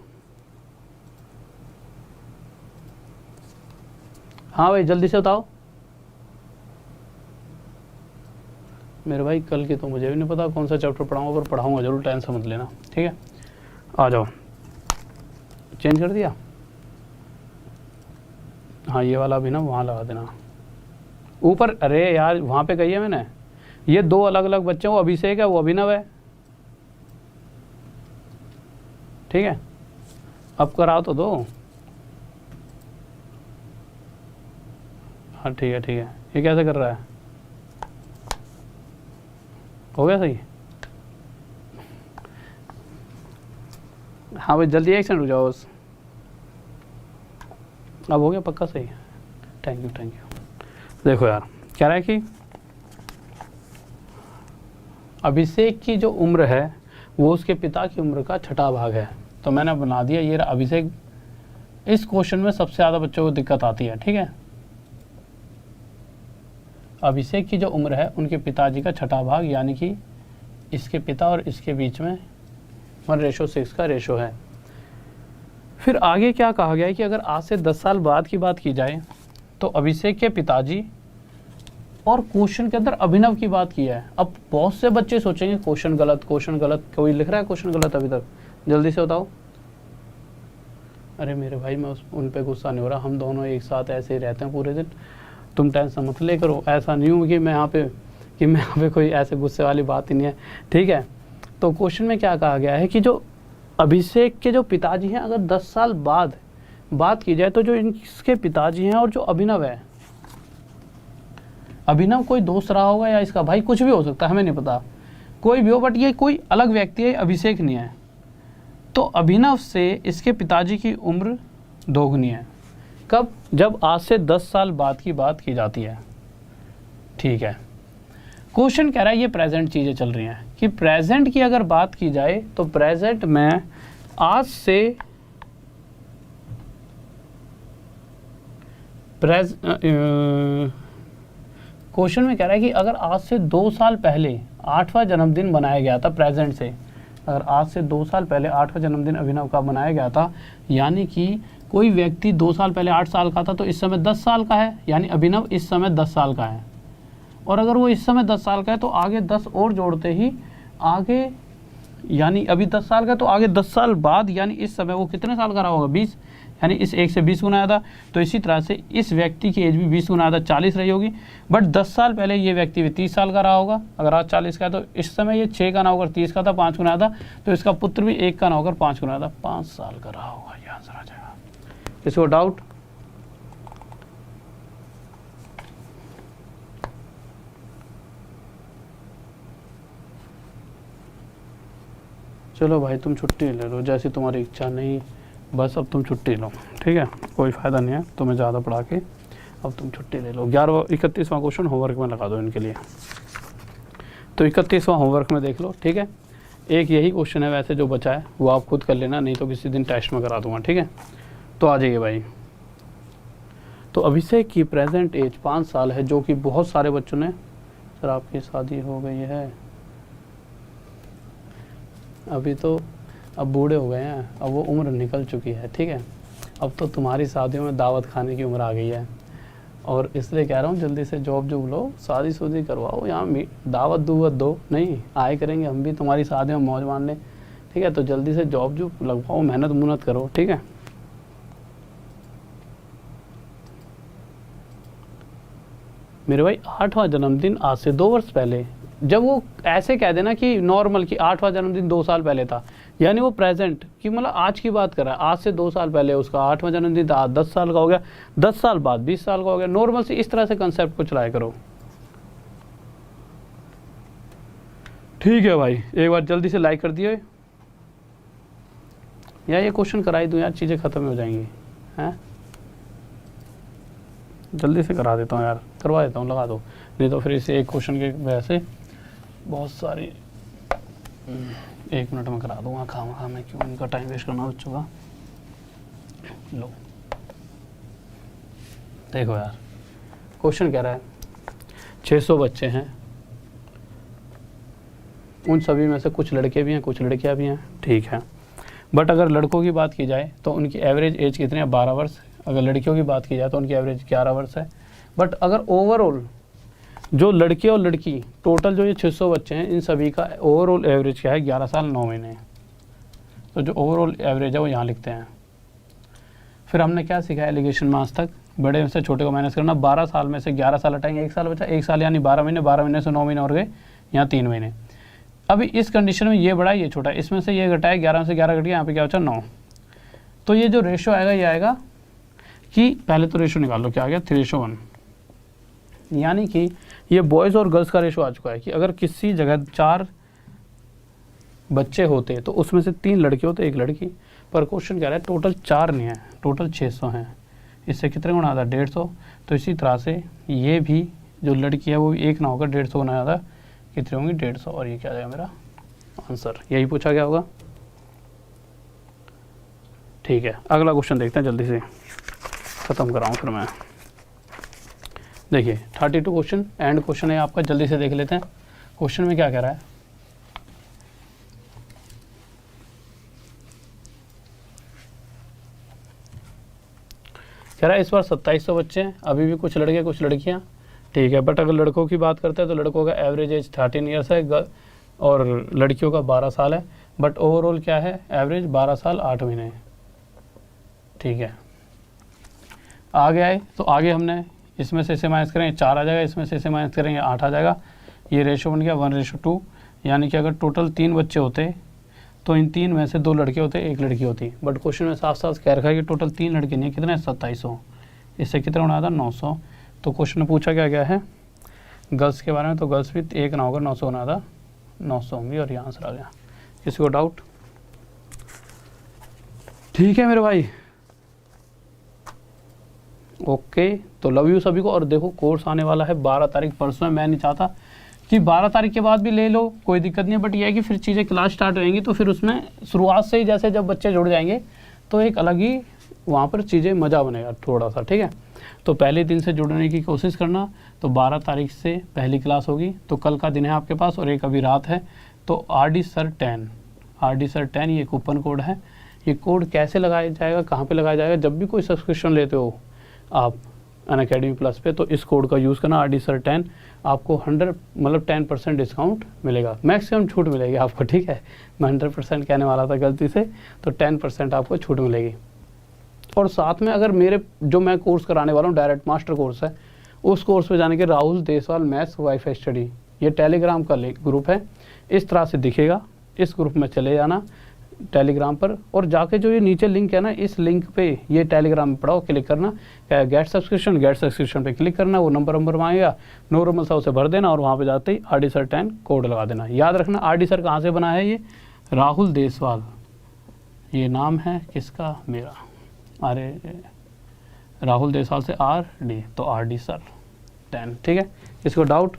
हाँ भाई जल्दी से बताओ मेरे भाई। कल की तो मुझे भी नहीं पता कौन सा चैप्टर पढ़ाऊंगा, पर पढ़ाऊंगा जरूर, टेंशन मत लेना। ठीक है, आ जाओ। चेंज कर दिया? हाँ ये वाला भी ना वहाँ लगा देना ऊपर। अरे यार वहाँ पे कही है मैंने, ये 2 अलग अलग बच्चे, वो अभिषेक है, वो अभिनव है। ठीक है, अब कराओ तो दो। हाँ ठीक है, ये कैसे कर रहा है? हो गया सही? हाँ भाई जल्दी, एक सेकंड रुक जाओ बस। अब हो गया पक्का सही? Thank you thank you. देखो यार कह रहा है कि अभिषेक की जो उम्र है वो उसके पिता की उम्र का छठा भाग है। तो मैंने बना दिया ये अभिषेक। इस क्वेश्चन में सबसे ज़्यादा बच्चों को दिक्कत आती है, ठीक है। अभिषेक की जो उम्र है उनके पिताजी का छठा भाग, यानी कि इसके पिता और इसके बीच में 1:6 का रेशो है। फिर आगे क्या कहा गया है कि अगर आज से 10 साल बाद की बात की जाए तो अभिषेक के पिताजी, और क्वेश्चन के अंदर अभिनव की बात की है। अब बहुत से बच्चे सोचेंगे क्वेश्चन गलत, क्वेश्चन गलत। कोई लिख रहा है क्वेश्चन गलत अभी तक? जल्दी से बताओ। अरे मेरे भाई मैं उन पे गुस्सा नहीं हो रहा, हम दोनों एक साथ ऐसे ही रहते हैं पूरे दिन, तुम टेंशन मत ले करो। ऐसा नहीं हूँ कि मैं यहाँ पे कोई ऐसे गुस्से वाली बात ही नहीं है, ठीक है। तो क्वेश्चन में क्या कहा गया है कि जो अभिषेक के जो पिताजी हैं, अगर 10 साल बाद बात की जाए तो जो इसके पिताजी हैं और जो अभिनव है, अभिनव कोई दोस्त रहा होगा या इसका भाई, कुछ भी हो सकता है, हमें नहीं पता, कोई भी हो, बट ये कोई अलग व्यक्ति है, अभिषेक नहीं है। तो अभिनव से इसके पिताजी की उम्र दोगुनी है। कब? जब आज से 10 साल बाद की बात की जाती है, ठीक है। क्वेश्चन कह रहा है ये प्रेजेंट चीज़ें चल रही हैं कि प्रेजेंट की अगर बात की जाए तो प्रेजेंट में आज से क्वेश्चन में कह रहा है कि अगर आज से 2 साल पहले 8वां जन्मदिन मनाया गया था, प्रेजेंट से अगर आज से 2 साल पहले 8वां जन्मदिन अभिनव का मनाया गया था, यानी कि कोई व्यक्ति 2 साल पहले 8 साल का था तो इस समय 10 साल का है, यानी अभिनव इस समय 10 साल का है। और अगर वो इस समय 10 साल का है तो आगे 10 और जोड़ते ही आगे, यानी अभी 10 साल का तो आगे 10 साल बाद, यानी इस समय वो कितने साल का रहा होगा? 20, यानी इस 1 से 20 गुना आया था। तो इसी तरह से इस व्यक्ति की एज भी 20 गुना आया था, 40 रही होगी। बट 10 साल पहले ये व्यक्ति भी 30 साल का रहा होगा। अगर आज 40 का है तो इस समय ये 6 का ना होकर 30 का था, 5 गुना आया था। तो इसका पुत्र भी 1 का ना होकर 5 गुना आया था, 5 साल का रहा होगा। ये आंसर आ जाएगा। किसी को डाउट? चलो भाई तुम छुट्टी ले लो, जैसी तुम्हारी इच्छा। नहीं बस अब तुम छुट्टी लो, ठीक है, कोई फ़ायदा नहीं है तुम्हें ज़्यादा पढ़ा के, अब तुम छुट्टी ले लो। 31वां क्वेश्चन होमवर्क में लगा दो इनके लिए। तो 31वां होमवर्क में देख लो, ठीक है। एक यही क्वेश्चन है वैसे जो बचा है, वो आप खुद कर लेना, नहीं तो किसी दिन टेस्ट में करा दूंगा, ठीक है। तो आ जाइए भाई। तो अभिषेक की प्रेजेंट एज 5 साल है, जो कि बहुत सारे बच्चों ने, सर आपकी शादी हो गई है, अभी तो अब बूढ़े हो गए हैं, अब वो उम्र निकल चुकी है, ठीक है। अब तो तुम्हारी शादियों में दावत खाने की उम्र आ गई है, और इसलिए कह रहा हूँ जल्दी से जॉब जो लो, शादी शुदी करवाओ, यहाँ दावत दुवत दो, नहीं आए करेंगे हम भी तुम्हारी शादी में मौज मारने, ठीक है। तो जल्दी से जॉब जो लगवाओ, मेहनत मुहनत करो, ठीक है। मेरे भाई 8वां जन्मदिन आज से 2 वर्ष पहले, जब वो ऐसे कह देना कि नॉर्मल कि 8वां जन्मदिन 2 साल पहले था, यानी वो प्रेजेंट कि मतलब आज की बात कर रहा है, आज से 2 साल पहले उसका 8वां जन्मदिन था, 10 साल का हो गया, 10 साल बाद 20 साल का हो गया। नॉर्मल से इस तरह से कंसेप्ट को चलाया करो, ठीक है भाई। एक बार जल्दी से लाइक कर दिए, या ये क्वेश्चन कराई दूँ यार, चीज़ें ख़त्म हो जाएंगी, हैं। जल्दी से करा देता हूँ यार, करवा देता हूँ, लगा दो, नहीं तो फिर इसे एक क्वेश्चन के वजह से बहुत सारी 1 मिनट में करा दूंगा, खामा मैं क्यों इनका टाइम वेस्ट करना बच्चों का। लो देखो यार, क्वेश्चन कह रहा है 600 बच्चे हैं, उन सभी में से कुछ लड़के भी हैं कुछ लड़कियां भी हैं, ठीक है। बट अगर लड़कों की बात की जाए तो उनकी एवरेज एज कितनी है? 12 वर्ष। अगर लड़कियों की बात की जाए तो उनकी एवरेज 11 वर्ष है। बट अगर ओवरऑल जो लड़के और लड़की टोटल जो ये 600 बच्चे हैं, इन सभी का ओवरऑल एवरेज क्या है? 11 साल 9 महीने। तो जो ओवरऑल एवरेज है वो यहाँ लिखते हैं। फिर हमने क्या सीखा एलिगेशन में आज तक? बड़े से छोटे को माइनस करना। 12 साल में से 11 साल हटाएंगे, 1 साल बचा, 1 साल यानी 12 महीने, 12 महीने से 9 महीने और गए, यहाँ 3 महीने। अभी इस कंडीशन में ये बड़ा ये छोटा, इसमें से ये घटाए, 11 से 11 घट गया, यहाँ पे क्या बचा? 9। तो ये जो रेशो आएगा ये आएगा कि पहले तो रेशो निकाल लो, क्या आ गया? 3:1। यानी कि ये बॉयज़ और गर्ल्स का रेशो आ चुका है कि अगर किसी जगह 4 बच्चे होते तो उसमें से 3 लड़के होते 1 लड़की, पर क्वेश्चन कह रहा है टोटल 4 नहीं है, टोटल 600 हैं। इससे कितने गुना आता है? 150। तो इसी तरह से ये भी जो लड़की है वो भी 1 ना होकर 150 गुना आता, कितने होंगी? 150। और ये क्या आ जाएगा मेरा आंसर, यही पूछा गया होगा। ठीक है, अगला क्वेश्चन देखते हैं, जल्दी से ख़त्म कराऊँ फिर मैं। देखिए 32 क्वेश्चन एंड क्वेश्चन है आपका, जल्दी से देख लेते हैं। क्वेश्चन में क्या कह रहा है? कह रहा है इस बार 2700 बच्चे हैं, अभी भी कुछ लड़के कुछ लड़कियां, ठीक है। बट अगर लड़कों की बात करते हैं तो लड़कों का एवरेज एज 13 ईयर्स है और लड़कियों का 12 साल है। बट ओवरऑल क्या है? एवरेज 12 साल 8 महीने है, ठीक है। आगे आए तो आगे हमने इसमें से माइनस करेंगे 4 आ जाएगा, इसमें से माइनस करेंगे 8 आ जाएगा। ये रेशो बन गया 1:2, यानी कि अगर टोटल 3 बच्चे होते तो इन 3 में से 2 लड़के होते, 1 लड़की होती। बट क्वेश्चन में साफ साफ कह रखा है कि टोटल 3 लड़के नहीं है, कितने? 2700। इससे कितना होना था? 900। तो क्वेश्चन में पूछा क्या गया है गर्ल्स के बारे में, तो गर्ल्स भी 1 ना होगा 900 होना था, 900 होंगी। और ये आंसर आ गया। किसी को डाउट? ठीक है मेरे भाई, ओके। तो लव यू सभी को। और देखो कोर्स आने वाला है 12 तारीख, परसों है। मैं नहीं चाहता कि 12 तारीख के बाद भी ले लो, कोई दिक्कत नहीं है। बट ये है कि फिर चीज़ें क्लास स्टार्ट रहेंगी तो फिर उसमें शुरुआत से ही जैसे जब बच्चे जुड़ जाएंगे तो एक अलग ही वहाँ पर चीज़ें मज़ा बनेगा थोड़ा सा, ठीक है। तो पहले दिन से जुड़ने की कोशिश करना। तो 12 तारीख से पहली क्लास होगी, तो कल का दिन है आपके पास और एक अभी रात है। तो RD Sir 10 ये कूपन कोड है। ये कोड कैसे लगाया जाएगा, कहाँ पे लगाया जाएगा? जब भी कोई सब्सक्रिप्शन लेते हो आप अनअकैडमी प्लस पे, तो इस कोड का यूज़ करना RD Sir 10, आपको 10% डिस्काउंट मिलेगा, मैक्सिमम छूट मिलेगी आपको, ठीक है। मैं 100% कहने वाला था गलती से, तो 10% आपको छूट मिलेगी। और साथ में अगर मेरे जो मैं कोर्स कराने वाला हूँ डायरेक्ट मास्टर कोर्स है, उस कोर्स पे जाने के Rahul Deswal maths wifi study, ये टेलीग्राम का ग्रुप है, इस तरह से दिखेगा। इस ग्रुप में चले जाना टेलीग्राम पर और जाके जो ये नीचे लिंक है ना, इस लिंक पे ये टेलीग्राम में पढ़ाओ, क्लिक करना, गेट सब्सक्रिप्शन पे क्लिक करना, वो नंबर मांगेगा, नॉर्मल सा उसे भर देना और वहाँ पे जाते ही RD Sir 10 कोड लगा देना। याद रखना RD Sir कहाँ से बना है? ये राहुल देसवाल, ये नाम है किसका? मेरा। अरे राहुल देसवाल से RD, तो RD Sir 10, ठीक है। इसको डाउट?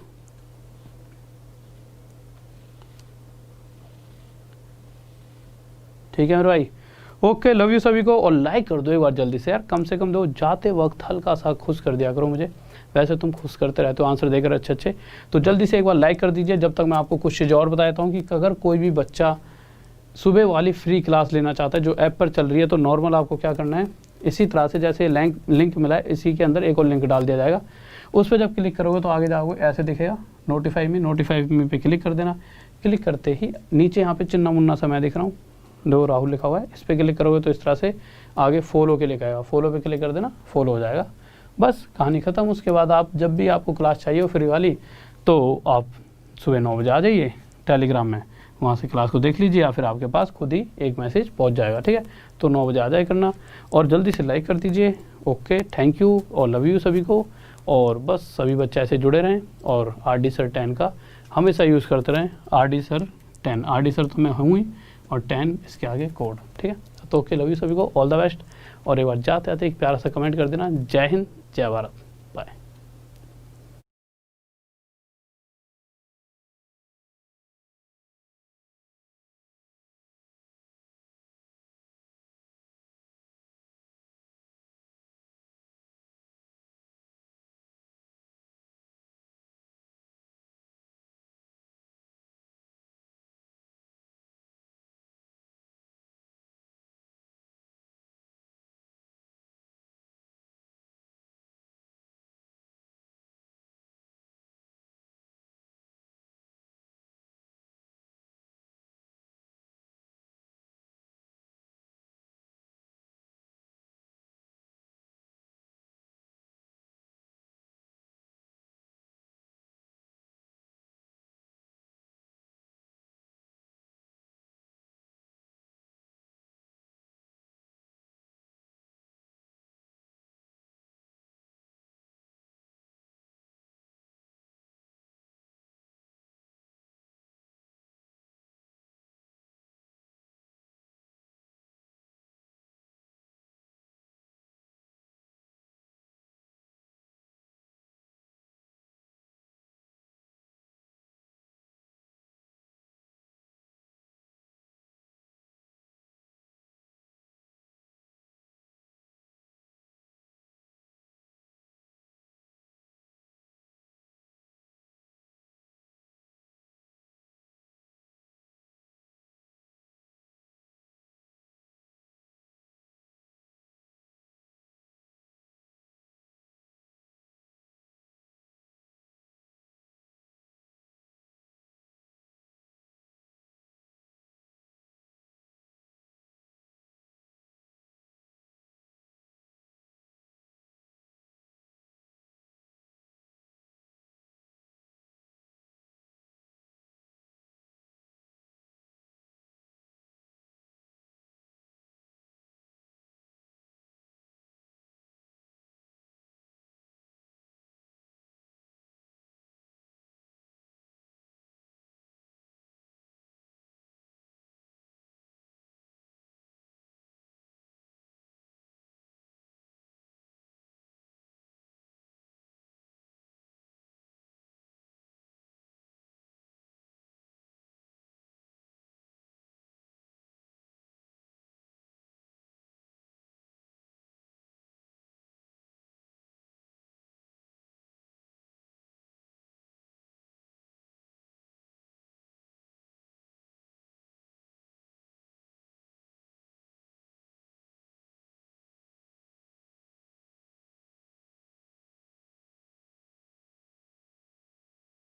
ठीक है मेरे भाई, ओके। लव यू सभी को। और लाइक कर दो एक बार जल्दी से यार, कम से कम दो, जाते वक्त हल्का सा खुश कर दिया करो मुझे, वैसे तुम खुश करते रहते हो आंसर देकर अच्छे। तो जल्दी से एक बार लाइक कर दीजिए। जब तक मैं आपको कुछ चीज़ और बता देता हूँ कि अगर कोई भी बच्चा सुबह वाली फ्री क्लास लेना चाहता है जो ऐप पर चल रही है, तो नॉर्मल आपको क्या करना है, इसी तरह से जैसे लिंक मिला है, इसी के अंदर एक और लिंक डाल दिया जाएगा। उस पर जब क्लिक करोगे तो आगे जाओगे, ऐसे दिखेगा नोटिफाई मी पे क्लिक कर देना। क्लिक करते ही नीचे यहाँ पे चिन्ना मुन्ना सा मैं दिख रहा हूँ, जो राहुल लिखा हुआ है, इस पर क्लिक करोगे तो इस तरह से आगे फॉलो के लिखा आएगा, फॉलो पे क्लिक कर देना, फॉलो हो जाएगा। बस कहानी ख़त्म। उसके बाद आप जब भी आपको क्लास चाहिए हो फ्री वाली, तो आप सुबह 9 बजे आ जाइए टेलीग्राम में, वहाँ से क्लास को देख लीजिए, या फिर आपके पास खुद ही एक मैसेज पहुँच जाएगा, ठीक है। तो 9 बजे आ जाए करना और जल्दी से लाइक कर दीजिए। ओके, थैंक यू और लव यू सभी को। और बस सभी बच्चे ऐसे जुड़े रहें और RD Sir 10 का हमेशा यूज़ करते रहें। RD Sir 10, RD Sir तो मैं हूँ ही, और 10 इसके आगे कोड, ठीक है। तो ओके, लव यू सभी को, ऑल द बेस्ट। और एक बार जाते आते एक प्यारा सा कमेंट कर देना। जय हिंद, जय भारत।